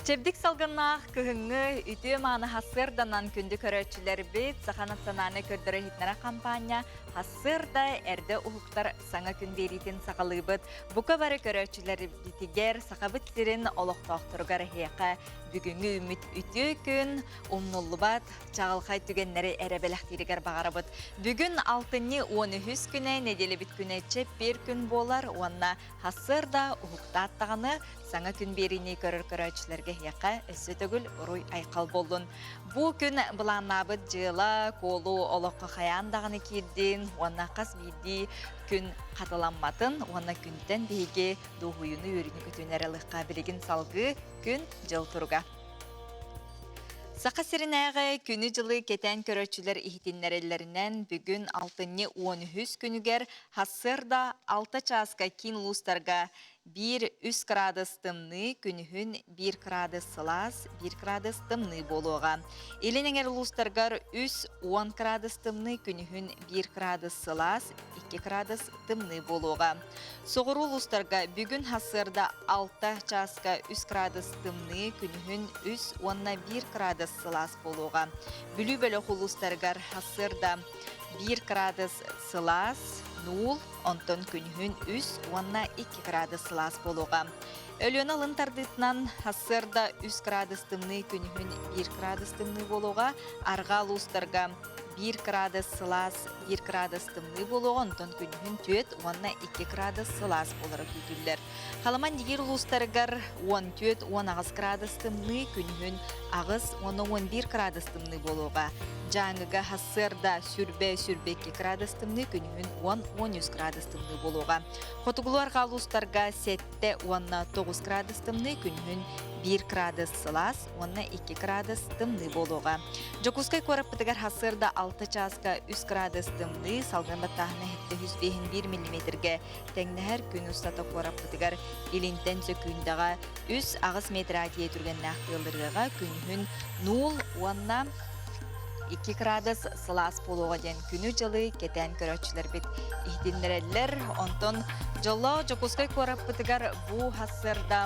Çevdik salgınlaq kıhıngı ütü manı hasırdanan kündü köröçüler bit sahanat sanane kördürü hitnara kampanya hasırda erde uhuktar sana künderitin sakalıbıt buka barı köröçüler bitiger sakabıt sirin oloqtaqtırgar heqa бүгүнгү үмүт ütü күн умнуллубат чагылхай түгеннери эребелехтиригер багарабыт бүгүн 6-13 күнэ неделе бит күнече bir күн болар уанна hasırda ухуктааттаганы саңа күн берини көрөр көрөчүлөргө яка өссө төгүл уруй айкал болдун. Бу күн буланнабыт жыла колу олокко хаяндаганы кирдин, уанна кас биди күн каталамматын, уанна күнтен биге дохуюну өрүнү көтөнөрөлүкка билигин салгы күн жыл турга. Сақа сиринәғі күні жылы кетен көрөчілер ихтиннерелерінен бүгін 6-13 күнігер хассырда 6 часка кин лустарға 1-3 градус тымны, күнігін 1 градус сылас, 1 градус тымны болуға. Елінеңер лустарғар 3-10 градус тымны, күнігін 1 градус сылас, 2 градус тымны болуға. Соғыру лустарға бүгін хассырда 6 часка 3 градус тымны, күнігін 3-1 градус сылас болуға. Бүлі бөлі құлыстарғар хассырда 1 градус сылас, 0, онтон күнігін 3-2 градус сылас болуға. Өліон алын тардытынан хассырда 3 градус тымны, күнігін 1 градус тымны болуға. Арға лустарға 1 градус сылас, 1 градус тымны болуға, онтон күнігін 2 градус сылас болуға күтілдер. Қаламан дегер лустарғар 14-16 градус тымны, күнігін ағыз 10-11 градус тымны болуға. Жаңыға хассырда сүрбе 2 градус тымны, күнігін 10-13 градус тымны болуға. Қотығыларға лустарға 7-9 градус тымны, күнігін 1 градус сылас, 2 градус тымны болуға. Жокускай көріппітігер хассырда 6 часка 3 градус тымны, салғанбаттағына 701 мм-ге тәңнәр күн ұстата көріппітігер елінтен сөкүндаға 3 ағыз метр атие түрген нақтылдырғыға күнігін 0-2 градус сылас болуға ден күні жылы кетен көрөчілер бит ихтиннерелер. Онтон жоллау жокускай көріппітігер бұ хассырда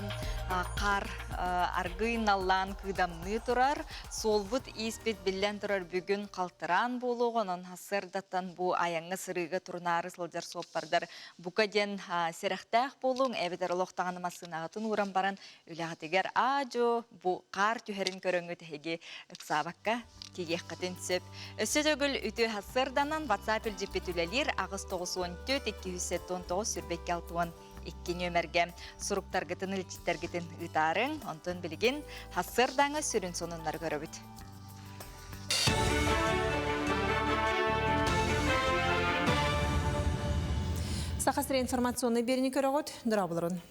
қар аргыйналлан кыдамны турар, солбут испет билен турар бүгін қалтыран болуғын, он хассырдаттан бұ аяңы сырыға турнары сылжар соппардар. Бұқа ден серақтақ болуң, әбедер олықтағаны масынағытын уран баран үліғатегер ажо, бұ қар түхерін көріңі тәхеге ұқсабаққа тегек қатын түсіп. Өсі төгіл үті хассырданан WhatsApp үлжіпетілелер ағыз 914-219 сүрбекке 6-2 нөмерге сұруқтарғытын үлчіттергітін ұтарын, онтын білген хассырдаңы сүрін сонынлар көрібіт. Сақасыры информационный беріне көріғыт, дұрабылырын.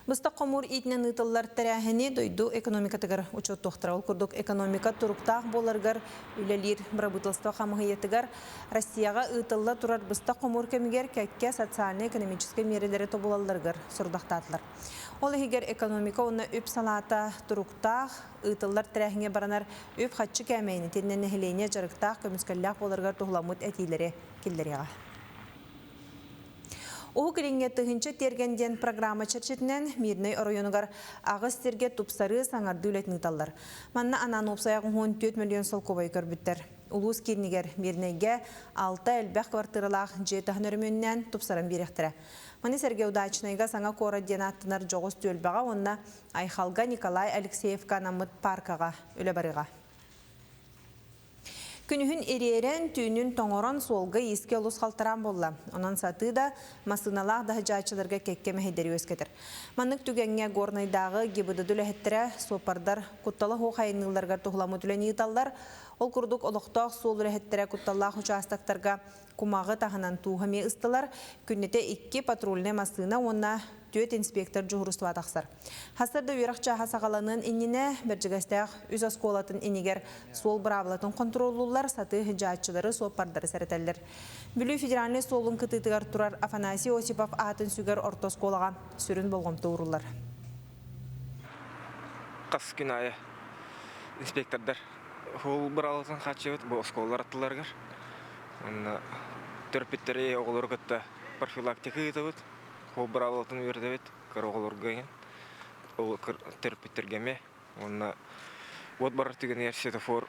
Бұстық қомур итінен ұтылар тәрәхіне дойду экономикатығыр учет тоқтырау күрдік экономика тұрықтақ боларғар үлелер бірабытылсты қамығыетігар Россияға ұтылла тұрар бұстық қомур кәмігер кәкке социально-экономический мерелері тобылаларғар сұрдақтатылар. Ол егер экономика оны өп салата тұрықтақ ұтылар тәрәхіне баранар өп қатшы кәмейні теннен нәхілене жарықтақ көміскәлләқ боларғар тұғыламыт әтейлері келдеріға. Оғы кіліңге тұхынчы тергенден программа чәрчетінен мирней оройонығар ағыз терге тұпсары саңарды үлетіні талдар. Манна анан опсаяғын 14 миллион сол көбай көрбіттер. Улус кернігер мирнейге 6 әлбәқ квартиралақ жетіғын өрімінен тұпсарын беректірі. Маны Сергей Удачнайға саңа қора ден аттынар жоғыз төлбаға, онна Айхалға Николай Алексеевка намыт паркаға өлі барыға. Күнүхүн эриерен түйінін тоңорон солғы еске олыс қалтыран болла. Онан саты да масыналақ да жачыларға кекке мәхедері өскетір. Манық түгенге горнайдағы гебуды әттірі сопардар құтталы хоқайыныларға тұғыламы түлен еталдар. Ол күрдік олықтақ сол әттірі құтталақ участақтарға кумағы тағынан туғаме ұстылар. Күннете 2 патрульне масына онна 4 инспектор жуғырыстыва тақсар. Хастарды үйрақча хасағаланын иніне біржігістәқ үз асколатын инегер сол бравлатын контролулар саты хиджатчылары сопардары сәрітәлдер. Бүлі федеральный солын кытытығар тұрар Афанасий Осипов атын сүгер ортосколаға сүрін болғымты ұрылар. Қас күн айы инспектордар ол бравлатын қатшы өт, бұл осколалар аттыларғар. Төрпеттері оғылыр күтті профилактика етіп өт. Ол бравлатын өрді өт, көр оғылыр көйген. ол терпетергеме. Онна вот бар тигән светофор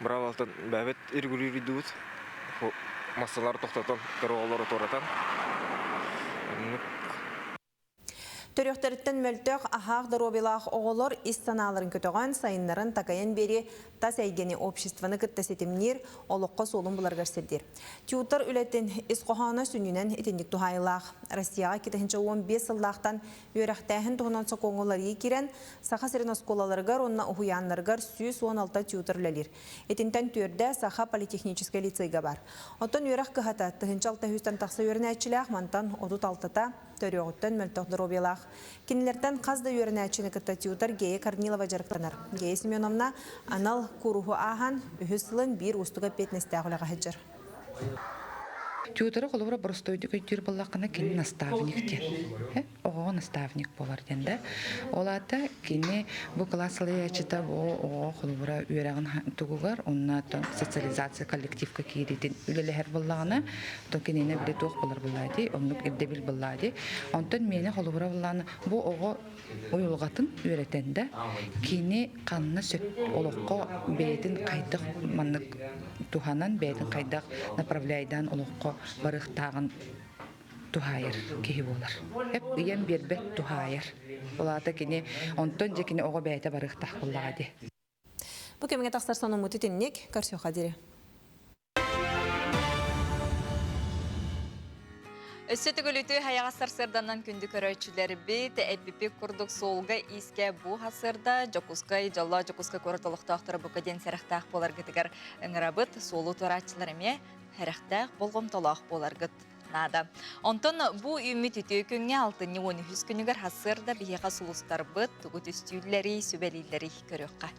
бравалтан бәбет иргүлүри дут. Массалар тоқтатан, кырыолары торатан. Төрөктөрүттен мөлтөк ахақ дробилах оголор ис саналарын көтөгөн сайыннарын такайын бери тас әйгені обществаны кыттасетимнир олыққа солун буларгар сердер. Тютор үлетін ис қохана сүнінен етіндік тухайлах. Россияға 2015 сыллақтан өрәқтәхін тұғынан соқоңылары екерен саха серін осколаларғар, онна ухуянларғар 116 тюторлелер. Етінтен түрді саха политехнический лицейга бар. Отон өрәқ кыхата 6 тақсы өрінәтчіләқ мантан 36-та төрөғыттен мөлтөк дробилах. Кинилерден қазды өрінәтчіні кітті тютор Гея Корнилова жарықтанар. Гея Семеновна анал куруху ахан үхісілін бір устуға петнестәғылыға хеджір. Тютора колобра простойды көйтер баллақына кені наставниктен. Оғы наставник болар денді. Олата кені бұл классылы ячыта бұл колобра үйерағын тұғығар, онна социализация коллективка кейдетін үлелер баллағына, то кенені біле тоқ болар баллады, онлық ирдебіл баллады. Онтан мені колобра баллағына бұл оғы ойылғатын үйретенді. Кені қанына сөп олыққа бәйдің қайдық манық туханан бәйдің қайдық направляйдан олыққа барықтағын тухайыр кейі болар. Әп үйен бербет тухайыр. Олата кені онтон жекені оғы бәйті барықтақ болады. Бұл кемеге тақсар соның мұты теннек, қарсы қадері. Өссөтігіліті хаяғасар сырданан күнді көрөчілері бет, әбіпі күрдік солға иске бұ хасырда жокускай, жалла жокуска көрітіліқтақтыры бұқаден сәріқтақ болар гітігер ұңырабыт солу тұрачыларыме әріқтақ болғымталақ болар гіт нада. Онтон бұ үміт үті күнге 6-12 күнігер хасырда бейеға сұлыстар бұт, тұғыт үстүйлері, сөбәлейлері көріққа.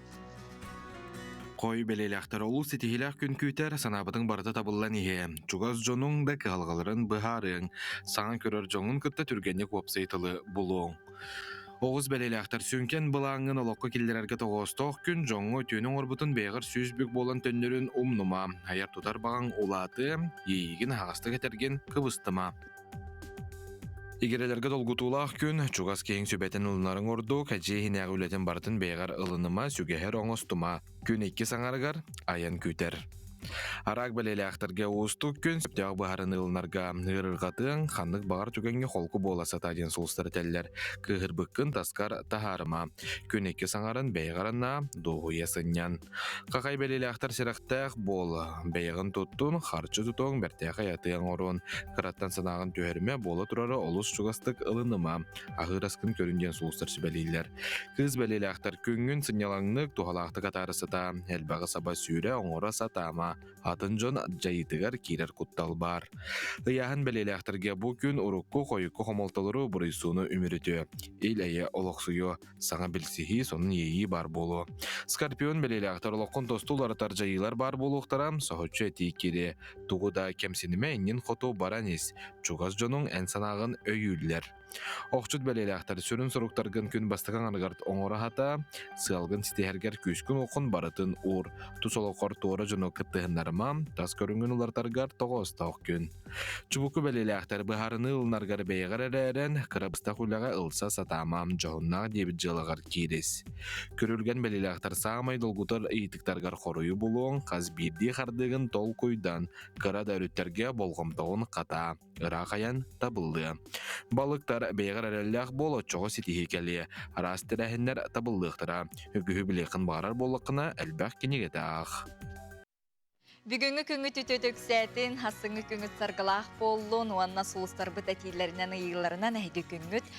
Қой белелектер олу сетихилях күн күйтер санабытың барда табылан ihe. Чугаз жонуң да калгаларын бұхарың. Саңа көрір жоңын күтті түргенек вопсайтылы бұлуң. Оғыз белелектер сүнкен бұлаңын олыққа келдерерге тоғыстық күн жоңы түйінің орбытын бейгір сүзбік болан төннерін умнума. Аяр тұтар бағың олаты, ейгін ағасты кетерген кыбыстыма. Игерелерге долгутулақ күн, чугас кейін сөбәтін ұлынарын орду, кәже хинәғі үлетін бартын бейгар ылыныма, сүгәхер оңыстыма. Күн 2 саңарығар, аян күтер. Арак белелі ақтырға ұстық күн, сөптеғ бұхарын ұлынарға ғырырғатың, қандық бағар түгенге қолқы боласа таден сұлыстыр тәлілер. Кығыр бұққын таскар тахарыма. Күн 2 саңарын бейгарына доғы есіннен. Қақай белелі ақтар серақтақ бол. Бейгін тұттың, қарчы тұтың, бәртеға ятыян орын. Қыраттан санағын түйерме болы тұрары олыс чугастық ылыныма. Ағыр аскын көрінген сұлыстыр сүбәлейлер. Кыз белелі ақтар күнгін сынялаңнық туғалақты қатарысыта. Әлбағы саба сүйре оңыра сатама. Атын жон жайытығар кейлер құттал бар. Ыяхын белелі ақтырге бұл күн ұрыққы қойыққы қомалталыры бұрайсуыны үміріті. Ел әйе олықсуы саңа білсіхи сонын ейі бар болу. Скорпион белелі ақтар олыққын тостулар атар жайылар бар болуқтарам, соғытшы әтей кере. Туғыда кемсеніме әнен қоту баранес. Чугаз жонын ән санағын өйілер. Оқчуд белелі ақтар сүрін сұруқтарғын күн бастыған арғард оңыра хата, сығалғын сетехергер күскін оқын барытын ұр. Тусолыққар туора жоны кыттығындарыма, тас көрінген ұлартарғар тоғыстақ күн. Чубуку белелі ақтар бұхарыны ұлнарғар бейгар әрәрен, қырабыстақ ұлаға ұлса сатамам, жоғыннақ дебіт жылығар керес. Көрілген белелі ақтар сағамай долгутар ийтіктарғар қоруы болуын, қаз бірді қардығын тол көйдан, қыра дәріттерге болғымтауын қата, ұрақаян табылды. Балықтар бейгар әрәлләқ бол отчоғы сетихи кәлі, арас тәрәхіндер табылдықтыра, үгігі білеқін бағарар болықына әлбәқ кенегеті ақ. Бүгінгі күңі түтөтік сәтін, хасыңғы күңіт сарғылақ болуын, уанна сұлыстар бұт әтейлерінен ұйыларынан әйгі күңіт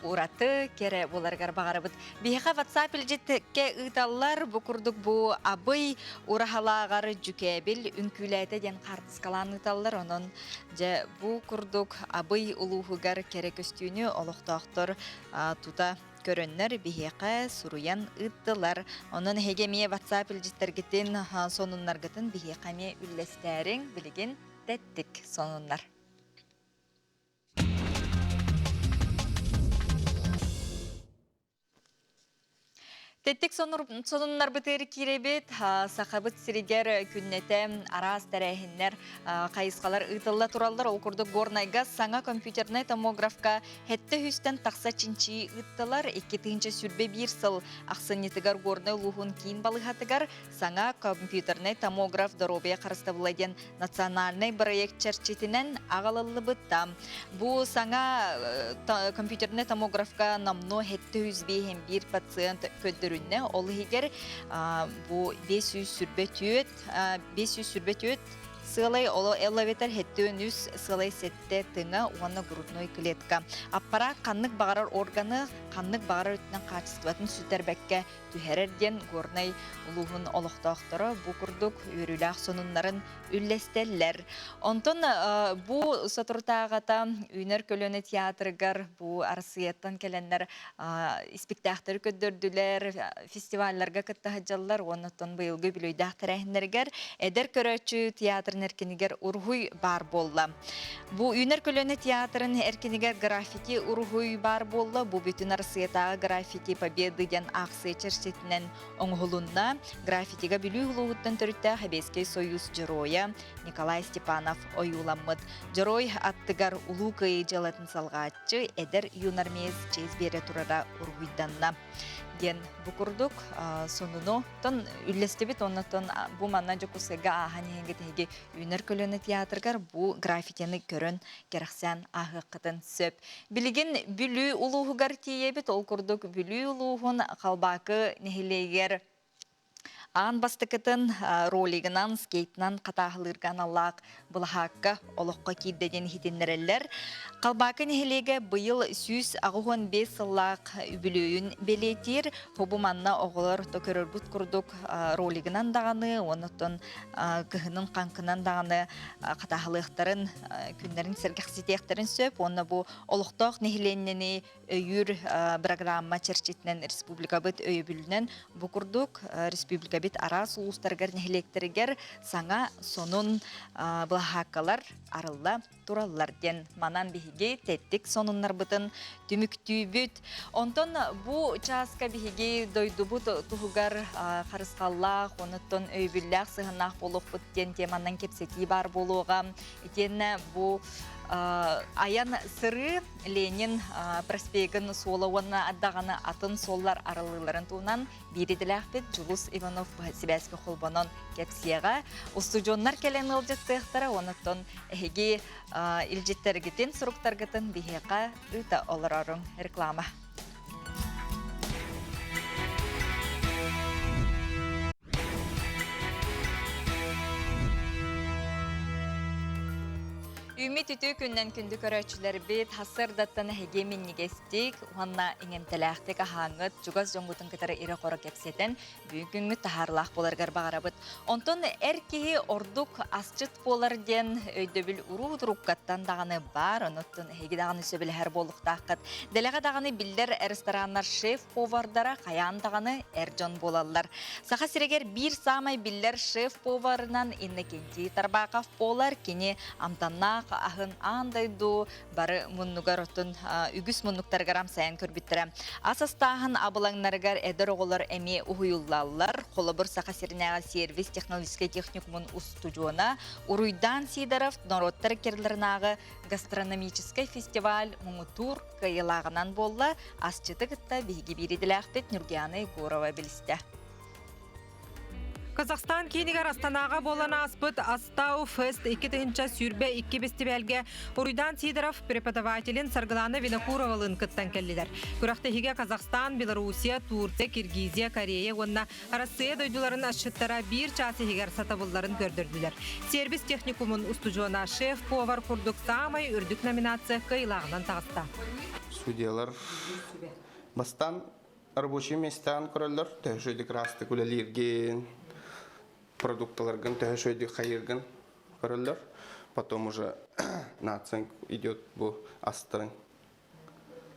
ұраты кәрі боларғар бағары бұд. Бейіға WhatsApp үлжетке ұйталар бұқырдық бұ абый ұрахалағары жүкәбіл үнкіләті ден қартысқалан ұйталар. Оның бұ құрдық абый ұлуғығар кәрі көстүйіні олықтақтыр тұта көріннер бейеқа сұруян ұттылар. Оның хегемие WhatsApp үлжеттергетін сонынларғытын бейеқаме үлләстәрің білген тәттік сонынлар. Теттик сонуннар бытыры киребит, сақабыт сиригер күннете арас тәрәхіннер қайысқалар ұйтылла туралдар ол күрді горнайға саңа компьютерный томографка хетті хүстен тақса чинчи ұйттылар, 2-тінші сүрбе бір сыл ақсынетігар горнай лухун кейін балығатыгар саңа компьютерный томограф доробия қарыстабыладен национальный проект черчетінен ағалылы бұтта. Бұ саңа компьютерный томографка намно хетті хүзбейхен бір пациент көддір ол егер бұл 500 сүрбет өт сылай олы элеватор хеттен үс сылай сетте тыңа оны грудной клетка. Аппара қаннық бағарар органы қаннық бағарар өтінен қачыстыватын сүтербәкке түхерерден горнай ұлығын олықтақтыры бұл күрдік үріләқ сонынларын үллестеллер. Онтон бұл сатыртағата үйнер көліні театрыгар бұл арсыяттан келенлер спектакль көддірділер, фестивальларға кітті хаджалар, онытын бұйылғы білуйдақтыр әйіндергер, әдер көрөчі театрын эркенигер ургуй бар болла. Бу үйнер көлөне театрын эркенигер граффити ургуй бар болла. Бу бүтін арсыятағы граффити победы ден ақсы черчетінен оңғылунна граффитиға білүй ғылуғыттан түрітті Хабескей Союз Жыроя Николай Степанов ойуламмыд. Жырой аттыгар улу күйі жалатын салғатчы әдір юнармез чез бере турара ургуйданна. Ген букурдук сонуно тон үллестебит оннотон бу манна жокусега аханегетеге үнер көлөне театргар бу граффитини көрөн керахсан ахыкытын сөп. Билигин бүлүү улуугар тиебит ол курдук бүлүү улуухун калбакы нехилегер Ан бастыкытын ролигынан, скейтнан қатағылырған аллақ бұлхаққа олыққа кейдеден хитиннерелер. Қалбақын хелеге бұйыл сүйіз ағуын 5 сыллақ үбілуін белетер. Хобуманна оғылар төкөрір бұт күрдік ролигынан дағаны, оныттың күхінің қанқынан дағаны қатағылықтарын, күндерін сәргіқсетектерін сөп. Оны бұл олықтақ нехеленнені өйір программа черчетінен республика бұт өйбілінен бұл күрдік республика бит арас улустаргар нехлектеригер саңа сонун былахакалар арылла тураллар ден манан бихиге теттик сонуннар бытын түмүктүүбүт. Онтон бу часка бихиге дойдубут тугугар карыскалла онуттон өйбүллак сыгынак болуп ден теманан кепсети бар болууга этенне бу Аян сыры Ленин проспегін солауына аддағаны атын соллар аралыларын туынан береділәқпет Жұлыс Иванов Себәскі қолбанын кепсияға. Устудионнар келен ұлжеттіқтара, оныттон әйге илжеттерігітен сұруқтарғытын бейеқа үті оларарың реклама. Үмит үтü күннен күнді көрөчілер бет хасырдаттан хегеменнигестик, уанна иңемтеләқтік ахаңыт, жүгаз жоңғытын кітары ире қора кепсетен бүгінгі тахарлақ боларғар бағарабыт. Онтон әркеге ордук асчыт болар ден өйдөбіл уру тұруккаттан дағаны бар, оныттын хеге дағаны сөбіл әр болуқтаққыт. Дәліға дағаны білдер рестораннар шеф-повардара қаян дағаны әржон болалар. Сақа сірегер бір самай білдер шеф-поварынан иннекенти тарбақав болар, кені амтаннақ ахын андайду бары муннугар отун үгүс муннуктаргарам сайын көрбүттөрө. Асастаһын абылаңнаргар эдер оголор эми уюллаллар, холобур сакасирнага сервис технологический техникумун устудиона Уруйдан Сидоров народтар керлернагы гастрономический фестиваль муңутур кайылагынан болла, асчытыгытта биги биридилахтет Нургияны Горова билисте. Казахстан кейнигер Астанаға болана аспыт Астау Фест 2-тінші сүрбе 2 фестивальге Уруйдан Сидоров преподавателин Саргыланы Винокуровалын кыттан келлидер. Күрақтығыға Казахстан, Белоруссия, Турция, Киргизия, Корея, онна Россия дойдуларын ашыттара бір часы хигер сатабылларын көрдірділер. Сервис техникумын устужуана шеф-повар курдук самай үрдік номинация кайлағынан тағыста. Судьялар бастан рабочий местан көрілдір, тәжөйдік расты күлелерген, продукталарган тәжөйдік қайырган көрілдір. Потом уже нацин идет бұл астырын.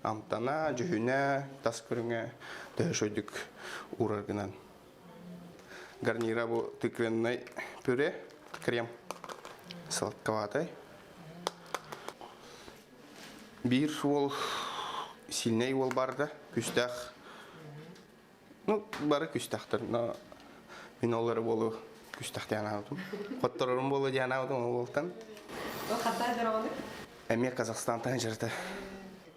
Амтана, жүхіне, тас көріңе тәжөйдік ураргынан. Гарнира бұл тыквенный пюре, крем, сладковатый. Бір ол сильней ол барды, күстәқ Ну, бары күстақтыр. Мен олары болу күстақ диянавдым. Қоттырырым болу диянавдым олтан. Әме Қазақстантан жерді.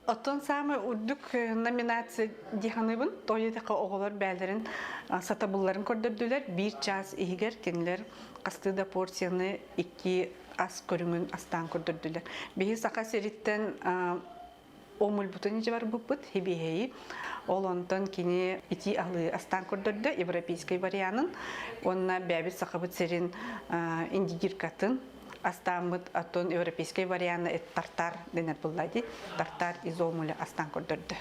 Оттон самы үрдүк номинация диханыбын, тойетеқа оғылар бәлдерін сатабыларын көрдірділер. Bir час игер кенлер қастыда порцияны 2 ас көріңін астан көрдірділер. Бейі сақа сериттен омыл бұтын же бар бұппыт, хебейі. Ол онтон кені ити алы астан көрдірді, европейский варианын. Онына бәбіт сақабыт серин индигиркатын. Астамыт аттон европейский варианы тартар денер буллади. Тартар изомулы астан көрдірді.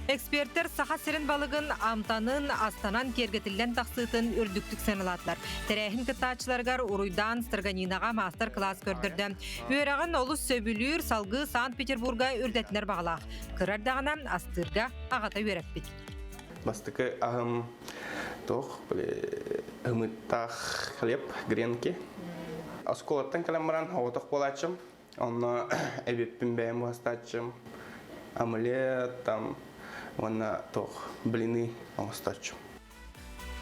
Эксперттер саха сирин балыгын амтанын астанан кергетилен тақсытын үрдүктүк саналадылар. Тәрәхин кыттачыларгар уруйдан строганинага мастер-класс көрдірді. Үйрағын олус сөбүлүр салгы Санкт-Петербурга үрдетінер бағалақ. Кырардағынан астырға ағата үйрәппет. Бастықы ағым тоқ, ұмыттақ хлеб, гренки. Осколаттан каламаран отық болачым. Оны әбеппін бәйім бастачым. Омлет, там, оны тоқ, блины бастачым.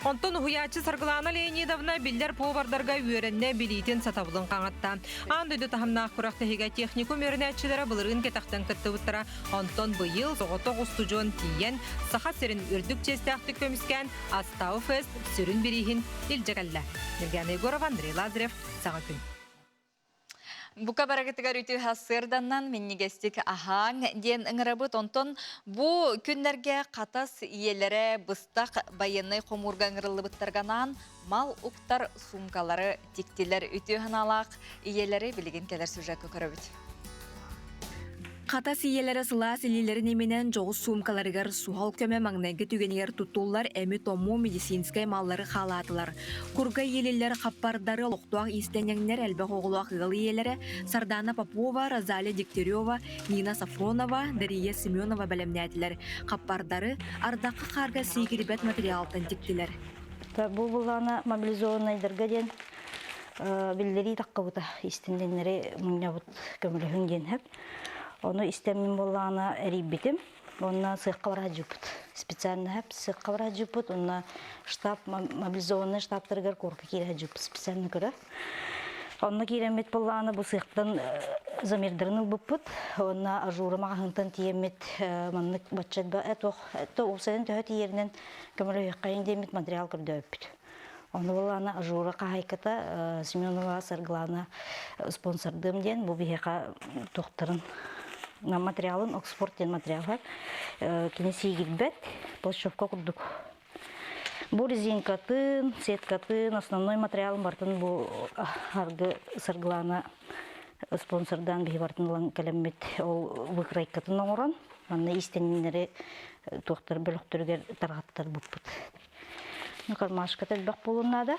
Онтон хуячы Саргылана Леонидовна билдер повардарга үйеренне билитин сатабылын қаңатта. Андыды тахымнақ құрақтығыға техникум өрінәтшілері бұлырын кетақтан кітті бұттыра. Онтон бұйыл соғытоқ ұстыжуын тиен саха сірін үрдік честяқты көміскен Астау фест сүрін бірейін илжегалла. Евгений Егоров, Андрей Лазарев, Саға күн. Бука баракетигар үтү хассырданнан миннигестик ахаң ден ыңырабыт онтон бу күннерге катас иелері быстак байынный комурга ыңырылыбыттарганан мал уктар сумкалары тиктилер үтү ханалак иелері билеген келер сюжетке көрөбүт. Ката сиелері сыла силилерин еменен жоғыз сумкаларыгар сухал көмө маңнайгы түгенегер туттулар әмі тому медицинскай маллары халатылар. Курга елелер қаппардары лоқтуақ истенеңнер әлбәқ оғылуақ ғылы елері Сардана Попова, Розалия Дегтярева, Нина Сафронова, Дария Семенова бәлемнәтілер. Қаппардары ардақы қарға сейгірбет материалтан тіктілер. Бұл бұлғана мобилизованныйдарға ден білдері таққабыта истенденлері мұнябыт көмілі ден әп. Оны истемин боллана эрибитим. Онна сыйққа бара жупут. Специально хеп сыйққа бара жупут. Онна штаб мобилизованный штабтаргар корка кире жупут специально көрө. Онна киремет боллана бу сыйқтан замирдырны бупут. Онна ажурама хантан тиемет маннык бачат ба этох то усен төт yerинен көмөлө яккайын демет материал көрдөпүт. Оны боллана ажура кайката Семенова Сарглана спонсордым ден бу бияка тохтарын на материалын экспорт ден материалдар кинеси гибет площадка курдук. Бу резинкатын, сеткатын, основной материалын бартын бу аргы Сарглана спонсордан бии бартын калеммет ол выкрайкатын оңорон. Анна истеннери тохтар бөлөктөргө таргаттар буппут. Ну кармашка телбак болунада.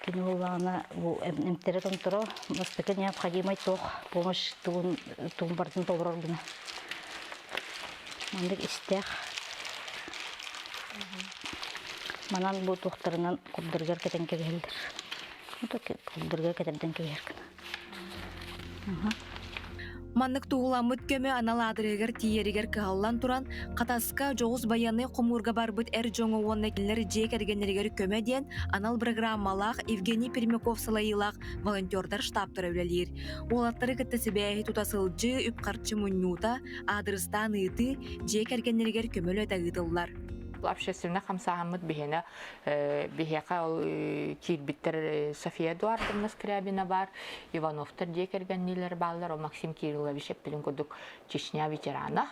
Кинулана бу эмтеретон туро бастыка необходимый тох помощь тун бартын толордуна. Мандык истех. Манан бу тохтарынан куддыргар кетен кебелдер. Мутак куддыргар кетерден кеберкен. Маннык туғыламыт көмі аналадырығыр тиерігер кығаллан туран, қатаска жоғыз баяны құмырға барбыт әр жоңы онына келер жек әргенерігер көмеден анал программалақ Евгений Пермяков салайылақ волонтердар штабтары өлелер. Олаттары кіттісі бәйі тутасылжы үпқарчы мұннута адырыстан ыты жек әргенерігер көмелі өтәғытылар. Общественный хамсахамыт бихена бихека кирбиттер София Эдуардовна Скрябина бар, Ивановтар декергеннилер баллар, Максим Кириллович эппелин кодук Чечня ветерана.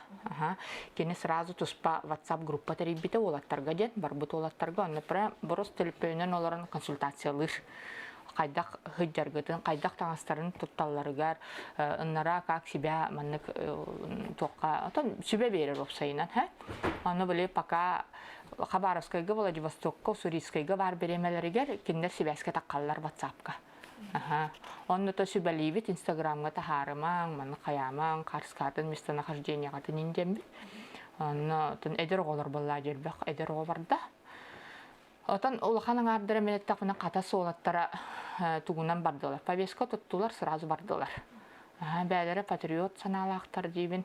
Кене сразу туспа WhatsApp группа тарибите олаттарга ден, барбут олаттарга, например, борос телепөнен оларын консультациялыр. Кайдак хыджаргытын, кайдак таңастарын тутталларыгар, ыннара как себя маннык тоққа, отон сүбе берер опсайынан, Аны біле пока Хабаровскайга, Владивостокка, Уссурийскайга бар беремелерігер, кендер себәске таққалар WhatsAppка. Онны то сүбәлейбет Инстаграмға тахарымаң, маны қаямаң, қарскатын, местонахождениягатын индембі. Онны әдер олар болла жербек, әдер оларда. Отан улаханың ардыры менеттақына қатасы олаттара тугунан бардылар. Повестка туттулар, сразу бардылар. Бәлері патриот саналақтар дейбін.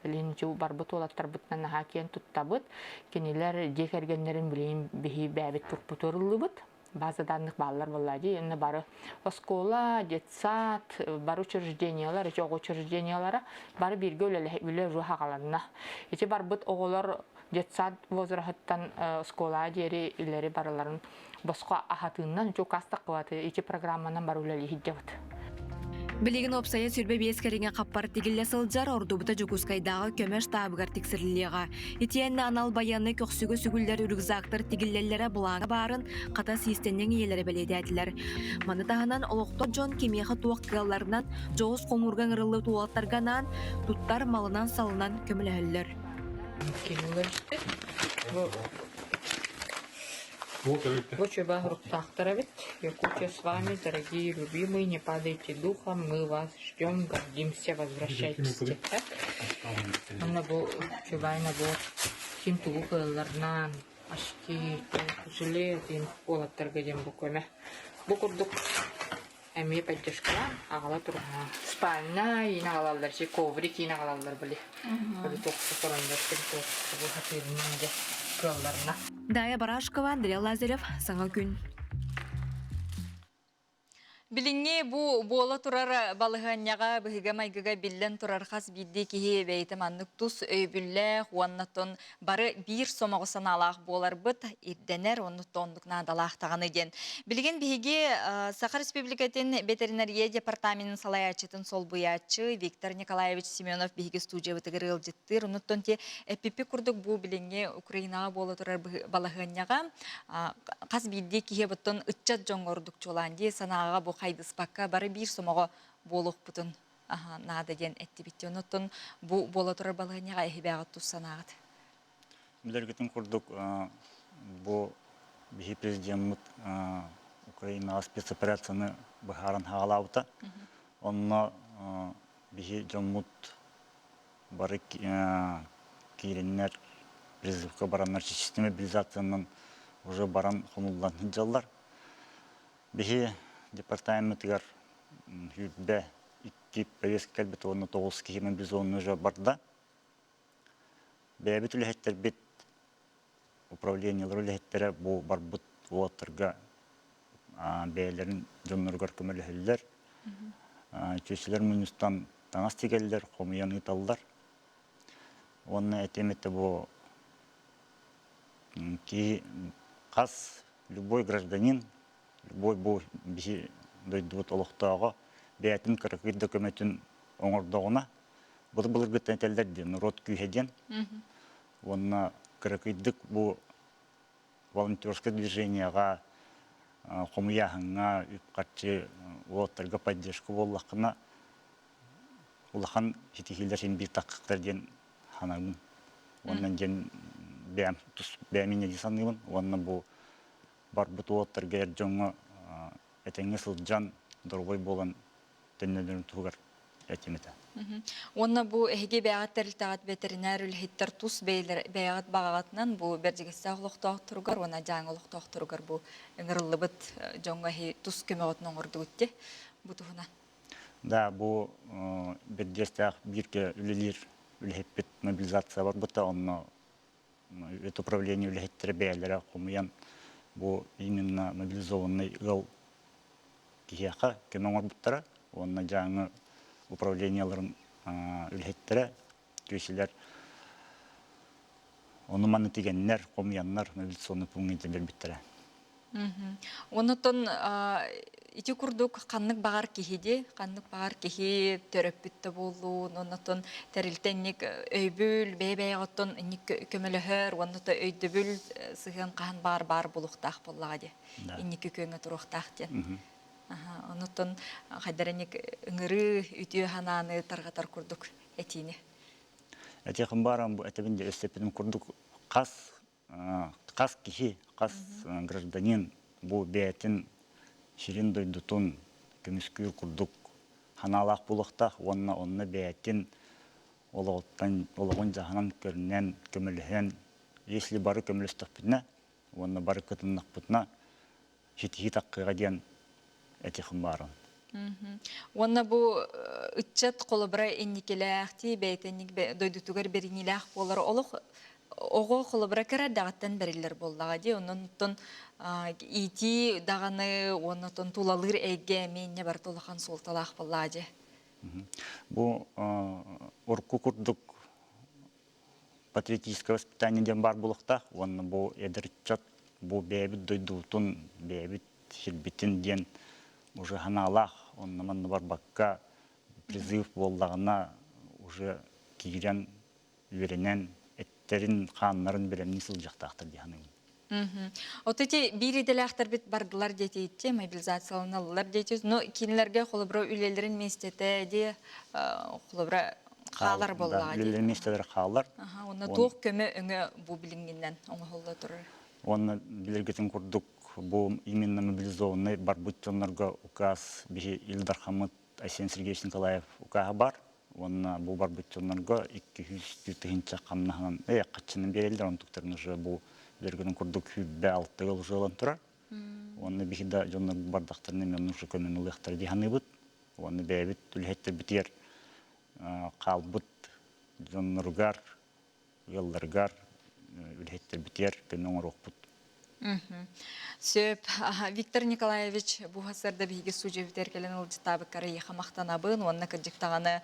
Линчу барбыт олаттар бұтынан наға кен тұттабыт. Кенелер декергенлерін білейін бейі бәбіт тұрпұтырылы бұт. База данных баллар болады. Енді бары оскола, детсад, бары учреждениялар, жоғы учреждениялара бары бірге өлі руха қаланына. Ете барбыт оғылар детсад возрахаттан оскола дері үлері барыларын босқа ахатыңнан жоқ астық қылаты. Ете программанан бары өлі хиджабыт. Билигин опсая сүрбе бескеринге қаппар тигілі сылжар ордубыта жүкускайдағы көмеш табығар тексірліға. Итиенне анал баяны көксүгі сүгілдер үргізақтыр тигіллелері бұлаңа барын қата систеннен иелері беледе әтілер. Маны тағынан олықтор жон кемеқі туақ қияларынан жоғыз қоңырған ырылы туақтарганан туттар малынан салынан көмілі Вот чуба рухтахтара ведь. Якутия с вами, дорогие любимые, не падайте духом, мы вас ждем, гордимся, возвращайтесь. Она был чубайна был симтугу ларнан, ашки, кужелет, им полат торгадем буквами. Букурдук. Эми поддержкалан, агала турга. Спальня, и нагалалдар, си коврики, и нагалалдар были. Были только сорандар, только хатырнанде. Дая Барашкова, Андрей Лазарев, Саңа күн. Билинге бу бола турар балыганняга быһыга майгыга биллен турар хас бидди кихи бейтем аннык тус өйбүлле хуаннатон бары бир сомого саналах болар быт ирденер онну тондук надалах таганы ден. Билген биһиги Саха Республикатын ветеринария департаментин салаячытын сол буячы Виктор Николаевич Семенов биһиги студия тыгырыл життыр. Онуттон те эпипи курдук бу билинге Украинага бола турар балыганняга хас бидди кихи буттон ытчат жоңордук чоланди санаага бу хайдыспакка бары бир сомого болук бутун нада ден этти битти. Онуттон бу бола турар балыганняга эхибагат туссанагат. Билергетин курдук бу бихи президент Украина спецоперацияны бахаран хагалаута. Онно бихи жоммут бары кириннер призывка бараннар система мобилизациянын уже баран хомулдан жаллар. Бихи департаментгар хүббе икки повестка калбет онно 9 кихи мобилизованный уже барда. Бәбит үләһеттер бит управлениелер үләһеттере бу барбыт уоттарга бәйләрен жонноргар көмөлөһөлләр. Чөчләр мунустан таңас тигәлләр, хомыян италлар. Онны әтеметте бу ки кас любой гражданин, любой бу бихи дойдут олохтага бәйтин кыргыт документин оңордогуна бу булыргы тәтелдерден рот күйеден. Онна кыргыдык бу волонтерское движениега хомыяхыңа үпкатчы уоттарга поддержка боллакына улахан хитихилдер син бир такыктардан ханагын. Оннан ден бәм тус бәмине дисаныбын. Онна бу барбыт уоттарга жоңго этеңе сылжан дорбой болан теннелерин тугар этимете. Онна бу эһиге бәгат тәрилтәгат ветеринар үлһиттер тус бәгат багатынан бу бәрҗигестә олохтак тургар, ona жаңы олохтак тургар бу ыңырлыбыт жоңга хи тус көмөгөт ноңорду үтте бу туһуна. Да, бу бәрҗестә бирке үлелер үлһеппет мобилизация бар бу та онно это управление үлһеттер бәяләре кумыян бу именно мобилизованный гыл кияка көмөгөр буттара, онна жаңы управленияларын үлһеттере көйсілер оны маны тигеннер, комыяннар мобилизационный пунктен бербиттере. Онуттон ити курдук каннык багар кихиди, каннык багар кихи төрөппүттө болду, онуттон терилтенник өйбүл, бэйбэйготтон ник көмөлөһөр, онутта өйдөбүл сыгын кахан бар булуктак боллагади. Инники көңө туруктак ден. Онуттон хайдараник ыңыры үтүө хананы таргатар курдук этини. Этехин барам бу этебинде өстепидин курдук кас кихи, кас гражданин бу бетин ширин дойдутун көмүскүр курдук ханалак булуктак, онна бетин ологон жаханан көрүнен көмөлөһөн, если бары көмөлөстөкпүтүнө, онна бары кытыннакпытына хити таккыга ден этихин барам. Онна бу ытчат колобра инникелэхти бейтенник дойдутугар беринилэх болар олох ого колобра кердагаттан берилер боллага ди оннон ити даганы оннотон тулалыр эге менне бар толахан солталах боллади. Бу урку курдук патриотическое воспитание ден бар булукта, онны бу эдерчат бу бебит дойдутун бебит хилбитин ден уже ханалах, онны манны бар бакка призыв боллагына уже кирен үйренен эттерин ханнарын беренин сылжактактыр дияным. Отети бириделяхтар бит бардылар детейте, мобилизацияланалар детейте, но кинилерге холобро үйлелерин местете де холобро халар болла. Үйлелерин местелер халар. Онна тоқ көмө өңө бу билингенден оңа холла турар. Онны билергетин курдук бу именно мобилизованный барбутчоннорго указ бихи Илдар Хамыт Айсен Сергеевич Николаев указы бар. Онна бу барбутчоннорго 200 камнаханан качынын берилдер, онтуктарын уже бу билергетин курдук хүббе 6 жыл жылын турар. Онны бихи да жоннор бардактарны мен уже көмөн улыктар диханыбыт. Онны бебит үлхеттер битер калбыт жонноргар йылларгар үлхеттер битер көмөн орокпут. Сөп, Виктор Николаевич Бухасарда биги сужевтер келен улжытабы кары яхамақтанабын, онна кыржықтағаны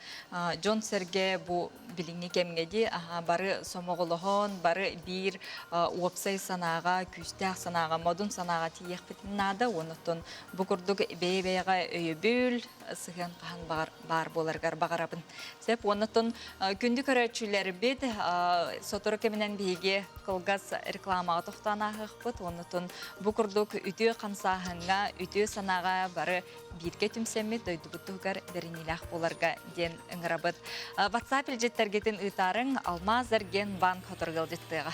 Джон Серге бу билиңне кемгеди, бары сомоголохон, бары бир уопсай санаға, күстәк санаға, модун санаға тиек бітіннады, онытын бұқырдық бей-бейға өйбіл, сыған қахан бар боларғар бағарабын. Сөп, онытын күнді көрәтшілері бет, сотыры кемінен биге қылғас рекламаға тоқтанағы бұд, онытын бұқырдық үті қансағынға, үті санаға бары бирге түмсемі дойдубыттығығар берінилақ боларға ден ұңырабыд. WhatsApp елжеттергетін ұйтарын Алмазар ген банк отырғыл жеттіға.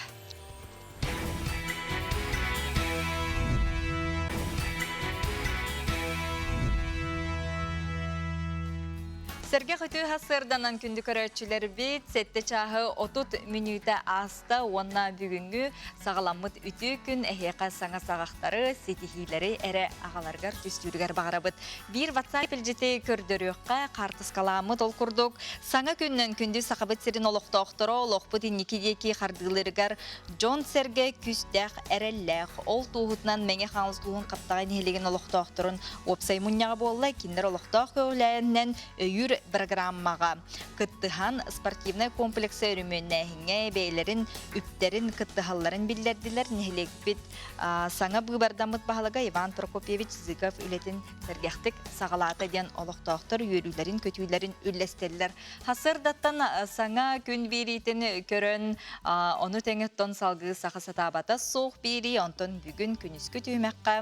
Серге хөтүү хасырданан күнді көрәтшілер бет, сетті чағы 30 минута аста, онна бүгінгі сағаламыд үті күн әйеқа саңа сағақтары, сетихилері әрі ағаларғар түстүргер бағарабыд. Bir WhatsApp елжеті көрдіріққа қартысқаламыд ол күрдік. Саңа күннен күнді сақабыт серін олықта оқтыры, олықпыд иннекедекі қардығылырғар Джон Серге күстәқ әрелләқ. Ол туғытнан мәңе қаңылыстуғын қаптаған елеген олықта оқтырын опсай мұнняға болла, кендер олықта өйләйіннен өйір программаға кыттыхан спортивный комплексы өріменнәхіңе бейлерін үптерін кыттыхалларын білдерділер нехелек бит саңа бұғбардамыт бағалыға Иван Прокопьевич Зыков үлетін сәргәқтік сағалаты ден олықтақтыр үйрілерін көтүйлерін үллестелілер. Хасырдаттан саңа күн берейтін көрін оны тәңеттон салғы сақасатабата соқ бері, онтон бүгін күніскі түймәққа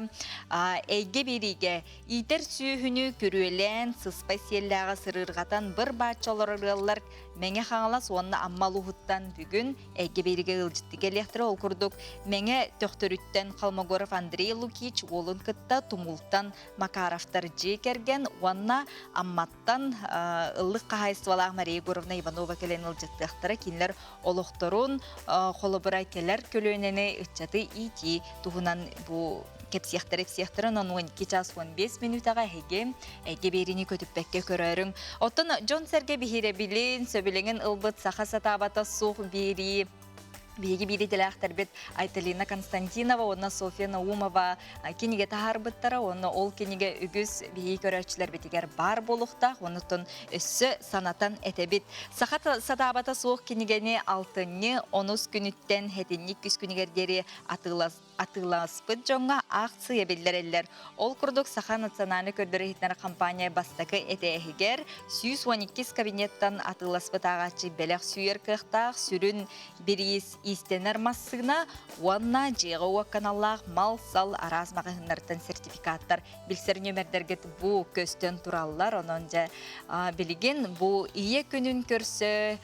әйге береге итер сүйіхіні көрілен сыспай селләға сырырғатан бір бачаларылар мәңе қаңылас онына аммалуғыттан бүгін әйге береге ұлжытты келектірі ол күрдік. Мәңе төқтіріттен Қалмогоров Андрей Лукич олын кытта Тумултан Макаровтар жекерген, онына амматтан ұлық қағайсывалақ Мария Горовна Иванова келен ұлжыттықтыры кенлер олықтырын қолыбыра келер көлөнені үтчаты ити туғынан бұл кепсияқтырын 12 час 15 минутаға әйге беріні көтіппәкке көрерің. Оттын Джон Серге бихире білін, сөбіліңін ұлбыт сақа сатабата суқ бері. Беги бири делахтар бит Айталина Константинова, онна София Наумова кениге тахар быттара, онна ол кениге үгіз биги көрәтчілер битигер бар болуқта, онытын өссі санатан әтебит. Сақат сатабата суық кенигені 6-ны 10 күніттен хетінник күз күнігердері атыласпыд жоңға ақсы ебелдер. Ол күрдік Саха национальный көрдірі хитнары компания бастақы әтәхігер 112 кабинеттан атыласпыд ағачы бәләқ сүйер қықтақ, сүрін берейіз истенер массыгна, уанна жеға уаққаналлақ мал сал араз мағынлардан сертификаттар білсер нөмердергет бұ көстен тураллар, онынжа білген бұ ие күнін көрсі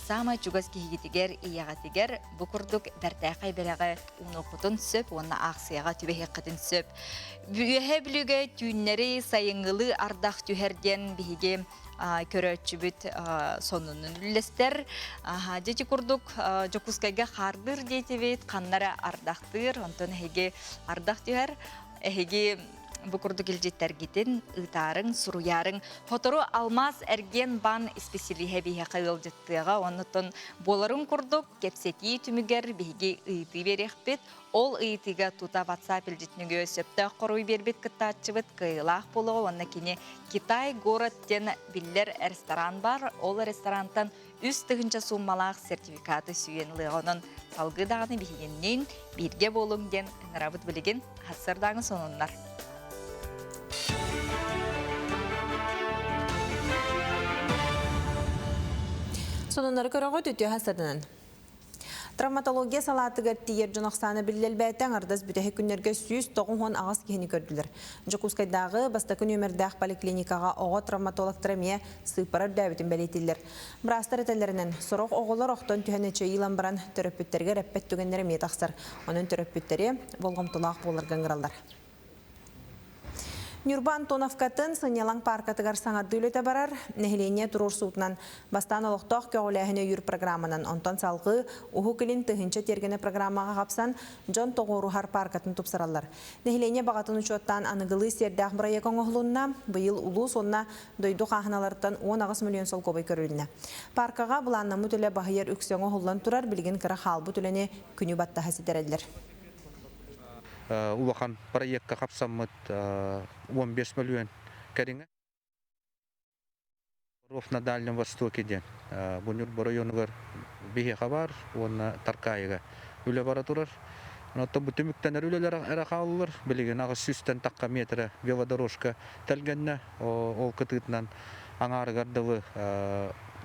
сама чугас кейгетігер, ияғатігер бұ күрдік бәртәқай бәрәғі ұнықытын сөп, онна ақсыяға түбе хеққытын сөп. Бүйе білігі түйіннері сайыңғылы ардақ түйерден бігі көрөтчү бүт сонунун үлестер. Дети курдук жокускайга хардыр дети бит, қаннара ардақтыр, онтон әйге ардақ түйер, әйге бу курдук илжеттергитин ытарың, суруярың, хотору алмаз эрген бан специалиhe бихе кылжыттыга, оннотон боларын курдук кепсети түмүгер биги ыйты берекпет. Ол ыйтыга тута WhatsApp илжетнүгө сөптө коруй бербет кыттачыбыт кыйлах болого, онна кини Китай город тен биллер ресторан бар. Ол ресторантан үс тыгынча суммалаах сертификаты сүйенлыгонун салгыдаганы бихигеннен бирге болуң ден ыңырабыт билеген хассырдагы сонуннар. Сонуннары көрөгө төтө хассырдынан. Травматология салатыгар тиер жонақсаны білелбәйтен ардас бүтәхі күннерге 109 ағас кехini көрділер. Жокускайдағы бастакын өмірдәқ поликлиникаға оғы травматологтарымия сыйпарар дәбітін бәлейтілер. Бірастар әтәлерінен сұрық оғылар оқтан түйәнече илан баран төрөппүттерге рәппет түгендері метақсар. Оның төрөппүттері болғымтылақ болырған ғыралдар. Нюрба Антоновкатын Санялаң паркатыгар саңарды үлеті барар, нәхілене тұрur суытынан бастан олықтақ кәуләхіне үйір программынан онтан салғы ұху кілін түхінші тергені программаға қапсан Джон Тоғорухар паркатын тұпсыралар. Нәхілене бағатын ұчуаттан анығылы сердәқ бұрайы қоңғылуына бұйыл ұлу сонна дойду қағыналардан 10 миллион сол көбай көріліне. Паркаға бұланна мүтілі бағайыр үксеңі ғылдан тұрар білген кірі қалбы түліне күні батта хаситерелдер. Улахан проектка капсаммыт 15 миллион кәреңі. На Дальнем Востоке ден. Бұныр бұл районығыр бейе қабар, оны Таркайыға үлі бара тұрар. Онытта бұты мүктенер үлелер әрі қалылыр. Білеген ағыз сүстен таққа метрі велодорожка тәлгенне. Ол күтітінен аңарығардығы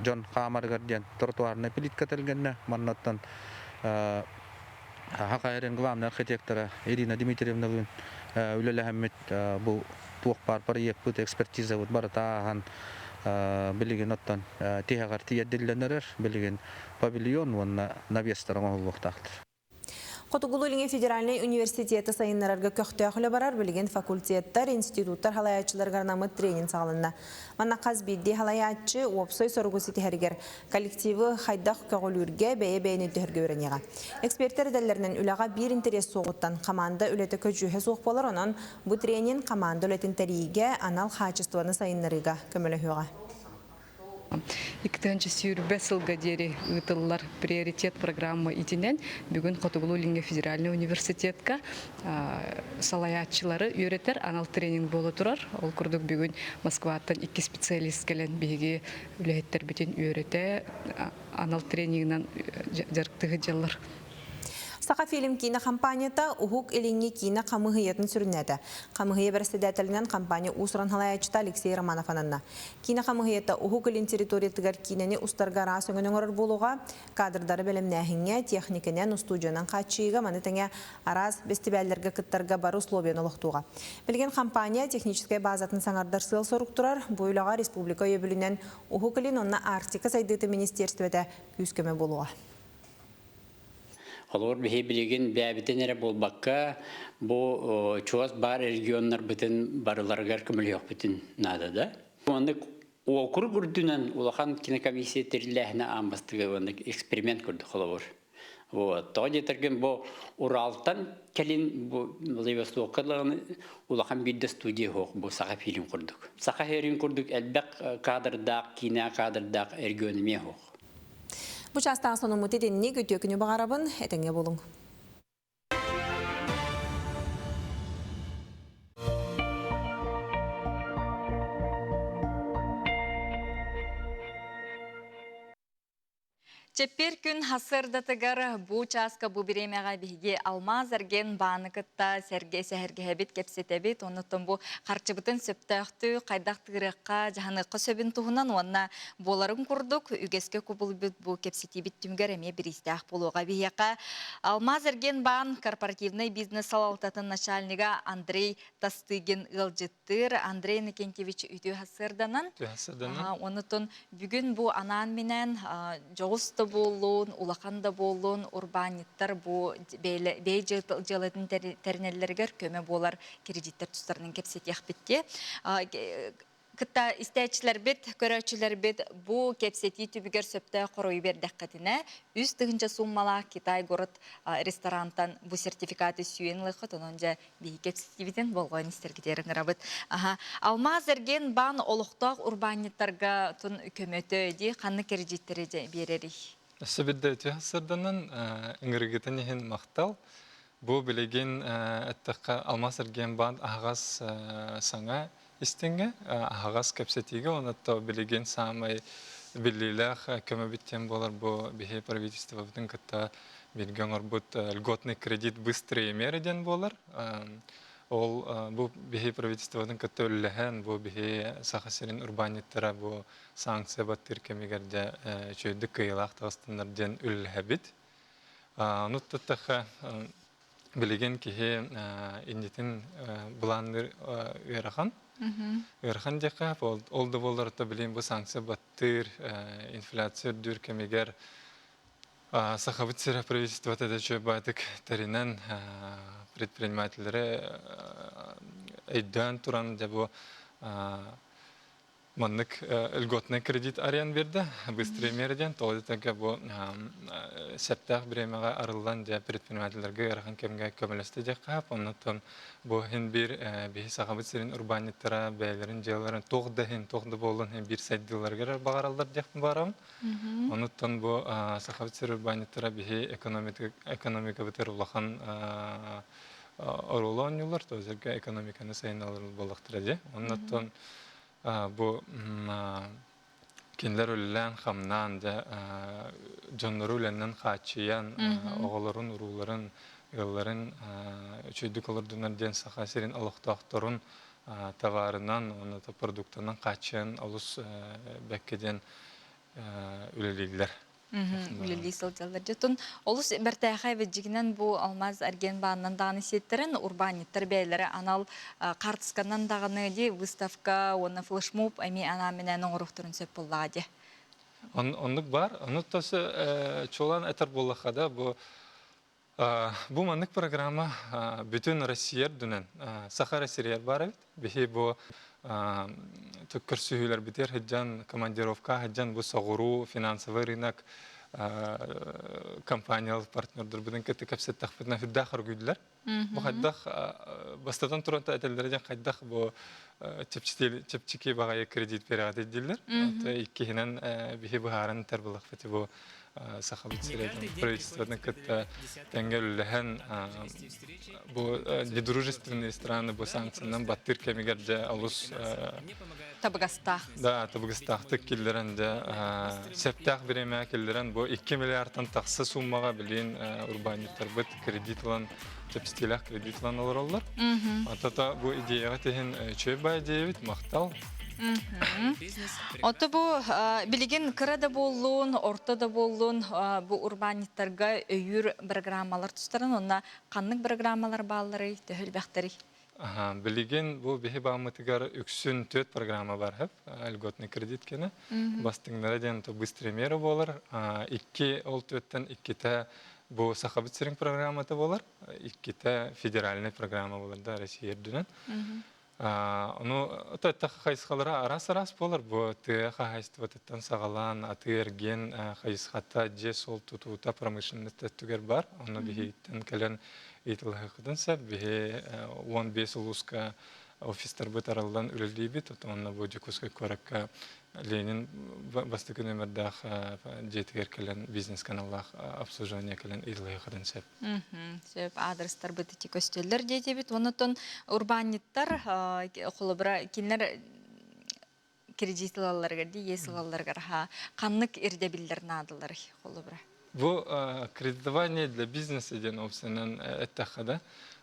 Джон Хамарғарден тротуарына плитка тәлгенне. Маннаттан Хақайрын главный архитектора Ирина Дмитриевна үлелі әмет бұл туық бар проект бұд экспертиза бар таған білеген оттан тегағар тиедділленерер білеген павильон онна навесторын олуқтақтыр. Котугулулинге федеральный университеті сайынларарға көқтөқілі барар білген факультеттер, институттар халаячыларға намыт тренинг сағылында. Манна қазбейді халаячы опсой сорғысы тихәргер коллективі хайдақ көғілерге бәйе-бәйіні түхірге өренеға. Эксперттер әдәлерінен үліға бір интерес соғыттан команда үлеті көжүйе соқ болар, онын бұл тренинг команда үлетін тәрейге анал хачестваны сайынларыға көмілі хөға. Иктенче сүйрбе сылга дери ытыллар приоритет программа итинен бүгүн Котугулулинге федеральный университетка салаятчылары үйрөтер анал тренинг болу турар. Ол курдук бүгүн Москваттан 2 специалист келен биги үлеттер бүтүн үйрөтө анал тренингинен жарыктыгы жыллар. Сақа фильм кино компанията ухук илинги кино камыгыятын сүрінеді. Камыгыя бірістедәтілінен компания усыран халаячыта Алексей Романов ананна. Кино камыгыятта ухук илин территориятыгар киноны устарға рас өңінің орыр болуға, кадрдары бәлімнәхіңе, техникінен студионан қатшыйға, манытыңа араз бестибәллерге кыттарға бар условияны олықтуға. Білген компания техническай базатын саңардар сыл сорук тұрар, бойлаға республика өбілінен ухук илин онна Арктика сайдыты министерстветі күскеме болуға. Олар бихе билеген бәбитен әрі болбаққа, бұл чуаз бар регионлар бітін барыларғар көміліғ бітін нады да. Онды оқыр күрдінен олақан кинокомиссия теріләхіне амбастығы эксперимент күрді қолауыр. Тоғы жетірген бұл Уралтан кәлін Владивосток'лығын олақан бірді студия хоқ, бұл сақа фильм күрдік. Сақа фильм күрдік әлбәк кадрдақ, кино кадрдақ регионыме хоқ. Bu çastan sonu mutedinni götüyökünü bağarabın, etenge bolun. Чеппер күн хасырдатыгар бу часка бу биремеға биге алмаз әрген баныкытта сәрге сәхерге әбет кепсетебет. Онытын бу қарчыбытын сөптәқті қайдақтығырыққа жағаныққа сөбін туғынан онына боларын күрдік. Үгеске көбіл бүт бу кепсетебет түмгер әме бір істәқ болуға бейеқа. Алмаз әрген бан корпоративный бизнес салалтатын начальнига Андрей Тастыгин ғылжыттыр. Андрей Никентьевич үйті хасырданан. Онытын бүгін бу анан менен жоғысты болуын, улақанда болуын, урбаниттар бу бей жылытын тәрінелергер көмі болар кредиттер тұстарының кепсет яқпетте. Кытта истәчләр бит, көрәчеләр бит бу кепсети түбигер сөптә корой бердәккәтенә үз тыгынча суммала Китай город ресторандан бу сертификаты сүйенле хатононҗа би кепсетибитен болган истергедерин рабыт. Аха, алмаз эрген бан олуктак урбаниттарга тун көмөтө ди канны кредиттери берери. Себедде тәһсирдәннән иңригетен һин мактал. Бу билеген әттәккә алмаз эрген бан агас саңа истинге агас кепсетиге онатта билеген самай биллилах көмөбиттен болар бу бихе правительствовдың кытта билген орбут льготный кредит быстрее мериден болар. Ол бу бихе правительствовдың кытта өлләһән бу бихе сахасерин урбаниттара бу санкция баттыр кемигерде чөйдү кыйлак тастыннардан өлләһәбит. Нуттатта билеген кихе индитин буланыр ырахан Өрхан дека ол да боларда билем бу санкция баттыр инфляция дүр кемигер сахабыт сера правительство да чө бадык таринан предпринимательләре айдан туран да бу маннык льготный кредит арян берди быстрее мерден толдыга бу септах бремага арылган да предпринимательләргә ярган кемгә көмөлөстө дека оннан бу хин бир бихи сахабыт серин урбаниттара бәйләрен җайларын тогды болын хин бир сайдыларга багаралдар деп барам. Оннан бу сахабыт сер урбаниттара бихи экономика битер улахан оролон юллар тозерге экономиканы сайналар болыктыра. Оннан бу кинлер үллән хамнан да жоннору үләннән хачиян оголорун уруларын ылларын үчөйдүк олордунан ден сахасерин алыктакторун товарынан оны продуктынан качан алус беккеден үлелилер. Үлели сылжалар жетун. Олус бертәхай веджигинен бу алмаз эрген баннан даны сеттерин урбаниттер бәйләре анал картсканнан дагыны ди выставка, оны флешмоб эми ана менен оңрухтурун сөп буллади. Онлык бар. Оны тосы чолан этер буллахада бу маннык программа бүтүн Россия дүнен Сахара Сирия бар бит. Бихи бу төккөрсүйлөр битер хеджан командировка хеджан бу согуру финансовый рынок компаниялар партнердер биден кетип кепсет тахфитна фиддахар гүдләр. Бу хаддах бастадан турында әтелдердән кайдах бу чепчики багай кредит берәгәт диләр. Иккеннән бихи бу харан тербулык фити бу сахабит средний правительственный катта тенгелләһән бу недружественные страны бу санкциянан баттыр кемигәрдә алус Табыгаста. Да, Табыгастах киллерендә септах береме киллерен бу 2 миллиардтан таксы суммага билен урбаниттар бит кредитлан тепстилах кредитлан алырлар. Атата бу идеяга тehen чөбай дебит мактал. Оты бу билеген кырада болуун, ортада болуун бу урбаниттарга өйүр программалар тустарын, онна каннык программалар баалары төхүлбәктери. Билеген бу бихи баамытыгар үксүн 4 программа бар хеп, льготный кредит кене. Бастыңнара ден то быстрый мера болар. 2 ол 4тен 2те бу сахабит серин программаты болар, 2те федеральный программа болар да Россия дүнен. Ну, то хайсхалара арас болар бу те хайстваттан сагалан атырген хайсхата же сол тутута промышленность түгер бар. Аны бихиттен келен итилхакыдан сәп бихи 15 улуска офистар бытаралдан үлелди бит, онна бу жекускай коракка Ленин бастыгы нөмердах жетигер келен бизнес каналлах обслуживание келен итилхакыдан сәп. Сөп адрестар бытыти көстөллөр деди бит, онотон урбаниттар холобра кинлер кредитлаларга ди есилаларга каннык ирдебиллер надылар холобра. Бу кредитование для бизнеса ден опсенен эттахада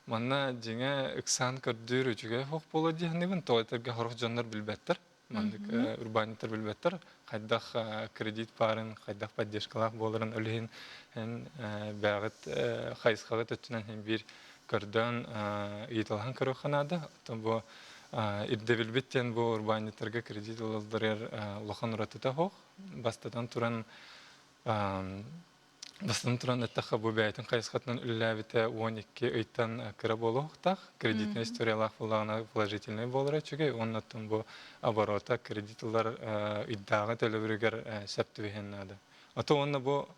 манна жеңе ыксан көрдүрү жүгө хок боло дигенин тойтырга хорох жандар билбеттер. Мандык урбаниттер билбеттер. Кайдах кредит барын, кайдах поддержкалар боларын өлүн бәгыт хайсхага төтүнөн бир көрдөн ыйтылган көрөханада. Бу ирдебилбеттен бу урбаниттерге кредит алдырыр лохан ратыта хок. Бастадан туран Бастан туран эттаха бу бәйтин кайсхатнан үлләбите 12 ыйттан кыра болуктак, кредитный историялар фуллагына положительный болар чүгей, оннаттан бу оборота кредитлар иддагы төлөбүргер септүбехеннады. Ото онна бу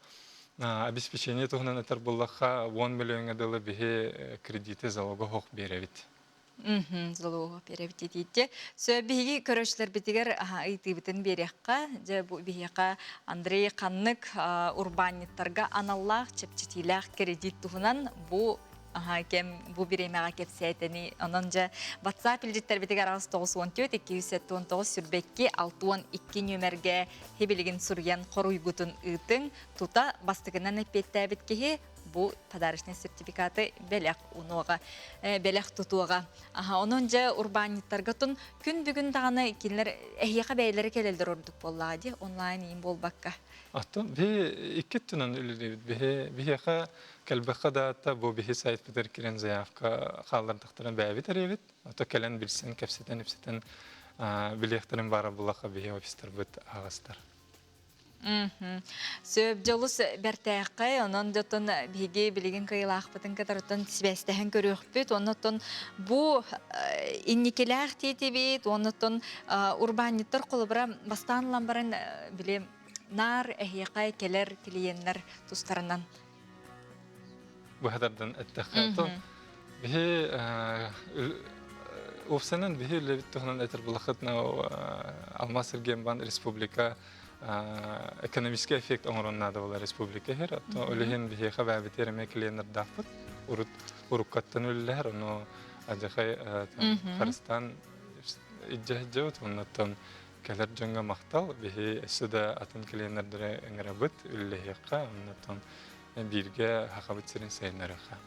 обеспечение тугунан этер буллаха 10 миллионга дылы бихи кредиты залога хок беребит. Залога беребит дийди. Сөбиги көрөчлөр битигер ыйтыбытын берекка, же бу бихека Андрей Каннык урбаниттарга аналлах чепчетилах кредит тугунан бу кем бу биремага кепсетени ононжа WhatsApp илжиттер битигер 914 279 сүрбекки 612 нөмерге хебилигин сурьян коруйгутун ытың тута бастыгынан эппеттебит кихи бу подарочный сертификаты белек унуга белек тутуга. Ононжа урбаниттарга тун күн бүгүн даганы кинлер эхияка бейлери келелдер ордук боллади онлайн им болбакка. Ато би иккеттунан үлүлүбүт бихека калбака да бу бихи сайт битер кирен заявка халлардыктарын бәбит эребит. Ото келен билсен кепсетен билехтерин бара булака бихи офистер бит агастар. Сөп жолус бертәккай, онон дотон биги билеген кыйлах бытын катартын сибестәһен көрөкпүт, оннотон бу инникеләх тетебит, оннотон урбаниттар колбара бастан барын билем нар эхиякай келер клиенттер тустарынан. Бу хадардан эттәхәтон бихи офсанан бихи лебиттохнан этер булахатна Алмаз Иргенбан республика экономический эффект оңроннады була республика хер. Олеген бихи хабабитер мекленер дафт уруккаттан үлләр, оно ажахай Харстан иҗҗәҗәт оннан келер жонга мактал бихи суда атын кленердер эңрәбит үлләһәкка оннан бирге хакабытсырын сайнарыха.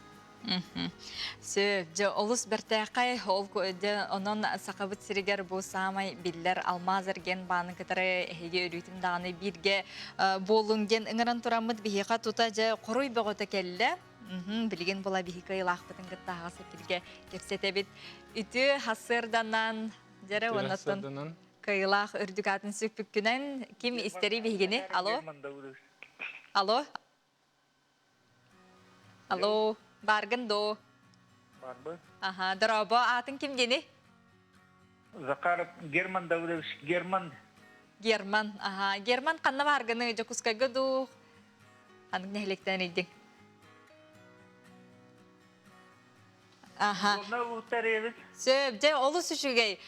Же олус бертәкай ол көде онон сакабыт сиригер бу самай биллер Алмаз Иргенбаны кытары эге өрүтүн даганы бирге болунген ыңыран турамыт бихика тута же коруй бөгөтө келле. Билген була бихика илахпытын кыттагасы бирге кепсетебит. Үтү хасырданан жere онотон кыйлах үрдүкатын сүкпүккүнен ким истери бихигени? Алло? Алло? Алло? Баргын до. Барбы? Дорабо, атын ким дени? Закаров Герман Давыдович, Герман. Герман, Герман канна баргыны жокускайга ду. Анык нехлектен идин. Сөп, же олу сүшүгей.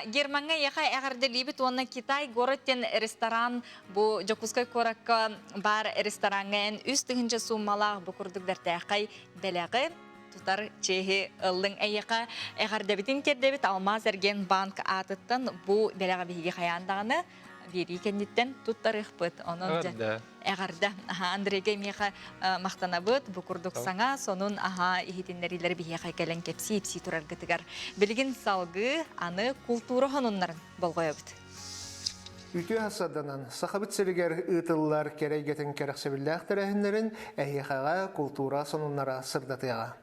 Германга яха эгерде либит, онна Китай городтен ресторан, бу жокускай коракка бар ресторанген үстігінче суммалақ бу курдук бертәқай беләғі. Тутар чехи ыллың әйеқа эгерде битин кердебит Алмаз Иргенбанк атыттан бу беләғі биги қаяндағыны бери кенниттен туттарых быт. Онон же эгерде Андрейге меха мактана быт бу курдук саңа сонун ихитиннерилер бихе келен кепси ипси турар гытыгар. Билген салгы аны культура хонуннарын болгоябыт. Үтү хасаданан сахабыт сиригер ытыллар керейгетин керексебиллах терехиннерин эхихага культура сонуннара сырдатыга.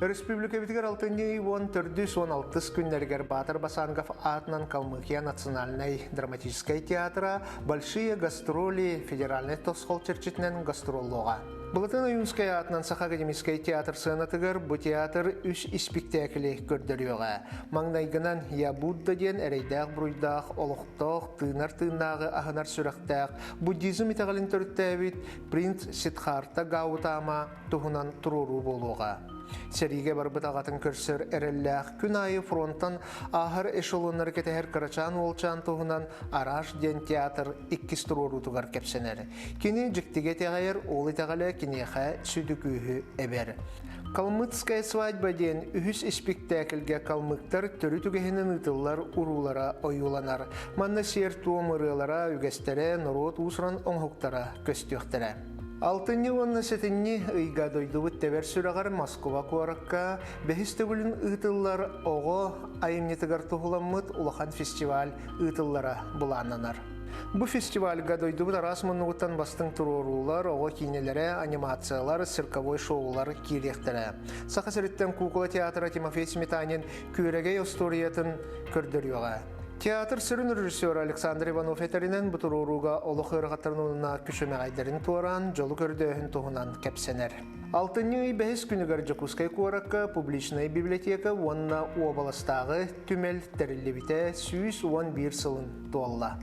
Республика битигер алтыны 14-16 күннергер Батыр Басангов атынан Калмыкия национальной драматической театра большие гастроли федеральный тосхол черчетнен гастроллога. Былытын Уюнская атынан Саха академический театр сынатыгар бу театр үш спектакли көрдөрүгө. Маңнайгынан Я Будда ден эрейдак бруйдак олукток тыынар-тыынагы ахынар сүрөктак буддизм итагалын төрттөбүт принц Сиддхартха Гаутама тухунан туруру болууга. Сериге барбыт ағатын көрсір әрелләқ күн айы фронттан ахыр эшелонлар кетәһәр Карачан олчан туғынан Араш ден театр иккис турурутугар кепсенер. Кини жіктіге тәғайыр олы тәғалі кинеха сүдікүйі әбер. Калмыцкая свадьба ден үхіс спектакльге калмыктар түрі түгехінен ұтылар урулара ойуланар. Манна сер туомырылара үгестере народ усран оңхуктара көстіқтірі. Алтынны онна сетинни ыйга дойдубут тебер сүрагар Москва куаракка бехистегулин ытыллар ого айымнетигар тухуламмыт улахан фестиваль ытыллара булананар. Бу фестивальга дойдубут арас муннугуттан бастың турорулар, оға кинелері, анимациялар, цирковой шоулар киелектері. Сақасырыттен кукола театра Тимофей Сметанин күрегей историятын көрдіріуға. Театр сырын режиссер Александр Иванов етерінен бұтыруруға олық ұрғаттарынуына күшіме ғайдарын туаран, жолы көрдіғін туғынан кәпсенер. Алтынны бәхіс күнігер Жакускай Куаракка публичная библиотека онна обаластағы түмел тәрілі 111 сылын туалла.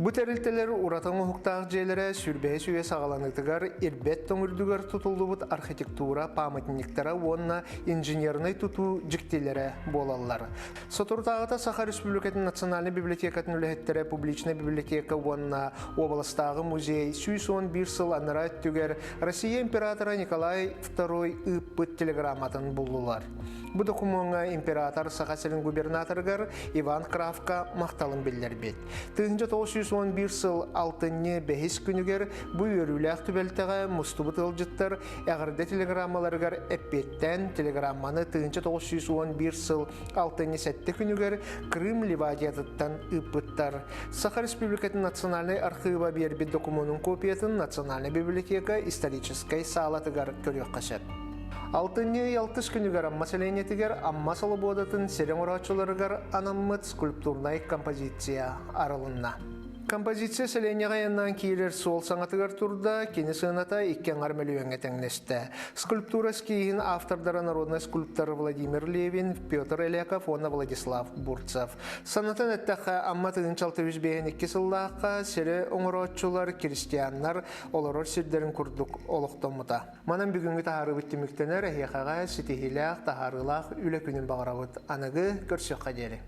Бу тәрілтелер уратың ұхықтағы жейлері сүрбәй сүйе сағаланықтығар ирбет тоңырдығар тұтылдыбыт архитектура памятниктері онна инженерный тұту жіктелері болалар. Сотуртағыта Саха Республикатын Национальный библиотекатын үліхеттері публичная библиотека онна областағы музей 111 сыл аныра түгер Россия императора Николай II үппіт телеграмматын бұлдылар. Бу документға император Сахасырын губернаторгар Иван Кравка мақталын белдер бет. 1911 сыл 6-ны бәхис күнігер бұ өріләқ түбелтіға мұстыбыт ылжыттар әғірді телеграммаларғар әппеттен телеграмманы 1911 сыл 6-ны сәтті күнігер Крым Ливадиятыттан үппіттар. Саха Республикатын Национальный архива бербет документын копиятын Национальный библиотека исторической салатыгар көрек қашып. Алтынны ялтыш күнігер аммаселенетігер амма салыбодатын серен орачыларығар анаммыт скульптурнай композиция арылынна. Композиция селенеға яннан кейлер сол саңатыгар турда кені сыната иккен армелюенге тәңнесті. Скульптура скейін автордары народный скульптор Владимир Левин, Петр Элеков, онна Владислав Бурцев. Санатын әттәққа амма тыгын чалты үзбейін екі сыллаққа сере оңыротчылар, крестьяннар оларор сирдерін күрдік олықтомыта. Манан бүгінгі тахары біттіміктенер әйеқаға сетихилақ, тахарылақ, үлі күнін бағыравыт. Анығы көрсек қадері.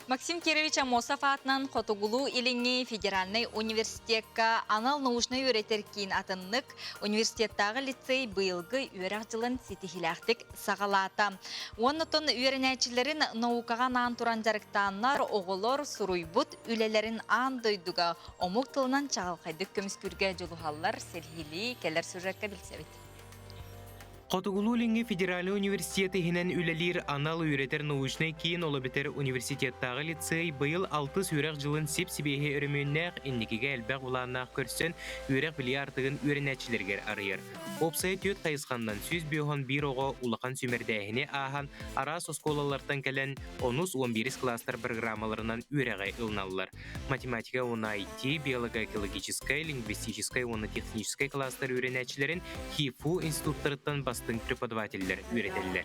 Максим Кирович Амосов атынан Хотугулу илинги федеральный университетка анал научный үйретеркин атыннык университеттағы лицей быйылгы үйрек жылын сетихилақтық сағалата. Оннытын үйренәчілерін наукаға наан туран жарықтанлар оғылор суруйбут үлелерін андойдуға омук тылынан чағылқайдық көміскүрге жолухаллар селхили келер сюжетке білсебет. Хотугулу-Линги федеральный университеті хинен үлелер анал үйретер научный кейін олабетер университеттағы лицей быйыл 6 үйрек жылын сеп-себейхе өрімөннәқ инникеге әлбәқ уланнақ көрсен үйрек біле артығын үйренәтчілергер арыйыр. Опсай төт қайысқандан сөз бүйоған бір оғы улақан сөмердәхіне ахан арас осколалардан кәлін 10-11 кластар программаларынан үйреғай ылналылар. Математика оны IT, биолого-экологической, лингвистической, оны технической кластар үйренәтчілерін ХИФУ институттарыттан бастың преподавателлер үйретелілер.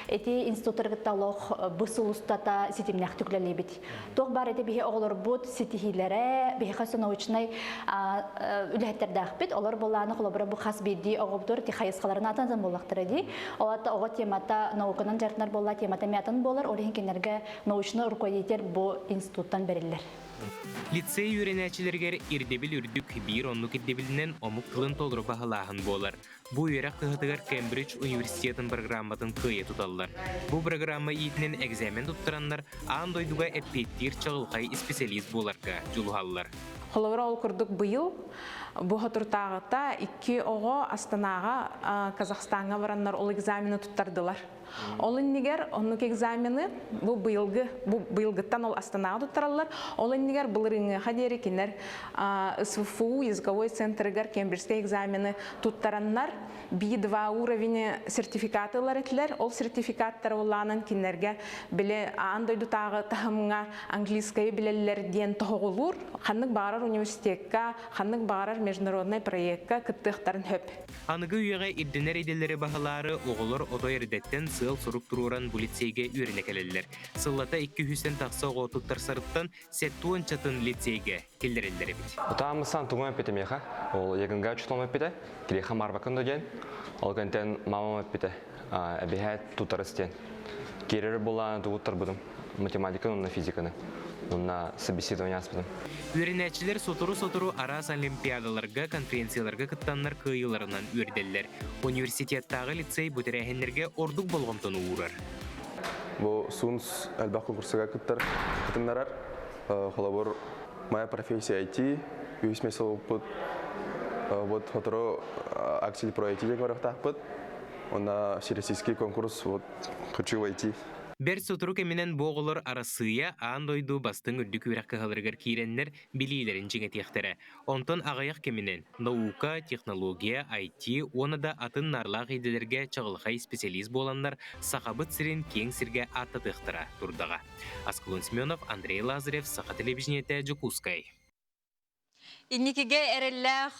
Эти институттаргытта лох бысылустата сетимнях түклелебит. Тох бар эти бихе оғлар бұд сетихилері, бихе қасы научный үләттердақ бит. Олар боланы қолабыра бұ қас бейді оғыбдыр, ти қайысқаларын атанзан болақтыр еді. Олата оға темата наукынан жартынар болла, темата мятын болар, олеген кенерге научный руководитель бұ институттан берілер. Лицей үйренәчілергер ирдебіл үрдік бір онлық ирдебілінен омық қылын толыры бағалағын болар. Бұ үйрек қығытығар Кембридж университетін программатын қүйе тұталылар. Бұ программа етінен экзамен тұттыранлар андойдуға әппеттер чағылқай специалист боларға жолуғалылар. Холовра ол күрдік бұйыл, бұғы тұртағыта 2 оғы Астанаға, Казахстанға баранлар ол экзамені тұттардылар. Олын негер, онық экзамені бұл бұйылғыттан ол Астанаға тұттаралар. Олын негер бұлырыңы қадері кенер СФУ, языковой центрігер Кембриджский экзамені тұттаранлар. B2 уровені сертификатылар етілер. Ол сертификаттар оланын кенерге біле андойду тағы тағымыңа английскай білелерден тұғылыр. Қанық бағарар университетка, қанық бағарар международный проектка күттіқтарын хөп. Анығы үйеға ирденер еделері бағалары оғылыр одо ердеттен сыл сұруп тұруран бұл лицейге үйрене келелілер. Сыллата 200-тен тақса оғытыттар сарыттан сәттуын чатын лицейге келдерелері бит. Ұтамысан тұғын өппетемеға, ол егінға чұтлан өппеті, келеға марбақын дөген, ол көнтен мамам өппеті, әбіхәт тұтарыстен. Керері боланы тұғыттар бұдым, математиканы, онна физиканы, онна собеседование аспыдым. Үйренәчілер сотыру-сотыру арас олимпиадаларға, конференцияларға кыттанлар кыйыларынан үйрделер. Университеттағы лицей бұтырәхенлерге ордық болғымтын уырар. Бұл суынс әлбақ конкурсыға кыттынларар, қолабыр Моя профессия IT, и смысл под вот который аксель про IT говорю так под, он на всероссийский конкурс вот хочу войти. Бер сутуру кеминен боғылыр арасыя аан дойду бастың үрдік үрәк кығалыргар кейреннер билейлерін жеңетектері. Онтон ағаяқ кеминен наука, технология, IT, оны да атын нарлақ еделерге чағылқай специалист боланлар сақабыт сірен кең сірге аттатықтыра тұрдаға. Аскалон Семенов, Андрей Лазарев, Сақа телевизионеті Жукускай. Инникиге эреллах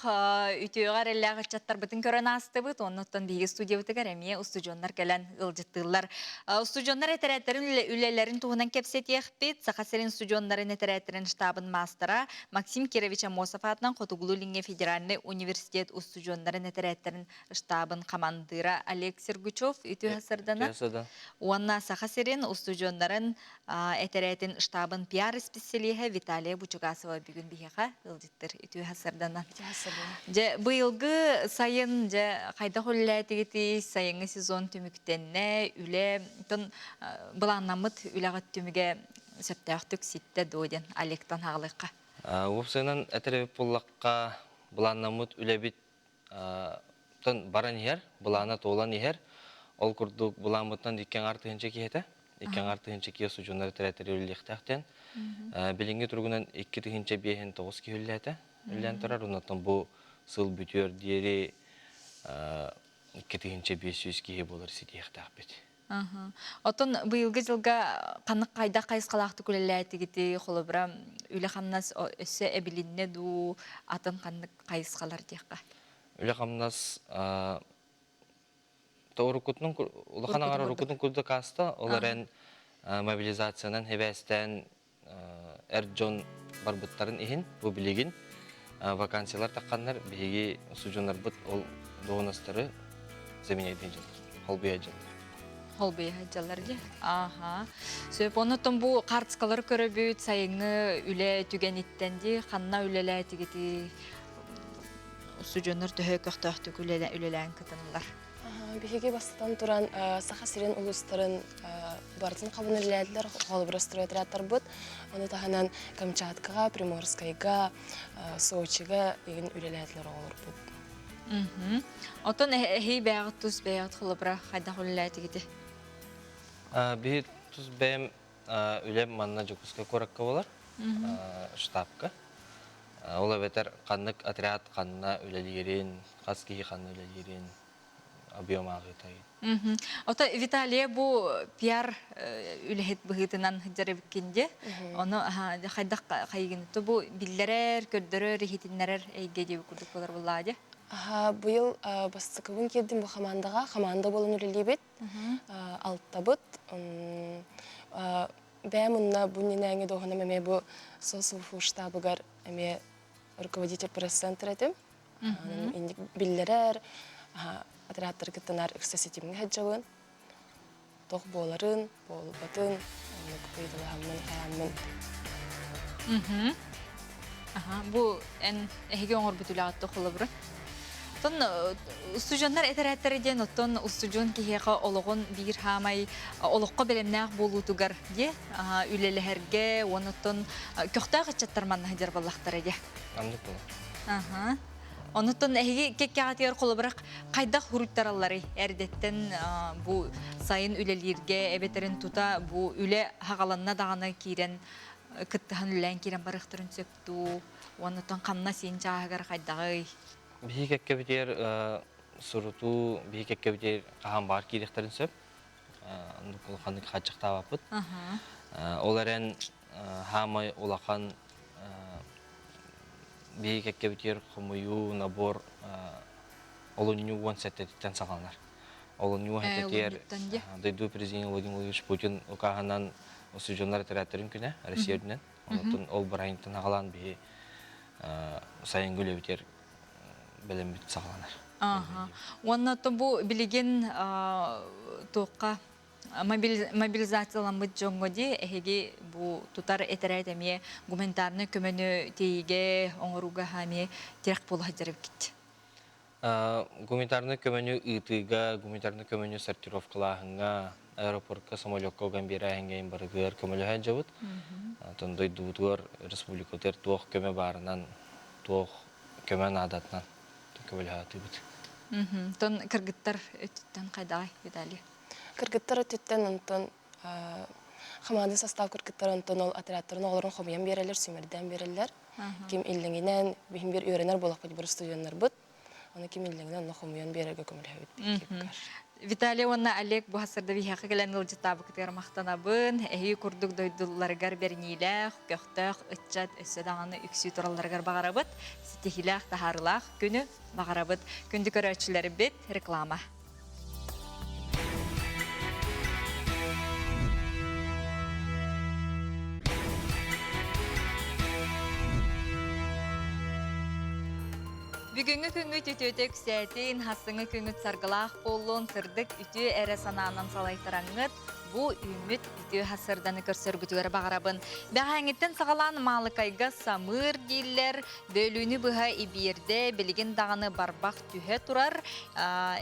үтөөгө эреллах чаттар бытын көрөн астыбыт, оннуттан биги студия бытыгар эми устужоннар келен ылжыттылар. Устужоннар этереттерин үлелерин туһунан кепсетиехпит, Сахасерин студионнарын этереттерин штабын мастера Максим Кирович Амосов атынан Котугулу Линге федеральный университет устужоннарын этереттерин штабын командира Олег Сергучев үтө хасырдана. Уанна Сахасерин устужоннарын этеретин штабын пиар специалиһе Виталия Бучугасова бүгүн бихеха ылжыттыр. Үтүү хасырдана. Же быйылгы сайын же кайда холлатыгыты сайынгы сезон түмүктенне үле тон буланнамыт үлагат түмүгө сөптөктүк ситте доден Алектан хаглыкка. Упсынан этереп буллакка буланнамыт үлебит тон баран ер, булана толан ер. Ол курдук буламыттан диккен артыгынча киете. Иккен артыгынча кие сужундар теретери үлектактен. Билинги тургунан 2-тигинче бехен 9 киөлләте. Үллән турар, оннан бу сыл бүтөр диери 2-тигинче 500 кие болар ситиектак бит. Отон быйылгы жылга канык кайда кайыскалакты күлеләтигити холобра үле хамнас өсө эбилинне ду атын канык кайыскалар диякка. Үле хамнас Торукутнун улаханагар рукутун курда каста оларен мобилизациянан хебестен эрджон барбыттарын ихин бу билигин вакансиялар такканнар биги сужунар бут ол донастары земинейден жыл. Холбия жыл. Холбия жаллар же. Аха. Сөп онутун бу картскалар көрөбүт сайынгы үле түгениттенди ханна үлелетигити сужунар төһөкөктөктү үлелен кытынлар. Биһиги бастан туран Сахасерин улустарын бартын кабын үлеләдләр, холбыр стройтыраттар бут. Аны таханан Камчаткага, Приморскайга, Сочига деген үлеләдләр олар бут. Отон хей бәгыт туз бәгыт холбыра кайда үлеләтигити. Би туз бәм үлем манна Жукуска коракка болар. Штабка. Ола бетер каннык отряд канна үлелерин, каски канна үлелерин. Объем агытай. Ота Виталия бу пиар үлехет быгытынан жарыбыккенде, оны хайдак кайгынты бу биллерер, көрдөрөр, хитиннерер эйге деп курдук болар буллади. Быйыл бастыкыбын кирдим бу команда болон үлелебет. Алттабыт. Бәмунна буннинәңе дохана меме бу сосуфу штабыгар эме руководитель пресс-центра этим. Инди биллерер отрядтар кыттанар эксеситимге хаджабын. Тох боларын, болбатын, кайдылы бу эн эге оңор бүтүләгәтте холыбры. Тон студионнар этерәттерден оттон студион киһәгә ологон бир хамай олоққа белемнәк болутугар де үлеләргә онотон көктәгә чаттарман хәҗәр баллахтар иде. Андык. Онотон эге кеккәгәтер холыбрак кайда хуруттараллары эрдеттен бу сайын үлеләргә эбетерин тута бу үле хагаланна даганы кирен кыттыхан үлән кирен барыктырын сөптү. Онотон камна син чагар кайдагы Бихикекке битер суруту бихикекке битер кахан бар кирехтерин сөп. Андыкул ханнык хачыкта бапыт. Оларен хамай улахан бихикекке битер хумую набор олонью уансеттен сагалар. Олонью хеттер дойду президент Владимир Владимирович Путин укаханан осужденлар территорин күнә Россиядән. Онтон ол барайынтын агалан би сайын гүле битер белем бит сагаланар. Оннан бу билеген тоққа мобилизацияланбыт жоңгоди эһиги бу тутар этерәтеме гуманитарны көмөнү тейге оңоруга хами терек болу хаҗарып китти. Гуманитарны көмөнү ытыга, гуманитарны көмөнү сортировкалаһынга, аэропортка самолетка гамбира хәнгән барыгыр көмөлө хаҗабыт. тон дойдуутугар республикатер туох көмө барынан туох көмөн адатынан көбөлхатыбыт. Тон кыргыттар өттен кайдагай Виталий? Кыргыттар өттен онтон хамады состав кыргыттар онтон ол операторын оларын хомуян берелер, сүмерден берелер. Ким иллеңинен бихим бир өйренер болак бир студенттер бут. Оны ким иллеңинен хомуян береге көмөлөбүт. Виталий онна Олег бу хасырда бихакы келен ылжытабы кытыр мактанабын, эһи курдук дойдулларгар бернилэх, көктөх, ытчат өссөдаңаны үксү туралларгар багарабыт, ситихилэх тахарлах күнү багарабыт. Күндү көрөчүлөр бит реклама. Бүгүнгү күнгү түтөтөк сәтин хасыңы күнгү саргылах боллон сырдык үтү эре санаанан салайтыраңыт бу үмүт үтү хасырданы көрсөргүтүгөр багарабын. Бәһәңиттен сагалан малыкайга самыр диллер бөлүнү быха ибирде билигин даганы барбак түһө турар,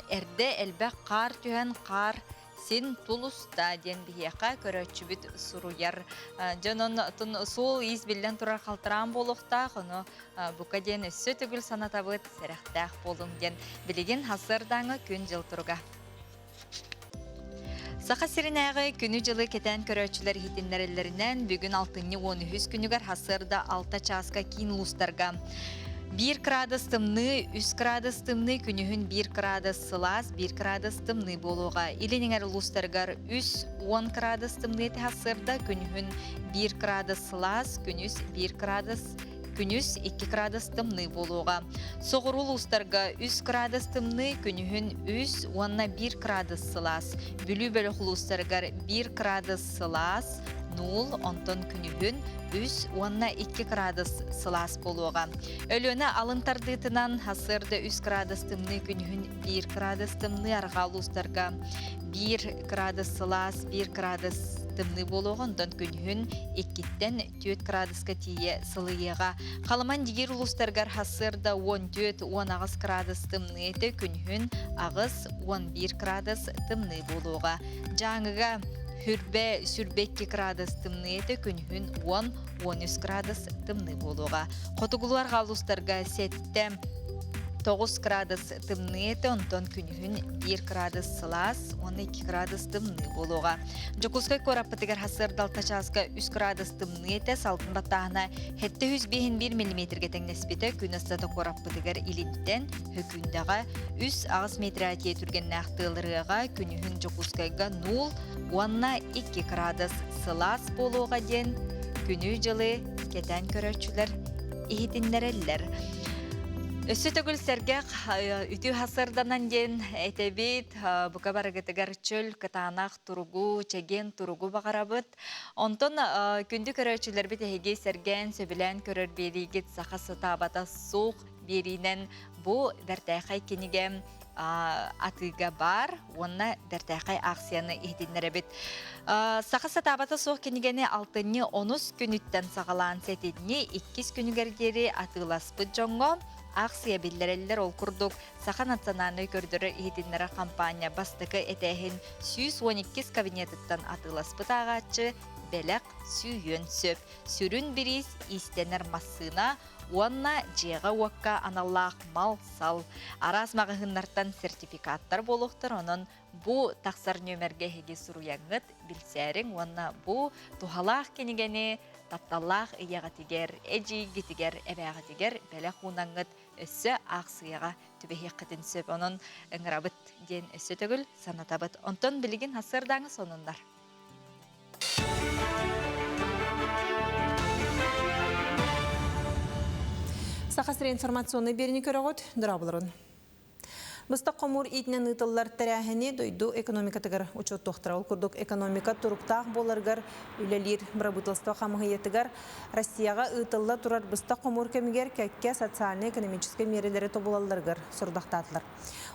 эрде элбек кар түһөн кар син тулуста ден бияка көрөчүбүт суруяр. Жонон тун сул из билден турар калтыран болукта, кону бука ден өссө түгүл санатабыт серехтах болун ден билигин хасырдаңы күн жылтурга. Саха сиринәгы күнү жылы кетен көрөчүлөр хитиннерелеринен бүгүн 6-13 күнүгөр хасырда 6 часка кийин улустарга. 1 градус тымны, 3 градус тымны, күнүхүн 1 градус сылас, 1 градус тымны болуға. Илинеңер улустаргар 3-10 градус тымны хасырда, күнүхүн 1 градус сылас, күнүс 2 градус тымны болуға. Соғырул улустарга 3 градус тымны, күнүхүн 3-1 градус сылас. Бүлі бөлік улустаргар 1 градус сылас, 0, онтон күнүхүн 3-2 градус сылас болуға. Өлөне алынтардытынан хасырда 3 градус тымны, күнүхүн 1 градус тымны, арғал улустарга 1 градус сылас, 1 градус тымны болуға, онтон күнүхүн 2-4 градуска тие сылыйыға. Қалыман дигер улустаргар хасырда 14-10 градус тымны, күнүхүн ағыз 11 градус тымны болуға. Жаңыға хүрбе сүрбе 2 градус тымны, күнүхүн 10-13 градус тымны болуға. Қотугулар қалустарга 7-9 градус тымны, онтон күнүхүн 1 градус сылас, 12 градус тымны болуға. Жокускай кораппытыгар хасырда 6 часка 3 градус тымны, салтын баттағына 701 мм теңнеспеті күн астата кораппытыгар илинттен хөкүндаға 3 метр атия түрген нақтылырыға күнүхүн жокускайга 0-2 градус сылас болуға ден күнү жылы кетен көрөчүлөр ихитиннереллер. Өссө төгүл сергек үтү хасырданан ден этебит бука барыгытыгар чөл кытаанах туругу чеген туругу багарабыт. Онтон күндү көрөчүлөр бит эге серген сөбүлен көрөр беригит сахасы табата сук беринен бу дартайхай кенигем атыга бар, онна дартайхай акцияны ихтиннеребит. Сахасы табата сук кенигени 6-10 күнүттен сагалаан сетидни 2 күнүгердери атыласпыт жоңго. Акция биллереллер ол курдук Саха национальный көрдөрө ихтиннера компания бастыкы этехин 112 кабинетыттан атыласпыт агачы белек сүйөн сөп. Сүрүн бирис истенер массына онна жега уакка аналлах мал сал. Арас магыхыннартан сертификаттар болуктар, онон бу таксар нөмерге хеги суруяңыт билсерин, онна бу тухалах кенигени тапталлах иягатигер, эжи гитигер, эбягатигер белек унаңыт өссө аксыяга түбехи кытын сөп. Онон ыңырабыт ден өссө төгүл санатабыт. Онтон билигин хасырдаңы сонундар. Сахасыр информационный берini көрөгөт дырабылырын. Мұста қомур итінен ұтылар тәрәхіне дойду экономикатығыр учет тоқтырау күрдік экономика тұруқтақ боларғар үлелер бірабытылсты қамығыетігар Россияға ұтылла тұрар бұста қомур кемігер кәкке социально-экономический мерелері тобылаларғар сұрдақтатылар.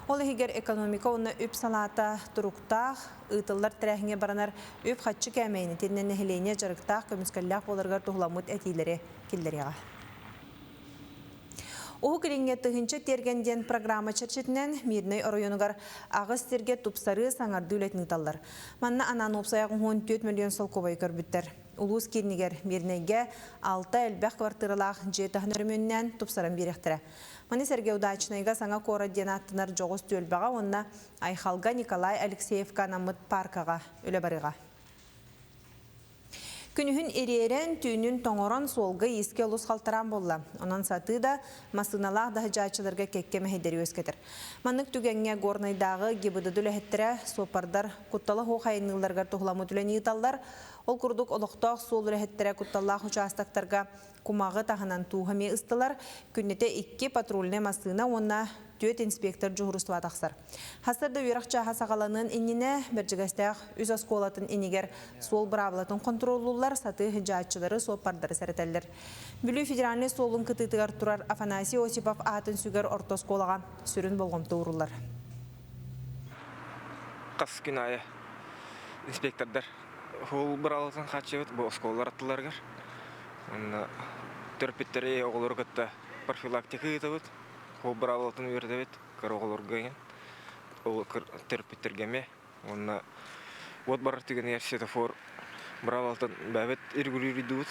Ол егер экономика оны өп салата тұруқтақ ұтылар тәрәхіне баранар өп қатшы кәмейні теннен әхілене жарықтақ көміскәлләқ боларғар тұғыламыт әтейлері келдереға. Оғы кіліңе тұхынчы тергенден программа чәрчетінен Мирной оройонығар ағыз терге тұпсары саңарды үлетін ұталар. Манна анан опсаяғын 14 миллион сол көбай көрбіттер. Улус кирнигер мирнеге 6 элбэх квартиралах жетахын өрмөннен тупсаран беректірі. Маны Сергей Удачныйга саңа координаттынар жоғыз төлбаға, онна Айхалга Николай Алексеевка намыт паркаға өлі барыға. Күнүхүн эриерен түйінін тоңорон солғы еске ұлыс қалтаран болла. Онан саты да масыналақ да жачыларға кекке мәхедері өскетір. Маннык түгенге горнайдағы гибыды дүләхеттірі сопардар құтталы хоқайыныларға тұғыламы түлән еталдар. Ол күрдік олықтақ сол үләхеттірі құтталақ участақтарға кумағы тағынан туғаме ыстылар. Күннете 2 патрульне масына онна төт инспектор жуғырыстыва тақсар. Хасырда үйрақча хасағаланын иніне біржігістәқ үз осколатын инегер сол бравлатын контролулар саты хыджатчылары сопардары сәрітелдер. Бүлі федеральный солын кытытығар тұрар Афанасий Осипов атын сүгер ортосколаға сүрін болғымты ұрылар. Қас күн айы инспектордар ол бравлатын қатшевет бұл осколалар аттыларғар. Төрпеттері оғылыр күтті профилактика етіп ол бравлатын өрдебет, қароғылырға ген. Ол төрпеттергеме. Онна от барар түген светофор бравлатын бәбет иргулері дуыт.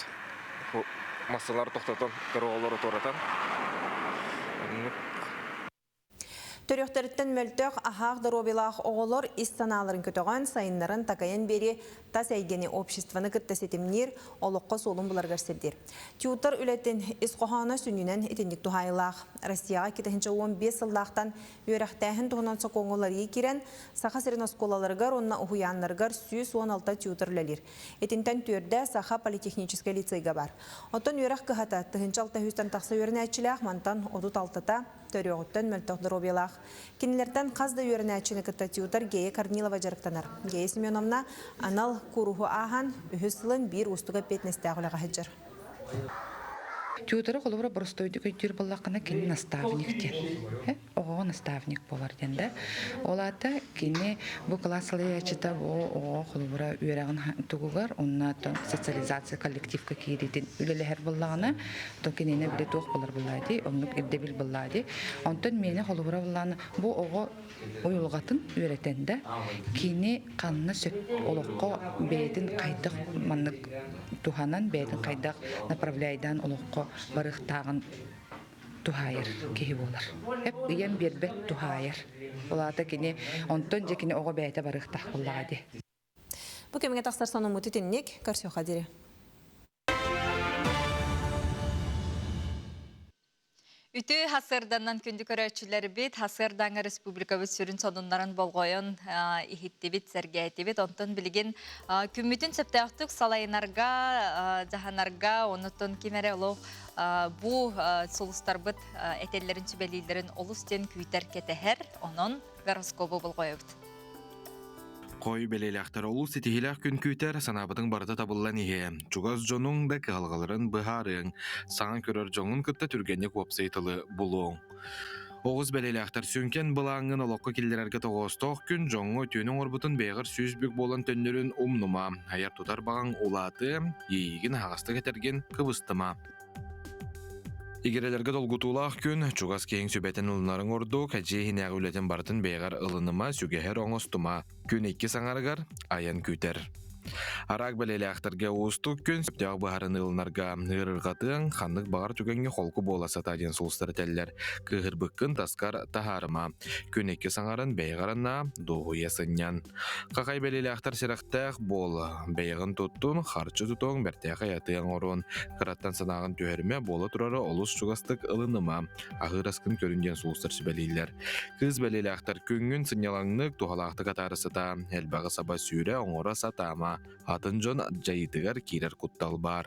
Масалар тоқтатан, қароғылары торатан. Төрөқтәріттен мөлтөк ахақ дұробилақ оғылыр истаналарын көтіған сайынларын тақайын бері тас әйгені обществаны күттәсетімнер олыққа солын бұлар көрсердер. Тиутар үлеттен исқоғаны сүнінен етіндік тұхайлақ. Россияға 2015 сыллақтан өріқтәхін тұғынан соқоңылары екерен сақа сірін осколаларғар, онна ұхуянларғар 116 тиутар үлелер. Етінтен төрді сақа политехнический лицейға бар. Отын өріқ қығата тұхынчалта хүстен тақса өріне әтчіләқ мантан одут алтыта төрөғыттен мөлтөк дұробилақ. Кинилерден қазды өрінәчіні кіттатиутар Гея Корнилова жарықтанар. Гея Семеновна анал куруху ахан үхісілін бір ұстыға петнестәғылыға хеджер. Тютары қолыбыра бұрыстойды көйтер болақына кені наставниктен. Оғы наставник болар денді. Олата кені бұл классылы ячыта бұл қолыбыра үйерағын тұғығар, оннатын социализация коллективка кейдетін үлелі әр болағына, тұн кенені біле тоқ болар болайды, онлық ирдебіл болайды. Онтын мені қолыбыра болағына бұл оғы ойылғатын үйретенді. Кені қанына сөп олыққа бәйдің қайдық манық туханан бәйдің қайдық направляйдан олыққа барықтағын тухайыр кейі болар. Әп үйен бербет тухайыр. Олата кені онтон же кені оға бәйті барықтақ болады. Бұл кемеңе тақсар соны мұтетіннек көрсе қадері. Үті хасырданнан күнді көрәтшілері бет, хасырдаңы республикабы сүрін сонунларын болғойын ихиттебет, сәргәйтебет, онтын білген күмметін сөптәқтік салайынарға, жағанарға, онытын кемәрі олық бұ солыстар бұд әтелерін сүбәлейлерін олыстен күйтер кетәхер, оның гороскопы болғойыбыд. Қой белелектер олу сетихилях күн күйтер санабытың барда табылан ihe. Чугаз жонуң да калгаларын бұхарың, саңан көрер жоңын күтті түргенек вопсайтылы бұлуң. Оғыз белелектер сөнкен бұлаңын олыққа келдерерге тоғыстық күн жоңы түйінің орбытын бейғыр сүйізбік болан төннерін умнума, аяр тұтар бағың олаты, ейгін ағасты кетерген кыбыстыма. Игерелерге долгутулақ күн, чугас кейін сөбәтін ұлынарын орду, кәжейін әғілетін бартын бейғар ұлыныма, сүгәхер оңыстыма, күн 2 саңарығар, аян күтер. Арак белелі ақтырға ұстық күн, сөптеғ бұхарын ұлынарға ғырырғатың, қандық бағар түгенге қолқы боласа таден сұлыстыр тәлілер, кығыр бұққын таскар тахарыма, күн 2 саңарын бейғарына доғы есіннен. Қақай белелі ақтар серақтақ бол, бейғын тұттың, қарчы тұтың, бәртәқі ятыян орын, қыраттан санағын түйерме болы тұрары олыс чугастық ұлыныма, ағыр аскын көрінген сұлыстыр сүбәлейлер. Кыз белелі ақтар күнгін сынялаңнық туғалақты қатарысыта, әлбағы саба сүйре оңыра сатама, атын жон жайытығар кейлер құттал бар.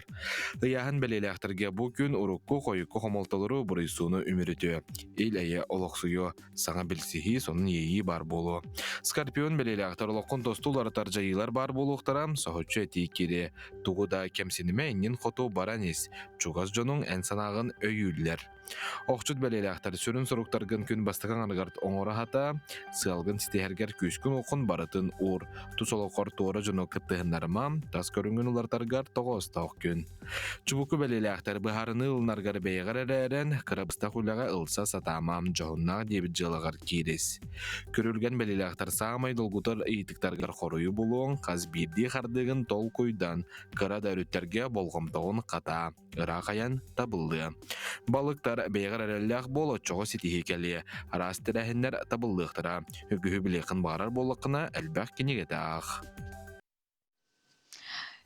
Ыяхын белелі ақтырге бұл күн ұрыққы қойыққы қомалталыры бұрайсуыны үміріті. Ел әйе олықсыйы, саңа білсіхи сонын ейі бар болу. Скорпион белелі ақтар олыққын достулар атар жайылар бар болуқтарам, сағытшы әтей кере. Туғыда кемсеніме әнен қоту баранес, чуғаз жонын ән санағын өйілер. Оқчуд белелі ақтар сүрін сұруқтарғын күн бастыған арғард оңыра хата, сығалғын сетехергер көскін оқын барытын ұр, тұсолыққар туары жоны күтті тыһыннарыма, тас көрүнгүн улартаргар тоғостақ күн. Чубуку бәлеләқтер бұхарыны ылнаргар бейгар әрәрен, кырабыста хулаға ылса сатамам жоғыннақ дебіт жылығар кейрес. Көрілген бәлеләқтер сағамай долгутар ийтіктаргар қоруы болуын, қаз бірді қардығын тол көйдан, кыра дәрүттерге болғымтауын қата, ырақаян табылды. Балықтар бейгар әрәлләқ болы чоғы сетихи кәлі, арастырәхінлер табылдықтыра, үгігі білеқін бағарар болықына әлбәқ кенегеті ақ.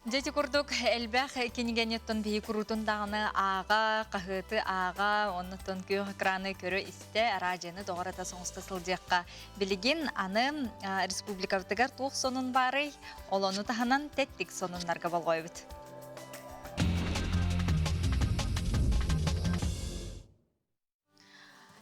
Дети курдук элбэх кинигенеттон бии курутун даганы ага, кахыты ага, оннотон күйөх экраны көрө исте аражаны доғарата соңуста сылдиякка билигин аны республикавтыгар туох сонун бары, олону таханан теттик сонуннарга болгойбут.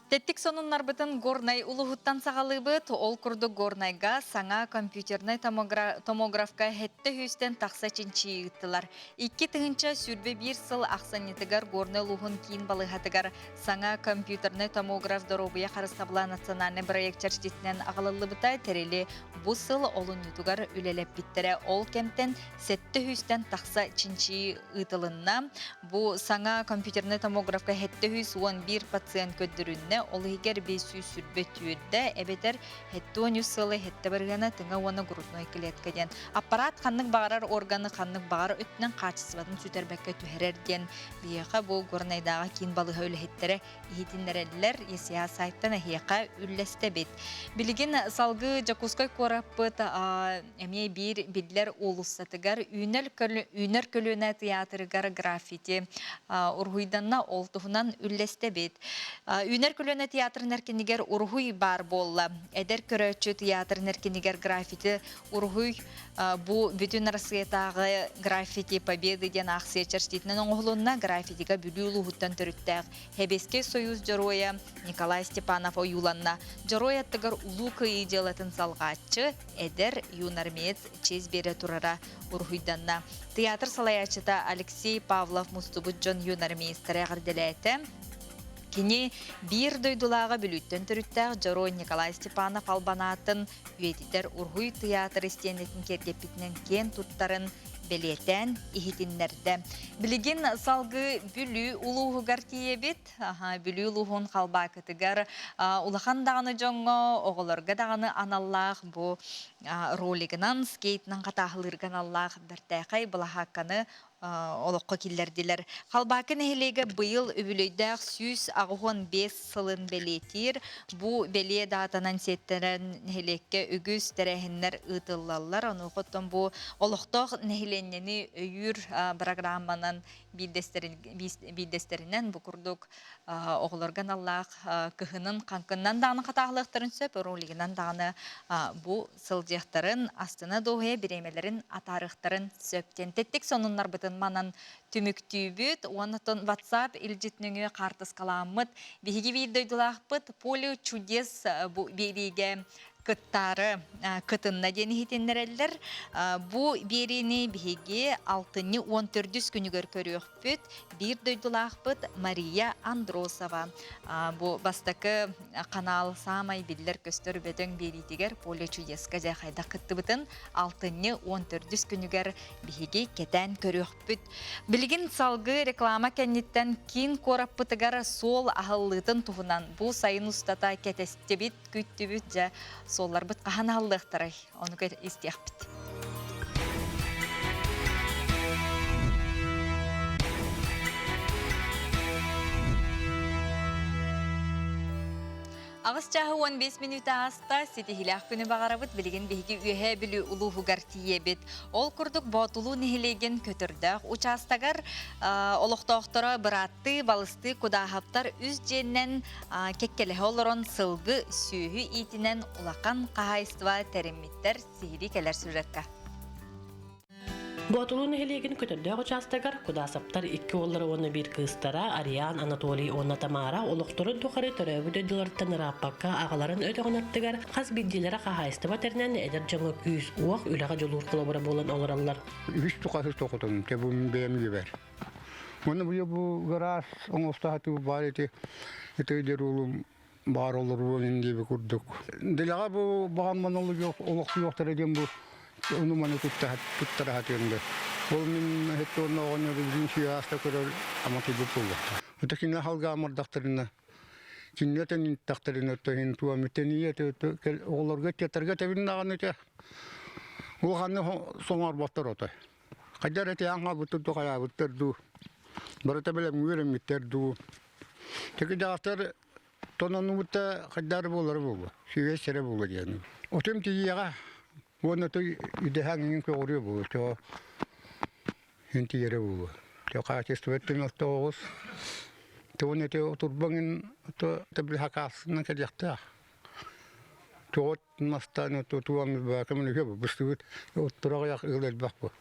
Теттик сонуннар бытын горнай улуғыттан сағалыбыт, ол күрді горнайга саңа компьютерный томографка хетті хүстен тақса чинчи ұттылар. 2 тығынча сүрбе 1 сыл ақсанетігар горнай улуғын кейін балығатыгар саңа компьютерный томограф доробыя қарыстабыла национальный проект чарштетінен ағылылыбыта терелі бұ сыл олын ютугар үлелеп биттері. Ол кемтен сетті хүстен тақса чинчи ұтылынна. Бұ саңа компьютерный томографка хетті хүс 11 пациент көддірінне ол егер 500 сүрбет үйірді, әбетер хетті 13 сылы хетті біргені тыңа оны грудной клеткаден. Аппарат қанның бағарар органы қанның бағар өттінен қачысыватын сүтербәкке түхерерден. Бейеқа бұл горнайдағы кейін балығы өлі хеттері ехетіндерелілер есия сайттан әхеқа үллесті бет. Білген салғы Жакускай қораппыт әме бір білдер олыстатығар үйнер көліне театрығар граффити ұрғыйданна олтығынан үллесті бет. Үйнер көліне театрын әркенігер ұрғый бар болла. Әдер көрәтші театрын әркенігер граффити ұрғый бұ бүтін арсыетағы граффити победы ден ақсия чарштетінің оңғылуына граффитиға бүлі ұлығыттан түріттәғ. Хебеске союз жороя Николай Степанов ойуланна. Жороя аттығар ұлу күйі делатын салғатшы әдер юнармец чез бере тұрара ұрғыйданна. Театр салаячыта Алексей Павлов Мустубыт Джон юнармейстері ғырделәйті. Кені бір дойдулаға бүліттен түріттәғ Жорой Николай Степанов албанатын үйетідер ұрғый театр істенетін кергепітінен кен тұттарын белетен ихитиннерде. Билигин салгы бүлі улуғығар тиебет, бүлі улуғын қалба кітігер улахан дағаны жоңғы, оғылырға дағаны аналлақ бұ ролигінан, скейтінан қатағылырған аллақ біртәқай бұлахаққаны олыққа келдерділер. Қалбақын әйелегі бұйыл өбілейдәқ 105 сылын белетір. Бұ беле датанан сеттерін әйелекке үгіз тәрәхінлер ұтылалар. Оны қоттан бұ олықтақ нәйленнені өйір программанан бейдестерінен бұ күрдік оғылырған Аллах күхінің қанқыннан дағының қатағылықтарын сөп, ролигінан дағыны бұ сылдияқтарын астына доғыя біремелерін атарықтарын сөптен. Теттік сонынлар бұтын манан түміктүйбіт, онытын WhatsApp илжетніңі қартыс қаламыд. Бейгі бейдойдылақ бұт, полио чудес бұ береге кыттары кытынна дені хетенлерелер. Бұ берені бейге 6-14 күнігер көріөк бүт, бір дойдылақ бұт Мария Андросова. Бұ бастақы канал самай білдер көстір бөтің беретігер полио чудесқа жа қайда кытты бұтын 6-14 күнігер бейге кетен көріөк бүт. Білген салғы реклама кәнеттен кейін қорап бұтығар сол ағылытын тұғынан бұ сайын ұстата кетесті бет, күтті бүт жа солар бұт қаған алықтырай, оны көр істияқ біт. Ағыз чағы 15 минута аста сетихилях күні бағарабыт білген бейгі үйе білі ұлуғығар тиебет. Ол күрдік ботулу нехилеген көтірдіқ. Участагар олықтауқтары бұратты, балысты, кудахаптар үз женнен кеккелі олырын сылғы сүйі итінен ұлақан қағайыстыва тәрімметтер сихири келер сүрекка. Ботулун хелеген көтөрдөг участагар кудасаптар 2 оллары оны бир кыстара Ариан Анатолий онна Тамара олуктуру тухары төрөбүдө дилартан раппакка агаларын өтөгөнөттүгөр каз биддилери кахайстыба тернен эдер жаңы күз уак үлага жолур кылабыра болон олораллар. Үч тукасы токутум тебум беми бер. Муну бу гараж оңостату бар эти этедер улум бар олор болун деп курдук. Дилага бу баган монолог олук жоктор эден бу onu mani tuttara hatırında. Onun hep onu onu bizim siyasta kadar ama ki bu pulu. Ötekin halga amardaklarına. Kinnetin taktarına tohin tuwa miteniye to oğlarga tetarga tebin nağını te. O hanne sonar battar ota. Kadar te anga butu to kaya butterdu. Barata bele müre mitterdu. Teki daftar tonanumutta kadar bolar bu. Şive sere bu yani. Otum ti yaga. Wona to idehangin ko ori bu. To hinti yere bu. To ka testuetin to Tuon itu turbangin to tabli hakas nang kadiakta. Tuot mastan to tuam ba kamen hebo bestut uttura yak ilal bakbo.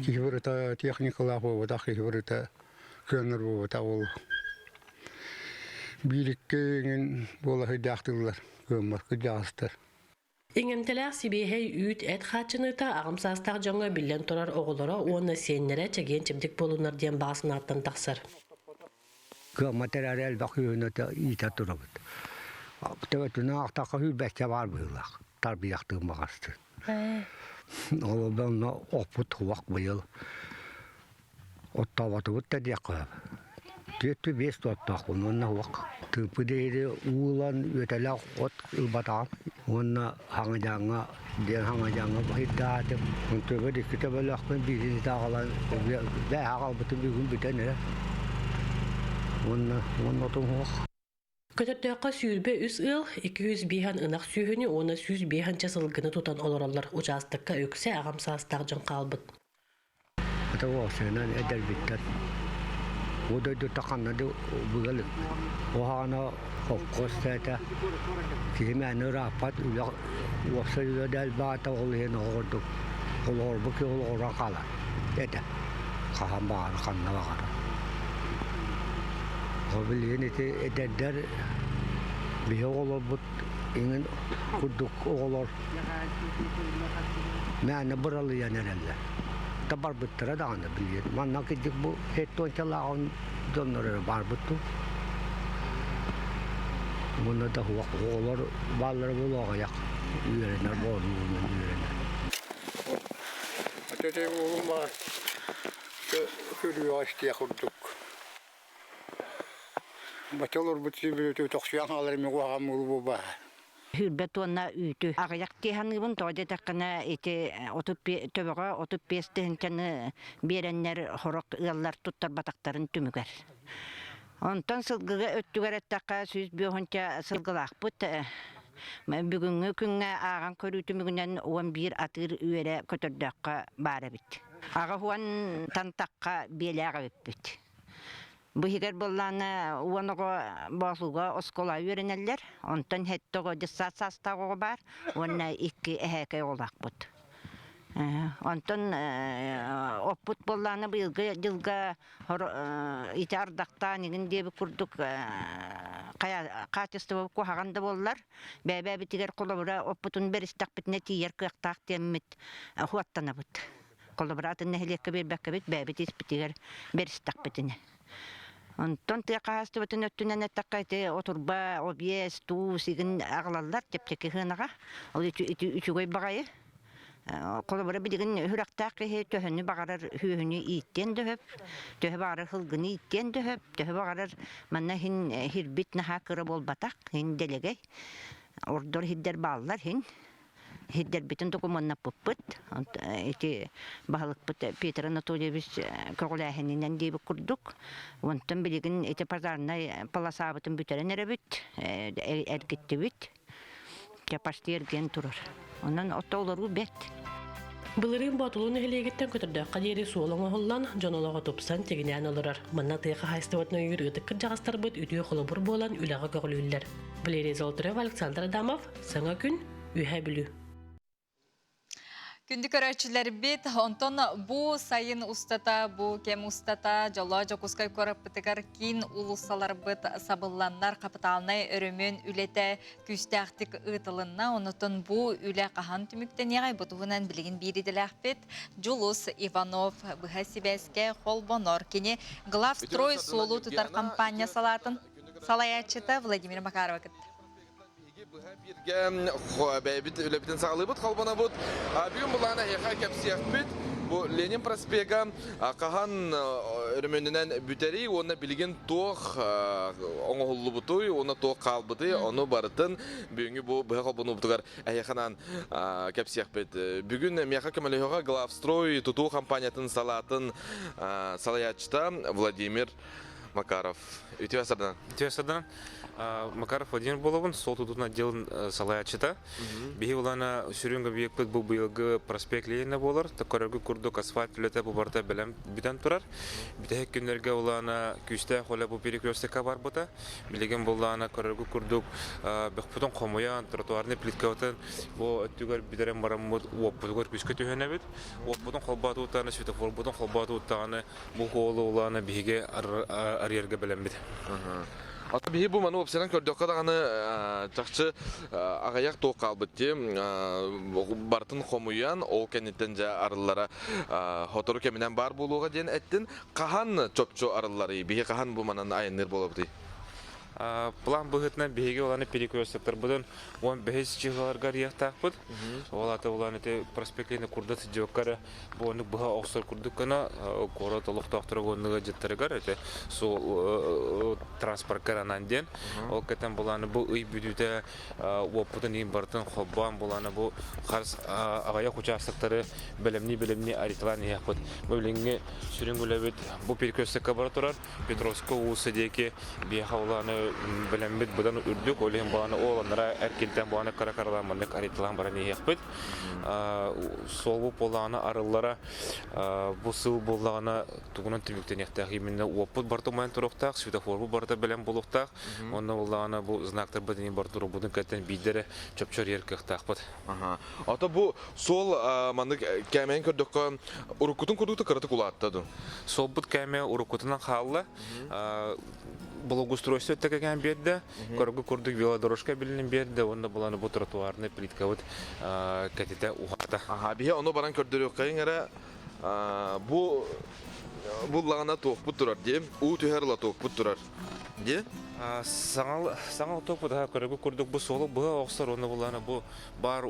Kivrata teknikala ho da kivrata könner bo ta ol. Birikkenin bola hidaktılar. Gömmer kıjastır. Иңемтелер сибеһе үйт эт хачыныта агымсастар жоңа билен турар оголора уонна сиеннере чеген чимдик болунар диен баасын аттан таксар. Material bakıyorsun da iyi tatlırabat. Tabii tuna aktakı hübette var böyle. Tarbi yaktığım bakastı. Ola ben oput vak bayıl. Ottavatı da yakıyor. Tütü beş tuttak onunla vak. Tıpı değil ulan öteler ot ilbatan. Onunla hangacağına diğer hangacağına bahittatım. Untuk böyle kita belakın bir dağılan ve hakal bütün bir gün biten ne? Onu otumak. Көтөрдөккө сүүрбе үс ыл 200 бихан ынак сүүһүнү оны 100 биханча сылгыны тутан олороллар участокка өксе агамсаастар жон калбыт. Ата о сенен эдер биттер. Одойду таканнады бугал. Охана костата. Кимени рапат ула осойда дал бата олен орду. Олор буки олора кала. Эде. Кахан бар канна бар. Obiliyeni te eder bir oğul but ingen kuduk oğullar. Mene buralı yanarlar. Tabar bittere de anı biliyor. Man nakidik bu heton çalağın donları var butu. Bunu da oğullar balları bulağa yak. Üyerenler bornu üyerenler. Ötede oğlum var. Kürüyor işte kurduk. Batılır bütün toksiyan alırım kuham uluba. Hürbet ona ütü. Ağayak tihanıbın toyda takana eti töbüge 35 tihançanı berenler horok ıllar tuttar batakların tümüger. Ondan sılgıga öttüger ettaka süz biyonca sılgılaq but. Bugünkü günge ağan körütümügünden 11 atır üyere kötürdakka bara bit. Ağa huan tantakka belağa bit. Bu higer bollarına uanoga basıga oskola öğrenirler. Ondan hettoga dissat sastağı var. Ona iki eheke olak bud. Ondan oput bollarına bu yılga iti ardakta nigin diye bir kurduk kaçıstı kuhaganda bollar. Bebe bitiger kolabura oputun beristak bitne tiyer kıyaktak diyemmet huattana bud. Kolaboratın nehliyekka bir bekka bit bebe tis bitiger beristak bitine. Ondan tiyakahastı bütün öttünen ettakaydı oturba, obiyes, tu, sigin ağlarlar tepteki hınağa. O üçü koy bağayı. Kolabara bilgin hüraktak töhünü bağarar hühünü itten döhüp. Töhü bağarar hılgını itten döhüp. Töhü bağarar manna hin hirbit naha kırı bol batak. Hin delegey. Ordur hidder bağlar hin. Hidder bütün dokumanına pıppıt. İti bahalık pıt Peter Anatolievich Kogolaheninden diye kurduk. Ondan bilgin iti pazarına palasabıtın büteren erebit. Ergitti bit. Kapaştı ergen turur. Ondan otta olur bet. Былырын батулун эхлегеттен көтөрдөкка диэри суолоңо холлан жонолого тупсан тегинен олорор. Манна тыйга хайстыбатна үйүр ытыккыр жагастарбыт үтүө холобур болан үлага көглүүллер. Валерий Золотарев, Александр Адамов, Саңа күн, Үйхэ Бүлүү. Күнді көрәтшілер бет, онтон бұ сайын ұстата, бұ кем ұстата, жала жоқускай көріп бітігер кейін ұлысалар бұт сабылланлар қапыталынай өрімен үлеті күстәқтік ұтылынна, онытын бұ үлі қахан түміктен еғай бұтығынан білігін береділі бет, Джулус Иванов бұға себеске холбонор, кені Главстрой солу тұтар компания салатын салаячыта Владимир Макарова күтті. Бирге бәйбит үлебитен сағылыбыт қалбана бұд. Бүгін бұлана яқа кәпсияқ бүт. Бұл Ленин проспега қаған өріменінен бүтері, оны білген тоқ оңғылы бұтой, оны тоқ қалбыды, оны барытын бүгінгі бұға қалбыны бұтығар әйеқанан кәпсияқ бүт. Бүгін мәқа көмеліғаға Главстрой тұту компаниятын салатын салаячта Владимир Макаров. Үтеу асырдан? Макаров Владимир Боловын, сол тұтын отделын салаячыта. Бейі олана сүрінгі бейекпіт бұл бұйылғы проспект Ленина болар. Такорарғы күрдік асфальт үлеті бұл барда бәлем бітен тұрар. Бітәк күндерге олана күсті қола бұл перекрестіка бар бұта. Білеген болана корарғы күрдік бәқпұтын қомуян, тротуарны плитка өтін. Бұл өттігер бідерен барам оппұтығыр күскі түйіне бет. Оппұтын қолбаты ұттағаны, светофор бұтын қолбаты ұттағаны бұл қолы олана бейге арьерге бәлем бет. Ата бейі бұл мәні опсерен көрдіққа дағаны жақшы ағаяқ тоқ қалбытте бартын қомуян ол кәнеттен жа арылара хотору кәмінен бар болуға ден әттін қахан чөпчө арылары бейі қахан бұл мәнін айыныр болуды? План бұғытынан бейге оланы перекрестіктер бұдан он бәйіз чиғаларға рияқтақ бұд. Олаты оланы проспектлені күрді түдеуқары бұғаны бұға оқсыр күрдік қана қоры толықтақтыры ғонығы жеттірігар. Сол транспорткар анан ден. Ол кәтен бұланы бұл үй бүдуді опытын ең бартын қоббан бұланы бұл қарс ағаяқ участықтары білімні аритылан еяқ бұд. Бөлінге сүрін көләбет бұл перекрестікке бара тұрар. Петровскі ұлысы деке бейға оланы білімбет бұдан үрдік, олеген бағаны оланыра әркелден бағаны қара-қараламанық аритылан бараны еқпет. Сол бұл болағаны арылара, бұл сыл болағаны тұғынан түрміктен еқтақ емінді опыт барды майын тұрықтақ, светофор бұл барды білім болуқтақ, онда болағаны бұл знақтар бұдын бар тұру бұдың кәттен бейдері чөпчөр еркіқтақ бұд. Ата бұл сол маңдық кәмейін көрдіққа ұрыққытын көрдіқті қыраты құлаттады? Сол бұд кәмей ұрыққытынан қалды. Благоустройство тәкәген берді, көргі көрдік велодорожка білінен берді, онда бұланы бұл тротуарны плитка өт кәтеті ұғата. Бейе оны баран көрдірі қайын әрі бұл лағына тоқ бұт тұрар, де? Ұу түйәріла тоқ бұт тұрар, де? Саңал тоқ бұт, көргі көрдік бұл солы, бұл оқсар, оны бұланы бұл бар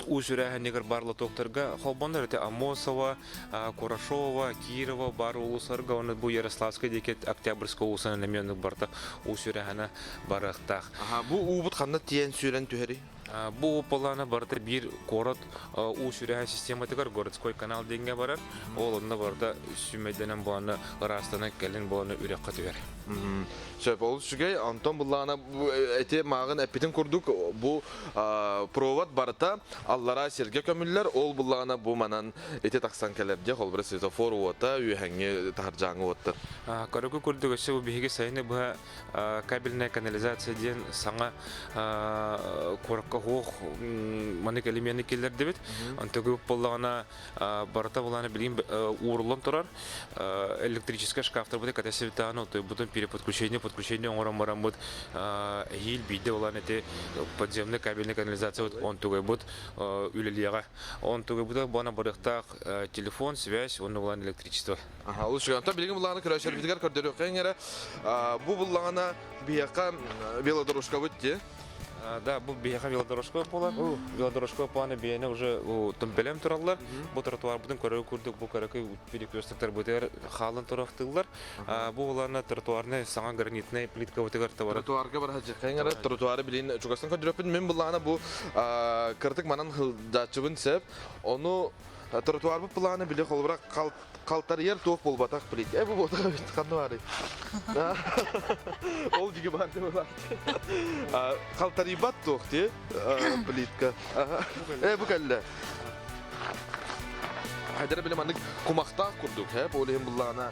Ужурәһенегер барлы тоқтарға холбондар өте Амосова, Курашова, Кирова бар улусарға, оны бұл Ярославская декет Октябрьская улусына нәменік барда Ужурәһені барықтақ. Бұл ұбыт қанды тиен сүйрен түхері? Бұл поланы барда бір город Ужурәһен систематығар городской канал денге барар. Ол онда барда сүмейденен бұланы ұрастаны кәлін бұланы үрекқа түгер. Сөп, ол сүгей, Антон бұланы әте мағын әппетін көрдік, бұл провод барыта аллара серге көмілілер, ол бұланы бұл манан әте тақсан кәлерде, ол бір светофор ота, үйәңе тағыржаңы оты. Көрігі көрдік өсі бұл бейге сайыны бұл кабельная канализация ден саңа қорыққа хоқ манык элементі келер дебет. Антығы бұлағына барыта бұланы білейін уырлым тұрар, электрический шкафтар бұды кәтәсі бұтын переподключение оңырам-барам бұд ел бейді олан әте подземный кабельный канализация он тугай бұд үлелеға. Он тугай бұда бұна барықтақ телефон, связь, он олан электричество. Ол шығанта білген бұлағына күрәшер бітігер көрдері қайын әрі бұл бұлағына бияқа велодорожка бұд. Да, бұл бейха велодорожка болар. Велодорожка планы бейіне уже түмпелем тұралар. Бұл тротуар бұдың көрі көрдік, бұл көрікі перекрестіктер бұтығар қалын тұрақтығылар. Бұл оларына тротуарны саңа гранитный плитка бұтығар тавары. Тротуарға бар хәжі қайын әрі тротуары білейін жүгастан көндіріппін. Мен бұлағына бұл кірдік манан хылдачыбын сәп. Оны тротуар бұл планы біле қолыбырақ қалтар ер тоқ бол батақ плит. Бұл батаға бейт қанды бары. Ол деге барды болар. Қалтар ибат тоқ де плитка. Бұл кәлі. Хайдары білем аңдық құмақтақ күрдік. Олейін бұлағына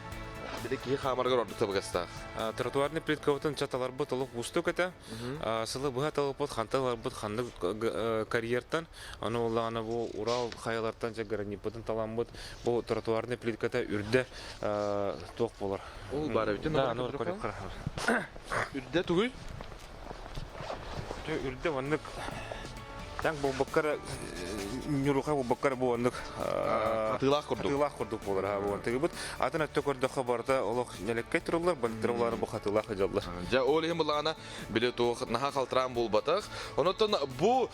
bir iki xamargar ordu tabaqasta. Тротуарный плитка отын чаталар бут олық устук это. Сылы бұға талып бут ханталар бут ханды карьертан. Аны олағаны бұл Урал қайалартан же гранипотын талам бут. Бұл тротуарный плитката үрді тоқ болар. Ол бары бітін? Да, аны көрек қарақар. Үрді түгіл? Үрді ваннык Яң бұл бұққар нүруға бұл бұққар бұғандық қатылақ құрдық болар бұған тегі бұд. Атын әтті көрдіққа барда олық нәлеккай тұрулар, бұлттырулары бұл қатылақ жалдар. Жа ол ең бұлағана біле туық наға қалтыран бұл батақ. Онытын бұл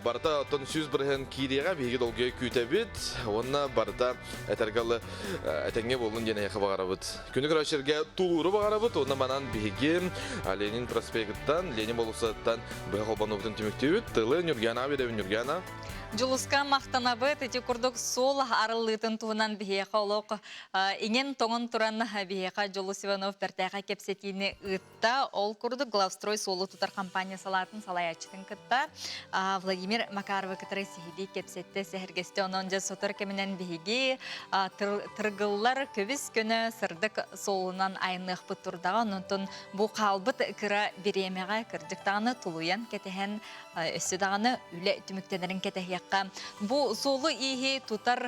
барда отын сүз бірген кейдеға бейгі долге күйтәбет, онына барда әтәргалы әтәңге болын дене яқы бағара бұд. Күні көрәшерге тұлыры бағара бұд, онына манан бейге Ленин проспекттан, Ленин болусаттан бұға қолбаны бұтын түміктеуіт, тылы Нүргена бедеу Нүргена. Жулуска мақтанабыт, эти курдук сол арылытын туынан бихеқа олық. Инен тоңын туран бихеқа Жулус Иванов бәртәға кепсетейіне ұтта. Ол курдук главстрой солы тутар компания салатын салаячытын кытта. Владимир Макарова кытыры сихиди кепсетті сәхіргесті онын жа сотыр кемінен бихеге тұрғылар көбіс көні сырдық солынан айнық бұт тұрдағы. Онын бұл қалбыт кыра беремеға кірдіктағыны тулуян кетеген өсі дағыны үлі түміктенерін кетеген. Бу солу ихи тутар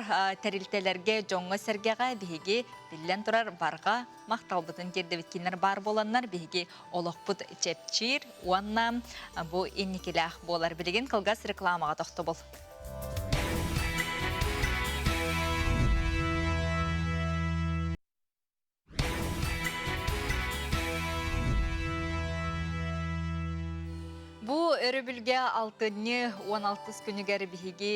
тәрилтелерге жоңғы сәргеға бейге білен тұрар барға мақтал бұтын кердевіткенлер бар боланлар бейге олық бұт чепчир, уанна бу енникелях болар білеген қылғас рекламаға тоқты бол. Бу өрөбүлге 6-16 күнігер бігі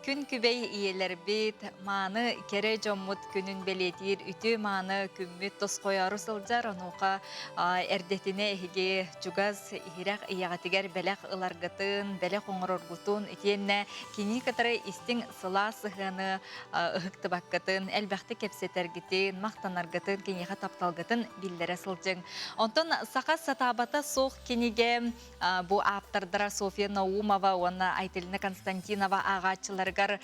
күн күбей иелер бет, маны кере жоммут күнін белетир, үті маны күммет тос қойару сылжар, онуға әрдетіне әйге жүгаз ихирак ияғатигер бәләқ ыларғытын, бәләқ оңырорғытын, етенне кені катары истің сыла сығыны ұхықты баққытын, әлбәқті кепсетергітін, мақтанарғытын, кенеға тапталғытын білдері сылжың. Онтын сақа сатабата соқ кенеге бу аптардара София Наумова, онна Айтелина Константинова ағачыларғар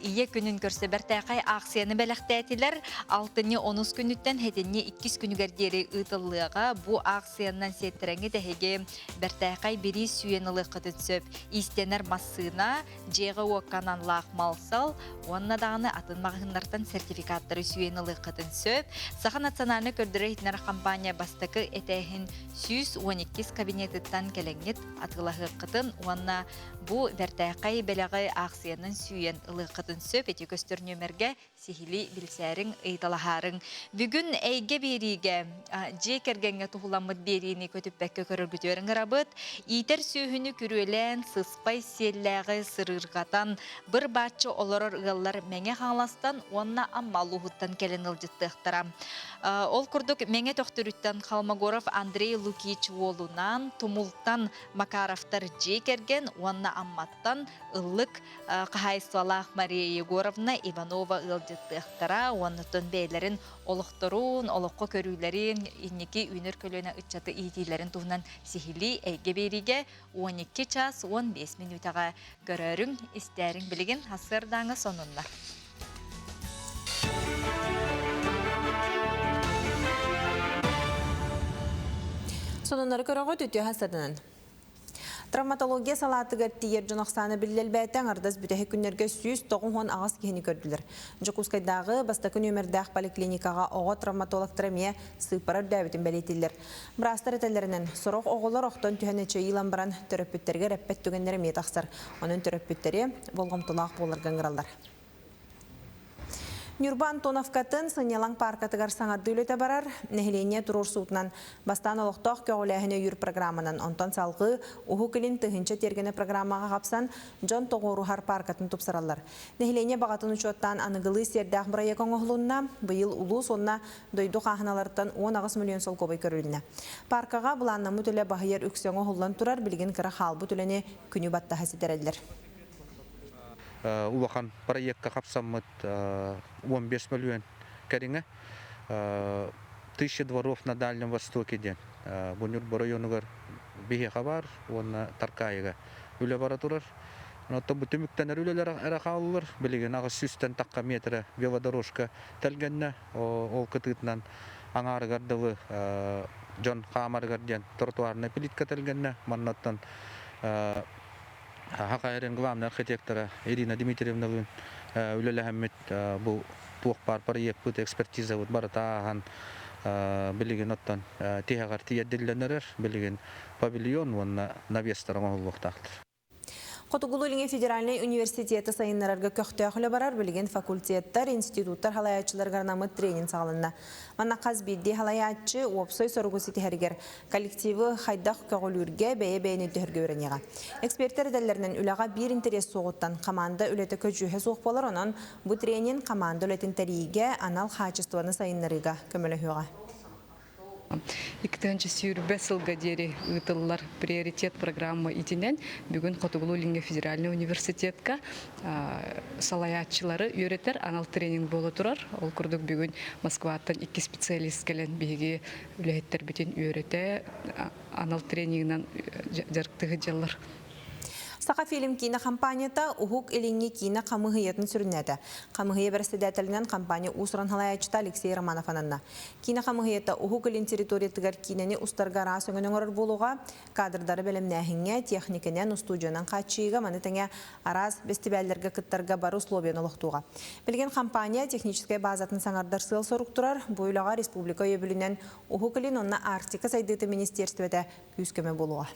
ие күнін көрсе бәртәқай ақсияны бәләқтәтілер. 6-10 күніттен хәденне 2 күнігердері ұтылыға бу ақсияннан сеттереңі дәхеге бәртәқай бері сүйенілі қытын сөп. Истенер массына жеғі оққанан лақ малсал, онна дағыны атын мағынлардан сертификаттары сүйенілі қытын сөп. Сақа национальны көрдірі хитнер компания бастықы әтәхін 112 кабинетіттан кәләңет атылағы қытын, онна бұ бәртәқай бәләғі ақсиянын сүйен ылы қытын сөп, әте көстір нөмерге сихили білсәрің ұйталағарың. Бүгін әйге беріге же кергенге тұғыламыд беріні көтіп бәкке көріргітерің ғырабыд, итер сүйіні күрелен сыспай селләғі сырырғатан бір бачы оларыр ұғалар мәңе қаңластан, онна аммалуғыттан кәлін ұлжыттықтырам. Ол күрдік мәңе тоқтырыттан Қалмагоров Андрей Лукич олунан, Тумултан Макаровтар жекерген, онна амматтан ыллык қағайсуалақ Мария Егоровна Иванова ылжыттықтыра, оннытын бәйлерін олықтырун, олыққа көрілерін, иннеки үйнер көліне үтчаты идейлерін туғынан сихили әйге беріге 12 час 15 минутаға көрерің, істерің білген асырдаңы сонынна. Сонунары көріғі түтіе хасадынан. Травматология салатыгар тиер жонақсаны білдел бәйтен ардас бүтәхі күннерге 109 ағас кені көрділер. Жокускайдағы бастакы нөмірдәқ поликлиникаға оғы травматологтарымия сыпарар бәбітін бәлетілер. Бірастар әтәлерінен сұрық оғылар оқтан түйәнече илан баран төрөппеттерге рәппет түгенлері метақсар. Оның төрөппеттері болғымтылақ болырған ғыралдар. Нюрба Антоновкатын сынелаң паркатыгар саңарды үлеті барар, нәхілене тұрор суытынан бастан олықтақ көғіләхіне үйір программынан онтан салғы ұху кілін тұхынча тергені программаға қапсан Джон Тоғорухар паркатын тұпсаралар. Нәхілене бағатын ұчоттан анығылы сердәқ бұрайекон оғылуына бұйыл ұлу сонына дойду қағыналардан 10 миллион сол көбай көріліне. Паркаға бұланна мүтілі бағайыр үксен оғылан тұрар білген кіра қалбы түліне күні батта хасидерелдер. Улахан проектка капсаммыт 15 миллион кәріңі 1000 дворов на Дальнем Востоке ден. Бұныр районығыр бейеға бар, оны Таркайыға үлі бара тұрар. Түміктенер үлелер әрі қалылыр, білеген ағыз 100 таққа метрі велодорожка тәлгенне, ол күтітінен аңарығардылы Джон Қамарығарден тротуарына плитка тәлгенне, маннаттан Хақайрын главный архитектора Ирина Дмитриевна үлелі әммет бұл туық проект бұд экспертиза барытаған білеген оттан тегағар тиедделенерер, білеген павильон, онына навестарың оғылықтақтыр. Котугулулинге федеральный университеті сайынларга көқтөөхілі барар білген факультеттар, институттар халаячылар гарнамыт тренинг сағылында. Манна қазбейді халаячы опсой соргу сетихергер коллективы хайдақ көғілүрге бәйе-бәйені дүхірге өренеға. Эксперттер дәлерінен үліға бір интерес соғыттан команда үлеті көджүйе соқ болар, онан бұ тренинг команда үлетін тәрейге анал хачестваны сайынларыға көмілі хүйға. Иктенче сүйрбе сылга дери ытыллар приоритет программа итинен бүгүн Котугулулинге федеральный университетка салаятчылары үйрөтер анал тренинг боло турар. Ол курдук бүгүн Москваттан 2 специалист келен биги үлеттер бүтүн үйрөтө анал тренингинен жарыктыгы жаллар. Сақа фильм кино компанията ухук илинги кино камыгыятын сүрінеді. Камыгыя бірістедәтілінен компания усыран халаячыта Алексей Романов ананна. Кино камыгыята ухук илин территориятыгар киноны устарга расыңының орыр болуға, кадрдары бәлемнәхіңе, техникінен, студионан қатшыйға, манытыңа араз бестибәлдерге кыттарға бару условияны олықтуға. Білген компания техническая базатын саңардар сыл сорук тұрар, бойлаға республика өбілінен ухук илин онна Арктика сайдыты министерстветі күскеме болуға.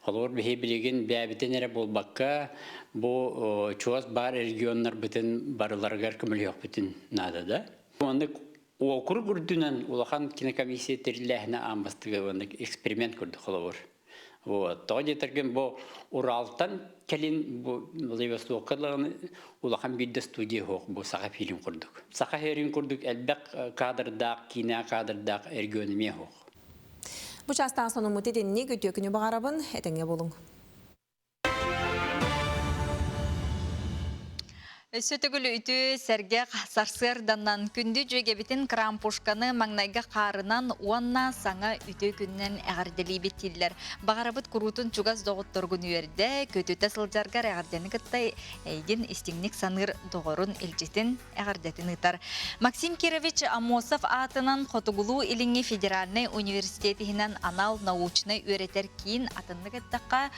Олар бихи билеген бәбитен әрі болбаққа, бұл чуаз бар регионлар бітін барыларғар көміліғ бітін надады. Оны оқыр күрдінен олақан кинокомиссия тәріләхіне амбастығы эксперимент күрді қолауыр. Тоғы жетірген бұл Уралтан кәлін Владивосток'лығын олақан бірді студия хоқ, бұл сақа фильм күрдік. Сақа фильм күрдік әлбәк кадрдақ, кино кадрдақ регионыме хоқ. Bu çastan sonu mutedinni götüyökünü bağarabın, etenge bolun. Сөтігілі үті сәрге сарсырданнан күнді жөгебетін крам пушканы маңнайға қарынан уанна саңа үті күннен әғарделей беттелілер. Бағарабыт күрутын чугаз доғыттырғын үйерді, көтіті сылжарғар әғардені күттай әйден істіңнік саныр доғырын елжетін әғардетін ұтар. Максим Кирович Амосов атынан Котугулу иліңі федеральный университетінен анал научны өретер кейін атынны күттаққа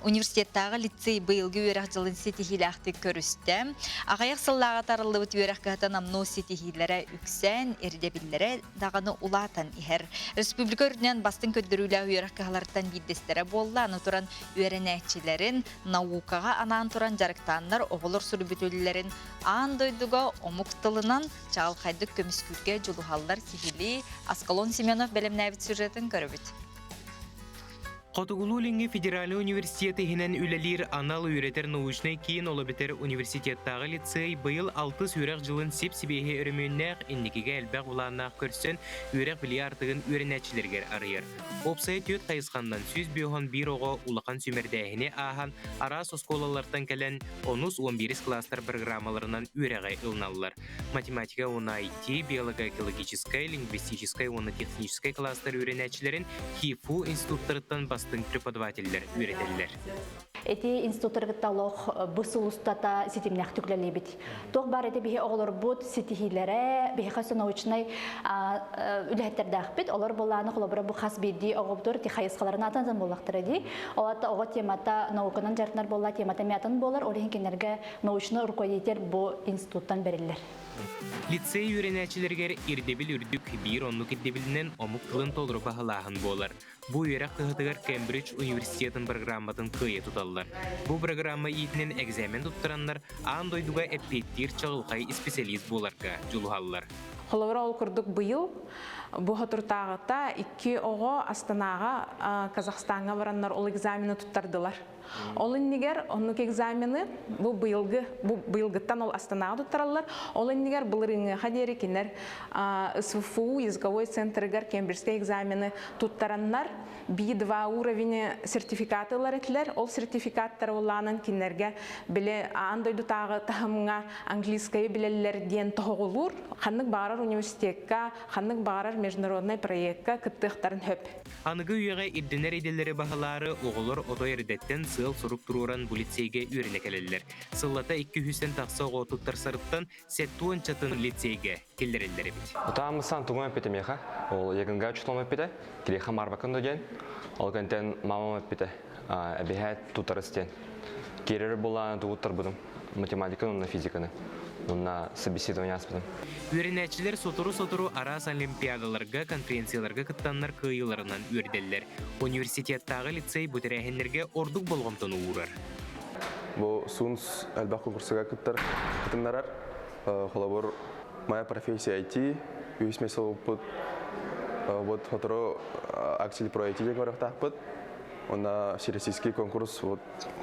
университеттағы лицей бұйылғы өрек жылын сетихілі ақты көрісті. Ағаяқ сыллаға тарылы бұт өрек қағытан амно сетихилері үксен, ердебілері дағаны улатан ихер. Республика үрдінен бастың көддірулі өрек қағалардан биддестері болла, аны тұран өренәтчілерін, наукаға анан тұран жарықтанлар, оғылыр сүрбітөлілерін аң дойдуға омуқтылынан чағыл қайдық көміскүрге жолухалдар сихили Аскалон Семенов бәлемнәвіт сюжетін көрібіт. Котугулулинге федеральный университеті хинен үлелер анал үйретер научный кейін олабетер университеттағы лицей бұйыл 6 үйрек жылын сеп-себейе өрімөннәқ иннекеге әлбәқ уланнақ көрсен үйрек біле артығын өрінәтшілергер арыйыр. Опсай төт қайысқандан сөз бүйоған бір оғы улақан сөмердәйіне ахан арас осколалардан кәлін 10-11 кластар программаларынан үйреғай ылналылар. Математика оны IT, биология-экологическая, лингвистическая, оны техническая кластар өрінәтшілерін ХИФУ институттарыттан преподавательдер үйретелілер. Эти институттаргытта лох бысылустата сетимнях түклелебит. Тох бар эти бихе оғлар бұд сетихилері, бихе қасы научнай үләттердәқ бит. Олар боланы қолабыра бұ қас бейді оғыбдыр, ти қайысқаларын атанзан болақтыр әді. Олата оға темата наукынан жартынар болла, темата мятын болар, олеген кенерге научны руководитель бұ институттан берілер. Лицей үйренәчілергер ирдебіл үрдік бір онлық ирдебілінен омық қылын толыры бағылағын болар. Бу үйрек қығытығар Кембридж университетін программатын қойы тұталылар. Бу программа етінен экзамен тұттыранлар аң дойдуға әппеттер чағылқай специалист боларға жолуғалылар. Холовра ол күрдік бұйыл, бұғы тұртағыта 2 оғы Астанаға, Казахстанға баранлар ол экзамені тұттардылар. Олын негер, онық экзамені бұл бұйылғыттан ол Астанаға тұттаралар. Олын негер бұлырыңы қадері кенер СФУ, языковой центрігер Кембриджский экзамені тұттаранлар. B2 уровені сертификатылар етілер. Ол сертификаттар оланын кенерге біле андойду тағы тағымға английская білелер ден тоғылыр. Қанық бағарар университетка, қанық бағарар международный проектка күттіқтарын хөп. Анығы үйеға ирденер еделері бағалары оғылыр ото ердеттен сыл сұруп тұруран бұл лицейге үйрене келелер. Сыллата 200-тен тақса оғытықтар сарыттан сәттуын чатын лицейге келдерелері бет. Отамысан туған өпетемеға, ол егінға үчтілім өпеті, келеға марбақын өген, ол кәнтен мамам өпеті, әбіғәт тұтарыстен. Керері боланы тұғыттар бұдым, математиканы, физиканы. онна собеседование аспытым. Үрінәчілер сотуру арас олимпиадаларға, конференцияларға кыттаннар кыйыларынан үрделлер. Университеттағы лицей бүтерәхенлерге ордук болғымтын уырар. Бұл сунс әлбақ конкурсыға кыттындарар. Холабор моя профессия IT, үйісме соғыппыт. Вот фотoro аксель про IT деген орақтақпыт. Онна всероссийский конкурс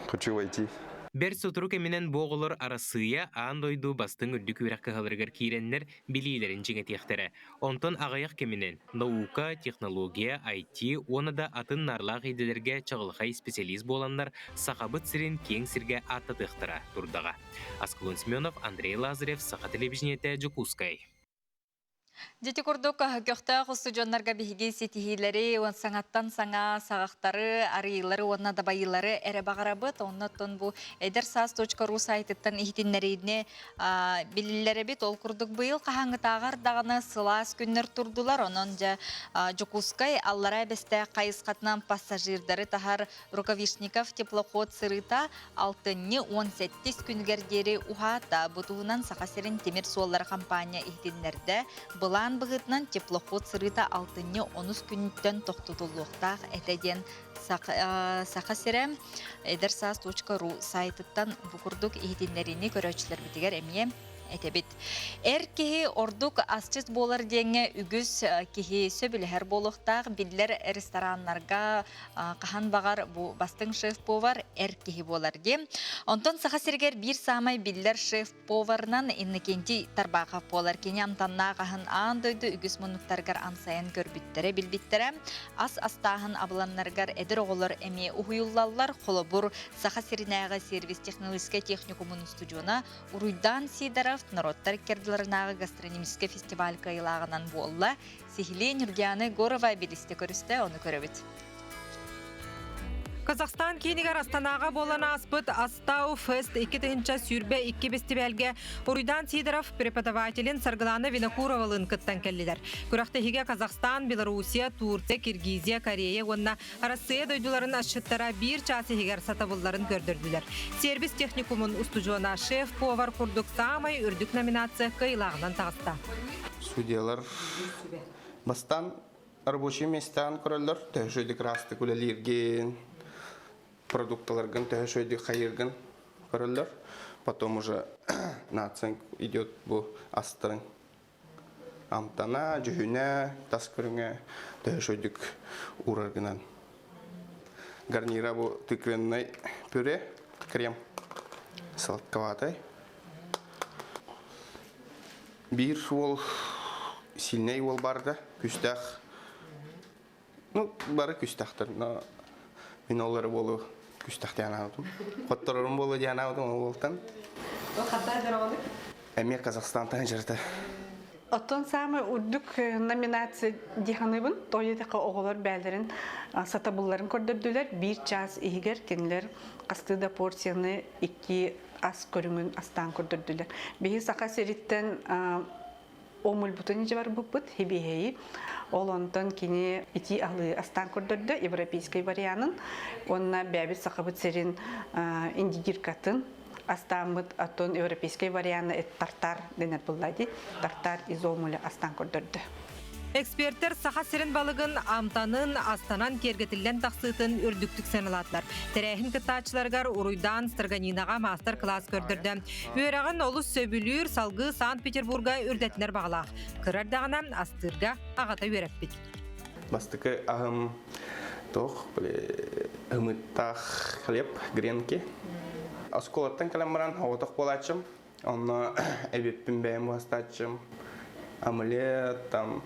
хочу войти. Бер сотуру кеминен боғылыр арасыя аан дойду бастың үрдік үрәк кығалырғар кейренлер билейлерін жеңетектері. Онтон ағаяқ кеминен наука, технология, IT, оны да атын нарлақ еделерге чағылғай специалист боланлар сақабыт сірін кең сірге аттатықтыра тұрдаға. Аскалон Семенов, Андрей Лазарев, Сақа телевизионеті Джукускай. Дети курдук көкті құстуджонларға бігіге сетихилері, он саңаттан саңа сағақтары, арыйлары, онна да байылары әрі бағарабыт, оннаттон бұл эдерсас.ру сайтыттан ихтинлеріне білілері бет, ол курдук бұйыл қағаңы тағар дағаны сылас күннер тұрдылар, онын жа Жукускай аллара бәсті қайысқатынан пассажирдары тахар Рукавишников теплоход сырыта 6-18 күнгердері ухата бұтуынан сақасерін темір суоллар компания ихтинлерді Бұлан бұғытынан теплоход сырыта 6-13 күнттен тоқтудулуқтақ әтеден сақа сірем эдерсас.ру сайтыттан бұқырдық ехетінлеріне көрөчілер бітігер әмие әтебет. Әр кеге ордук асчыз болар денге үгіз кеге сөбілер болуқтақ білдер ресторанларға қахан бағар бастың шеф-повар әр кеге болар дем. Онтон сақа сергер бір самай білдер шеф-поварынан иннекенті тарбақав болар. Кене амтанна қахан аан дойды үгіз мұнықтарғар ансайын көрбіттері білбіттері. Ас-астағын абыланларғар әдір оғылар әме ұхуюллалар қолыбыр сақа серінәға сервис технологический техникумын студиона Уруйдан Сидаров народтар керділерінағы гастрономический фестиваль кайылағынан болла. Сихиле Нургияны Горова білісті көрісті, оны көрібіт. Казахстан кейнігер Астанаға болан аспыт Астау Фест 2-тінші сүрбе 2 фестивальге Уруйдан Сидоров преподавателін Саргыланы Винокуровалын кыттан келлилер. Күрақтығыға Казахстан, Белоруссия, Турция, Киргизия, Корея, онна Россия дойдуларын ашыттара бір часы хигер сатабылларын көрдірділер. Сервис техникумын устужуына шеф-повар курдук самай үрдік номинация кайлағынан тағыста. Судьялар бастан рабочие местан көрілдір, тәжөйдік расты көлелерген, продукталарган, тәжөйдік қайырган көрілдір. Потом уже нацин идет бұл астырын. Амтана, жүхіне, тас көріңе, тәжөйдік ураргынан. Гарнира бұл тыквенный пюре, крем, сладковатый. Бір ол сильней ол барды, күстақ. Бары күстақтыр, но мен олары болу күстақ дейін аудым. Қоттырырым болу дейін аудым, ол болтан. Ол қаттай дұрағылы? Әме Қазақстантан жерді. Оттон самы үрдік номинация дейханыбын, тойетеқі оғылар бәлдерін сатабыларын көрдірділер. Bir час егер кенілер қастыда порцияны 2 ас көріңін астан көрдірділер. Бейі сақа серіттен омыл бұтыны жабар бұппыт, хебейі. Ол онтон кені ити алы астан көрдірді, европейский варианын. Онна бәбіт сақабыт серін индигиркатын. Астамыт аттон европейский варианы тартар денер бұллайды. Тартар изомулы астан көрдірді. Эксперттер саха сирен балыгын амтанын астанан кергетилен тақсытын үрдіктік саналадылар. Тәрәхін кыттачыларғар Уруйдан Старганинаға мастер-класс көрдірді. Үйрағын олыс сөбілір салғы Санкт-Петербурга үрдетінер бағалақ. Қырардағынан астырға ағата үйрәппет. Бастықы ағым тоқ, ұмыттақ хлеб, гренки. Осколаттан кәлембаран ауытық болачым. Оны әбеппін бәйім бастачым. Омлет, там,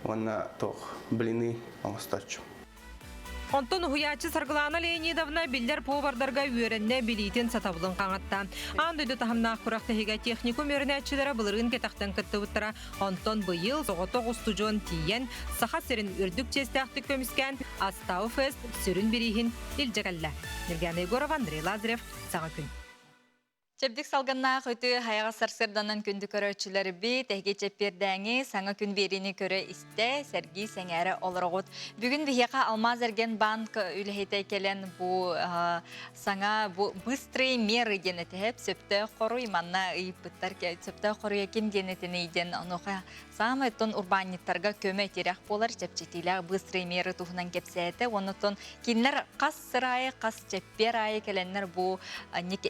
оны тоқ, блины бастачым. Онтон хуячы Саргылана Леонидовна билдер повардарға үйеренне билейтін сатабылын қаңатта. Андойды тахымнақ құрақтығыға техникум өрінәтшілері бұлырын кетақтан күтті ұттыра. Онтон бұйыл соғытоқ ұстужуын тиен сақа сірін үрдік честяқты көміскен Астау Фест сүрін берейін илжегалла. Нергян Егоров, Андрей Лазарев, Саға күн. Чебдик салганна хөтү хаяга сарсырданан күндү көрөчүлөр би теге чеппердәңи саңа күн берини көрө исте Сергей Сеңәре олорогут. Бүгүн бияка Алмаз Эрген банк үлехете келен бу саңа бу быстрый меры денетеп сөптө коруй манна ыйыптар ке сөптө коруя ким денетини иден оноха самый тон урбаниттарга көмө терек болар чепчетилер быстрый меры тухнан кепсете онотон кинлер кас сырайы кас чеппер айы келеннер бу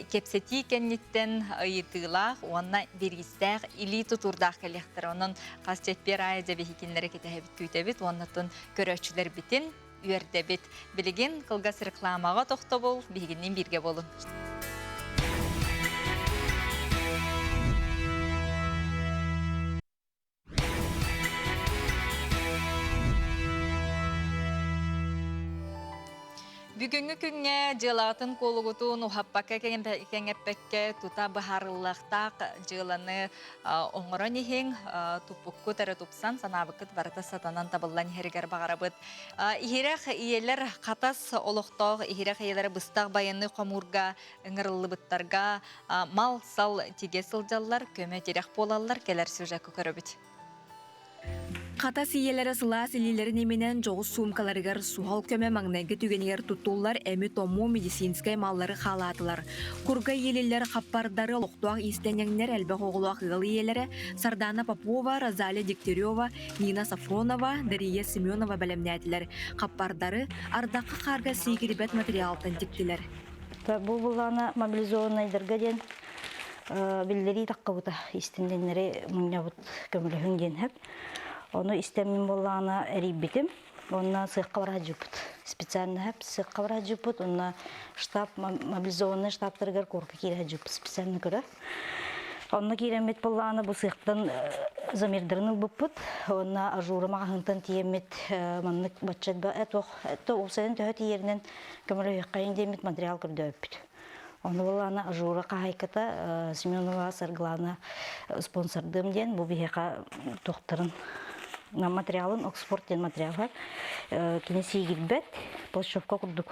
кепсети кенниттен ыйытыла онна беристер или тутурдах келектер онон кас чеппер айы жебеги кинлери кетебит күйтебит онотон көрөчүлөр битин үйөрдебит билигин кылгас рекламага токтобол бигинин бирге болун. Бүгүнгү күнгө жылатын колугутун ухаппакка кеңеппекке тута бахарыллахтак жыланы оңорон ихин тупукку тары тупсан санабыкыт барыта сатанан табыллан херигер багарабыт. Ихирэх иелер катас олохтоох ихирэх иелер быстак байыны комурга ыңырыллыбыттарга мал сал тиге сылжаллар көмө терек болаллар келер сюжетке көрөбүт. Катас иелері сылас илилерин еменен жоғыз сумкаларыгар суғал көмө маңнайгы түгенегер туттулар әмі тому медицинскай маллары халатылар. Курга иелелер қаппардары лоқтуақ истенеңнер әлбәқ оғылуақ ғыл иелері Сардана Попова, Розалия Дегтярева, Нина Сафронова, Дария Семенова бәлемнәтілер. Қаппардары ардақы қарға сейгірбет материалтын тіктілер. Бұл бұланы мобилизованныйдарға ден білдері таққабыта истенденлері мұңнабыт көмілі хүнген әп. Onu istemin bolana eribbitim. Ona sıhqa var hacıpıt. Spesialni hep sıhqa var hacıpıt. Ona штаб, mobilizovanный штабтарыгар korku kiri hacıpıt. Spesialni göre. Ona kiremet bolana bu sıhqtan zamirdarını bıpıt. Ona ajurama ahıntan tiyemet manlık batçat ba etoq. O senin töhöt yerinden kömülü hüqqayın demet material kırdı öpüt. Onu bolana ajura qahaykata Семенова Сарглана спонсордым ден. Bu biheka doktorun материалын Оксфорд ден материалға кинеси гиббет площадка курдук.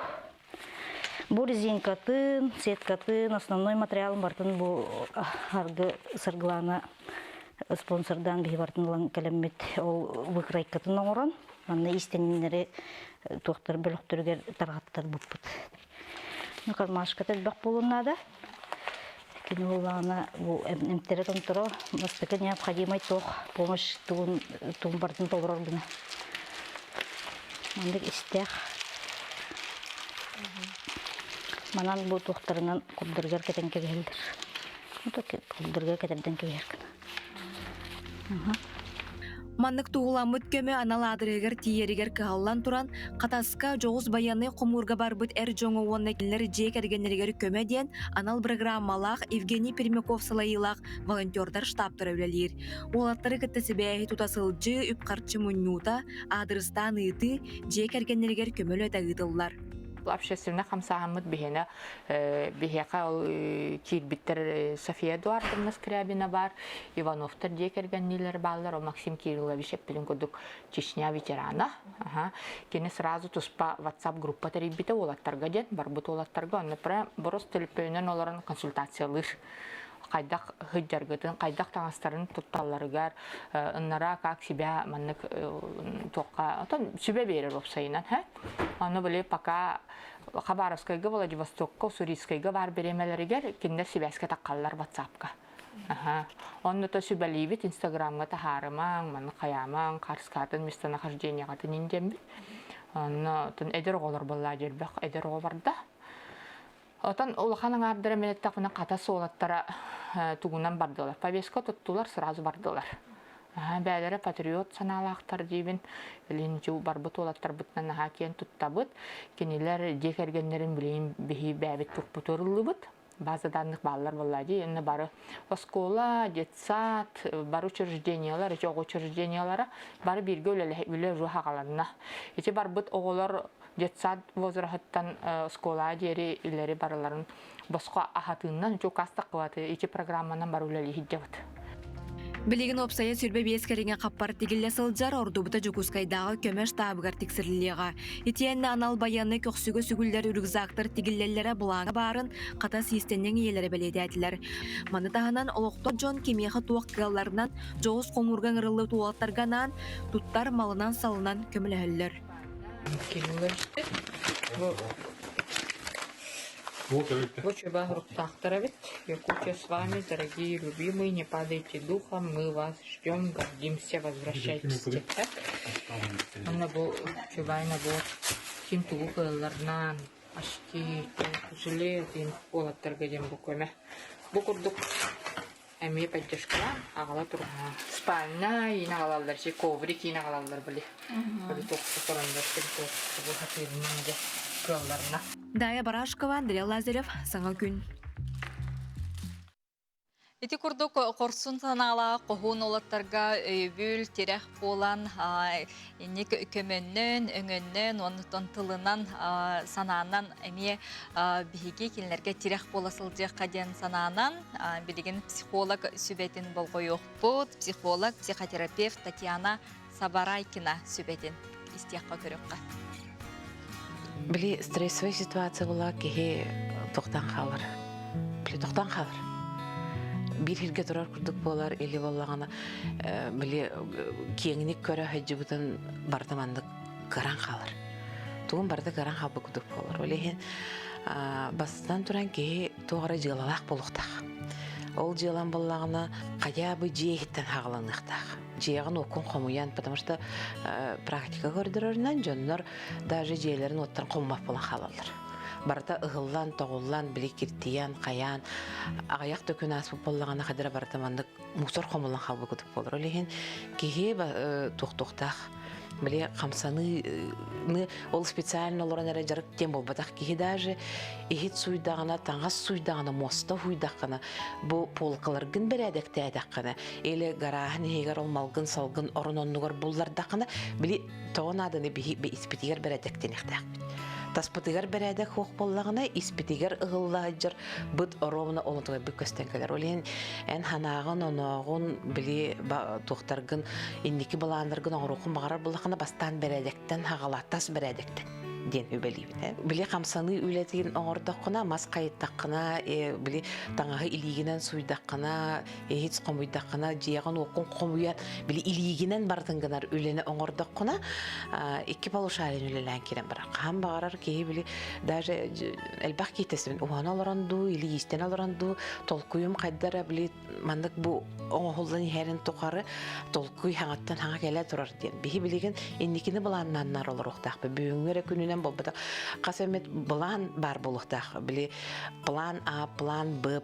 Бу резинкатын, сеткатын, основной материалын бартын бу аргы Сарглана спонсордан бихи бартын лан калеммет ол выкрайкатын оңорон. Анна истенинери доктор бөлөктөргөр таргаттар буппут. Кармашка тәлбәк болунада. Кинолана бу эмтере контро настолько необходимой тох помощь тун бартын толрор бина. Мандык истех. Манан бу тохтарынан куддыргар кетен кебелдер. Ото куддыргар кетен кеберкен. Маннык туғыламыт көмі аналадырығыр тиерігер кығаллан туран, қатаска жоғыз баяны құмурға барбыт әр жоңы онына келер жек әргенлерігер көмі ден анал программалақ Евгений Пермяков салайылақ волонтердар штабтары өлелер. Олаттары кіттісі бәйі тутасылжы үпқарчы мұннута адырыстан ыйты жек әргенлерігер көмілі өтәғыдылар. Общественный хамсахамыт бихена бихека кирбиттер София Эдуардовна Скрябина бар, Ивановтар декергеннилер баллар, Максим Кириллович эппелин кодук Чечня ветерана. Кене сразу туспа WhatsApp группа тарибите олаттарга ден, барбут олаттарга, например, борос телепөнен оларын консультациялыр. Кайдак хыджаргытын, кайдак таңастарын тутталларыгар, ыннара как себя маннык тоққа, себе берер опсайынан, Аны біле пока Хабаровскайга, Владивостокка, Уссурийскайга бар беремелерігер, кендер себәске таққалар WhatsAppқа. Оны то сөбәлейбет Инстаграмға тахарымаң, маны қаямаң, қарскатын, местонахождениягатын индембі. Оны әдер оғылар болла жербәқ, әдер оғыларда. Отан улаханың ардыры менеттақына қата солаттара тугунан бардылар. Повестка туттулар, сразу бардылар. Бәлері патриот саналақтар дейбін, линжу барбыт олаттар бұтынан аға туттабыт, кенелер декергенлерін білейін бейі бәбет тұқ бұтырылы бұт. Базаданлық балалар болады. Енді бары оскола, детсад, бары учреждениялар, жоқ учреждениялары бары бірге өлі руға қаланына. Еті барбыт оғылар детсад возрахыттан оскола дері үлері барыларын босқа ағатыннан жоқ астық қылады. Еті программанан бары өлі хиджабыт. Билигин опсая сүрбе бескеринге қаппар тигилле сылжар ордубута жукускайдағы көмеш табыгар тиксирлиға. Итиенне анал баянны көксүгө сүгүллер үргзактыр тигиллеллere булаңа барын ката систеннен иелері беледетилер. Маны таханан олоқтор жон кемеха туақ кылларынан жоғыз қоңурган ырылы туаттарганан туттар малынан салынан көміләһіллер. Лучше руктахтара ведь. Якутия с вами, дорогие, любимые, не падайте духом, мы вас ждем, гордимся, возвращайтесь. Так? Она был, чувайна был, тем тугукаларнан, ашки, жалеют им полот торгадем буквами. Букурдук, эми поддержка, агала турга. Спальня, и нагалалар, си коврики, и нагалалар были. Были только сторондар, чтобы хатырнанде, кылларна. Дая Барашкова, Андрей Лазарев, Саңа күн. Ити курдук корсун санала кохун олаттарга өйбүл терэх болан инник көмөннөн өңөннөн онутон тылынан санаанан эми биһиги кинилерге терэх боласыл жакка ден санаанан билигин психолог сүбетин болгойокпут психолог психотерапевт Татьяна Сабарайкина сүбетин истиякка көрөккө. Били стрессовая ситуация была, кихи тоқтан қалыр. Били тоқтан қалыр. Bir hirge turar kurduk bolar, eli bollağına bili kiyengini köre hacıbıdan bardamandık karan қалыр. Tuğun barda karan қалбы kurduk bolar. Olehen bastan turan ki tuğara jılalaq boluqtaq. Ол жыалан bollağına qayabı jeyhitten hağlanıqtaq. Жиягын окун қомуян, потому что практика көрдірерінен жоннор даже жиелерін оттан қоммап болан қалалар. Барда ығыллан, тоғыллан, білі киртиян, қаян, ағаяқ төкін аспып болағына қадыра бардамандық мұсор қомылан қалбы күдік болыр. Олеген кейе тоқтақтақ, біле қамсаны ол специально оларан әрі жарық тем бол. Батақ кейе даже ехет суйдағына, таңғас суйдағына, моста хуйдақына, бұл полқыларғын бір әдекті әдаққына, елі ғарағын егер олмалғын, салғын, орын онығыр бұллардақына, біле тоғын адыны бі іспетігер бір әдектен еқтақ. Таспытыгар бәрәдә хоқ боллағына, испетігер ұғыллағыджыр бұд ровна олытығай бүк көстенкелер. Олен ән ханағын, онағын, біле тоқтарғын, иннекі баландырғын оңыруқын бағарар боллағына бастан бәрәдектен, хағалаттас бәрәдектен ден өбелейбін. Біле қамсаны үйлетеген оңырдаққына, мас қайыттаққына, біле таңағы илигінен суйдаққына, хиц қомуйдаққына, жияғын оқын қомуян, біле илигінен бардыңғынар үйлені оңырдаққына, екі балушарин үйлелән керен бірақ. Қам бағарар кейі біле, даже әлбақ кейтесін, оған алыранду, или естен алыранду, толкуйым қайдара біле, мандық бұл оңғылдан ерін тұқары, толкуй хаңаттан хаңа келе тұрар ден. Бейі білеген, еннекені бұланнаннар олар оқтақ. Бүйіңері күнінен болбады. Қасамет бұлан бар болуқтақ. Біле план А, план Б,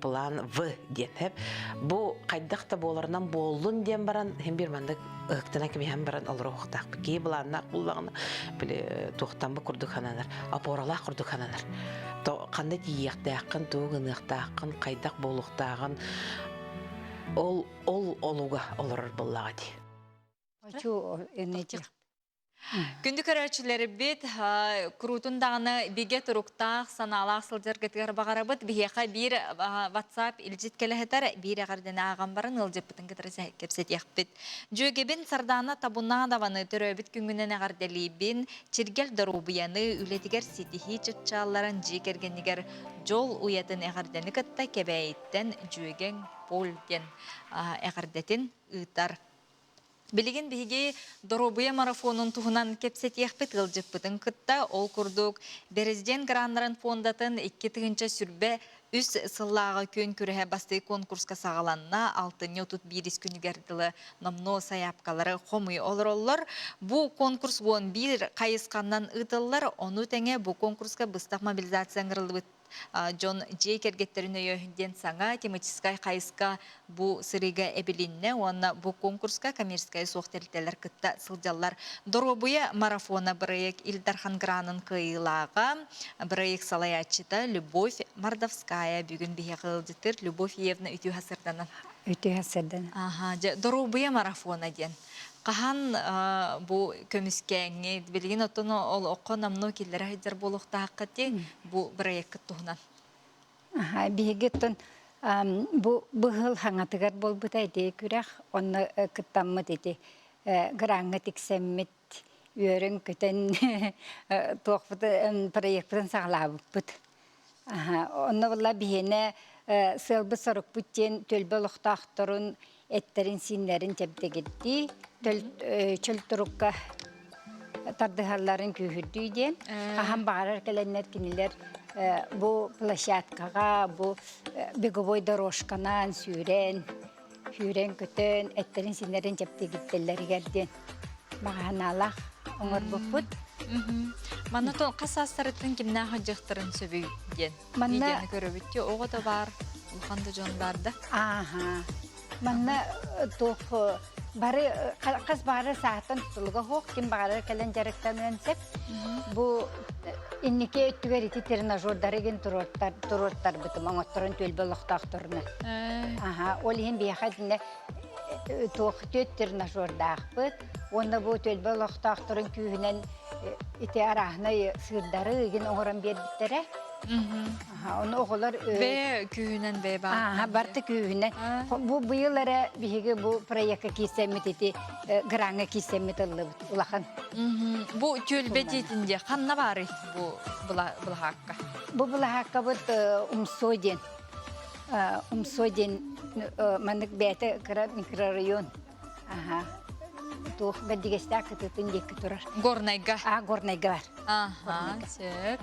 план В ден. Бұл қайдақта боларынан болын ден баран, хем бір мандық ықтына кеме хем баран олар оқтақ. Кей бұланнақ бұллағына біле тоқтан бұл күрдік хананар, апоралақ күрдік хананар. Қандай тиектақын, тоғынықтақын, қайдақ болуқтағын, ол олуға олар бұллаға де. Күнді көрәтшілері бет, күрутын дағыны беге тұрықтақ, саналақ сылдыр кетігер бағара бұд, бейеқа бір WhatsApp үлжет кәліхетер, бір әғарден ағам барын үлжет бұтын кетірісі кепсет еқпет. Жөгебін сардана табуна даваны түрі өбіт күнгінен әғарделі бін, чергел дұрубияны үлетігер сетихи чүтчаларын жекергенігер жол уятын әғардені кітті кебәйттен жөген полден әғардетін ұйтар. Билигин биги доробуя марафонун туһунан кепсет яхпет гылжыппытын кытта ол курдук Березден граннарын фондатын 2-тыгынча сүрбе үс сыллаға көн күрәһә басты конкурска сагаланна 6-нютут бирис күнүгәрдиле намно саяпкалары хомуй олороллар. Бу конкурс вон бир кайысканнан ытыллар, ону теңе бу конкурска быстак мобилизация ыңгырылып Джон Джейкергеттерин өйден саңа тематическай қайыска бұ сырыға әбілінне, онна бұ конкурска коммерческай соқтелтелер кітті сылдалар. Доробуя марафона бірайек Илдархан Гранын кыйлаға, бірайек салаячыта Любовь Мардовская бүгін бейе қылдытыр. Любовь Евна үті хасырданын. Үті хасырданын. Доробуя марафона ден. Qahan bu kömüskәңе билген отоны ол оқонамно келләре хайдар болуқта хаққати bu проект туһунан. Бигеттен Бу быгыл хаңатыгар болбута эти күрэх, онна кыттаммыт эти граңы тиксеммит, үйөрін көтен тоқпыт проекттен сағлабыппыт. Онна бұлла бейіне сылбы сұрық бүттен төлбі лұқтақтырын эттерин синлерин тептегетти, чөл тұрыққа тардыхарларын күйірдүйден. Қахан бағарар кәленнер кенелер bu площадкаға, bu беговой дорожканан сүйрен көтен, эттерин синлерин тептегеттелер герден. Бағаналақ оңыр бұппыт. Мана тон қасастырыттың кімна хажықтырын сөбейден. Идені көрөбітте оғы да бар, ұлқанды жон барды. Манна тоқ бары қыз бары саатын тұтылға хоқ, кем бары кәлен жарықтамын сеп. Бұ иннеке өттігер еті тренажердары ген тұрорттар бұтым, оңыттырын төлбі лұқтақтырыны. Ол ең бейхадіне тоқ төт тренажердақ бұт. Онда бұ төлбі лұқтақтырын күйінен ите арахына сырдары ген оңырын бердіктері. Оны оғылар... Бе күйінен бе бар? Барты күйінен. Бұ бұйылары бейгі бұ проекка кейсемет еті, граңы кейсемет ұлақан. Бұ төлбе дейтінде қанна бары бұл хаққа? Бұл хаққа бұд Умсоден. Умсоден мандық бәті микрорайон. Тух гаддигестак тытын декі тұрар. Горнайга? Горнайга бар. Сеп.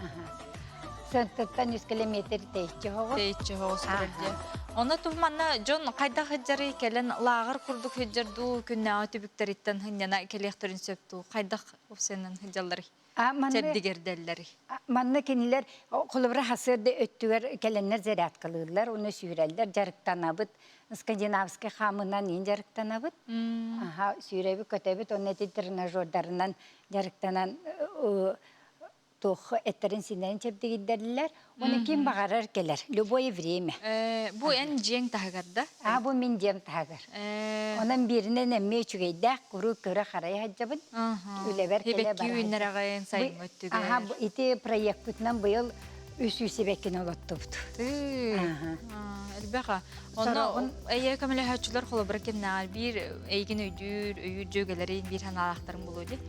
Сөнтіттен 100 километр тейтчі хоғы. Тейтчі хоғы сүрілде. Оны тұманна жон қайда хыджары келен лағыр күрдік хыджарду күнна өтібіктер иттен хыннана келектірін сөпту. Қайда өпсенін хыджалары? Тәбдігердәлері. Манна кенілер қолыбыра хасырды өттігер келенлер зәрәт қылылар, оны сүйрәлдер жарықтанабыд. Скандинавский хамынан ең жарықтанабыд. Сүйрәбі көтәбіт, оны әті тренажердарынан жарықтанан тоқы әттерін синерін чәптігіддерлер. Оны кем бағарар келер, любое время. Бұ ән жең тағырда? Бұ мен жең тағыр. Онын бірінен әмме үчігейдәк, құру көрі қарай хаджабын. Үлебер келе барайды. Хебекки үйінер ағайын сайын өттігер. Ити проект күтінен бұйыл үсі-себеккен олатты бұд. Әлбәға. Оны әйе көмілі хәтчілер қолы бір кемнағал бір әйген өйдір жөгелерін бір ханалақтарын болуды?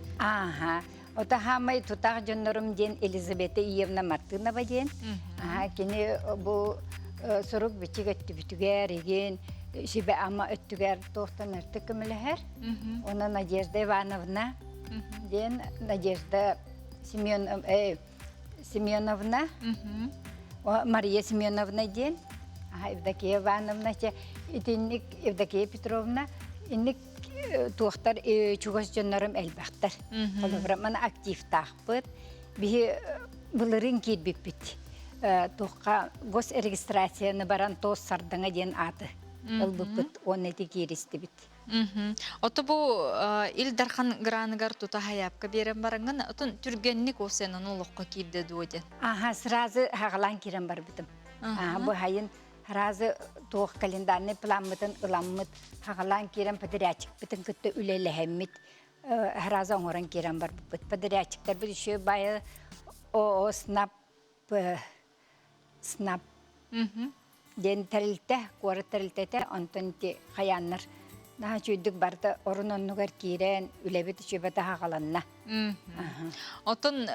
Ота хамай тутақ жоннорым ден Елизавета Иевна Мартынова ден. Кені бұл сұрық бітік өтті-бүтігер еген, шебе ама өттігер тоқтан өрті көмілігер. Оны Надежда Ивановна ден, Надежда Семеновна, Мария Семеновна ден, Евдокия Ивановна, Евдокия Петровна, туақтар чугас жоннарым әлбәқтар. Мана актив тақпыт. Бұлырын кейбек біт. Туаққа гос регистрацияны баран тоз сардыңа ден аты. Ұлбыпыт, оны әті кересті біт. Оты бұл илдархан граныгар тута хаяпқа берен барыңын, отын түргенник осенің ұлыққа кейбді дуоден? Сразы хағалан керен бар бітім. Бұл хайын разы тоқ календарный планмытын ыламмыт, хағалан керен подрядчик бітін күтті үлелі разы оңырын керен бар бұт. Подрядчиктар бұл үші байы снап ден тәрілті, қоры тәрілтеті, онтын те қаянныр. Наға чүйдік барды орын онығар керен үлебет үші бәті хағаланна. Отын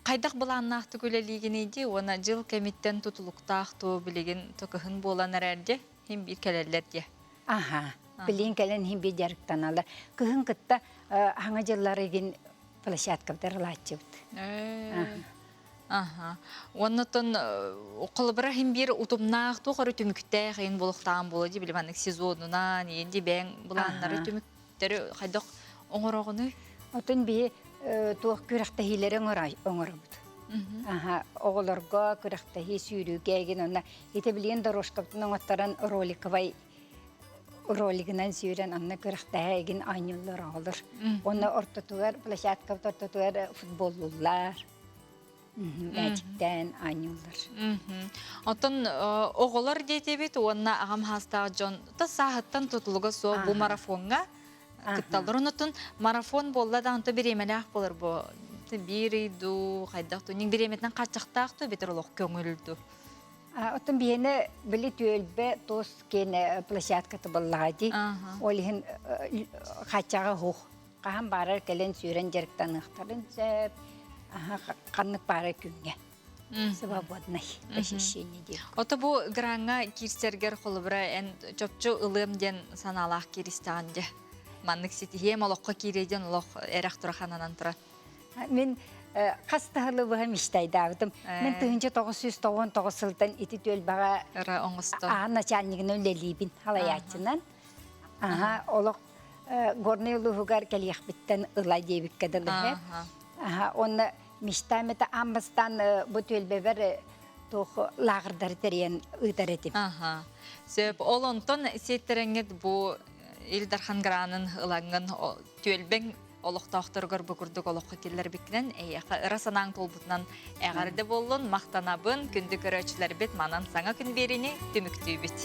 қайдақ бұланнақты көлелеген еді, оны жыл кәметтен тұтылықтақты білеген тұқығын болан әрде, хем бір кәлелерде. Білген кәлен хем бір жарықтан алар. Күхін күтті аңа жыллар еген площадкаптар латшы бұд. Оны тұн қолыбыра хем бір ұтымнақты қоры түмікті қайын болықтаған болады, біліманық сезонынан, енді бәң бұланнары түміктері қайдақ оңыр оғыны? Отын бей туақ күріқтахилері оңыр бұд. Оғыларға күріқтахи сүйрүүге еген онна. Еті білген дорожкаптың оңаттаран ролигінен сүйрен онна күріқтахи еген айнылар оғылыр. Оны ортатуғар, площадкапты ортатуғар футболлылар. Әчіктен айнылар. Отын оғылар дейті бет, онна ағам хастағы жон, сағыттан тұтылығы со бұл марафонға кытталыр. Онытын марафон болла да анты беремелі ақ болыр бұл. Бір үйду, қайдақты. Нең береметінен қатшықтақты бетір олық көңілді. Отын бейіні білі түйелбе тос кені площадкаты боллағады. Олихін қатчаға хуқ. Қахан барар кәлен сүйрен жеріктен ұқтарын зәп. Қанық бары күнге. Свободный посещение дейік. Ота бу гранга кирсергер холыбыра эн чопчу ылым ден саналах киристаанде. Маннык ситихем олоққа кирейден олоқ эрақ тұрахананан тұра. Мен қастығылы бұғым іштайдағыдым. Мен тұхынча 999 сылтан ити төл баға начальнигін өлелейбін халаятчынан. Олық горный ұлығығар кәліяқ біттен ұлай дейбік кәділі. Оны мечтаметі амбастан бұ төлбебер тоқ лағырдар терен ұйдар етіп. Сөп, ол онтон сеттереңет бұ Илдархан Гранын ылаңын төлбен олықтақтырғыр бұқырдық олыққа келер бекінен, ырасанан толбытынан әғарды болын, мақтанабын, күнді көрәчілер бет манан саңа күн беріне түміктүй бет.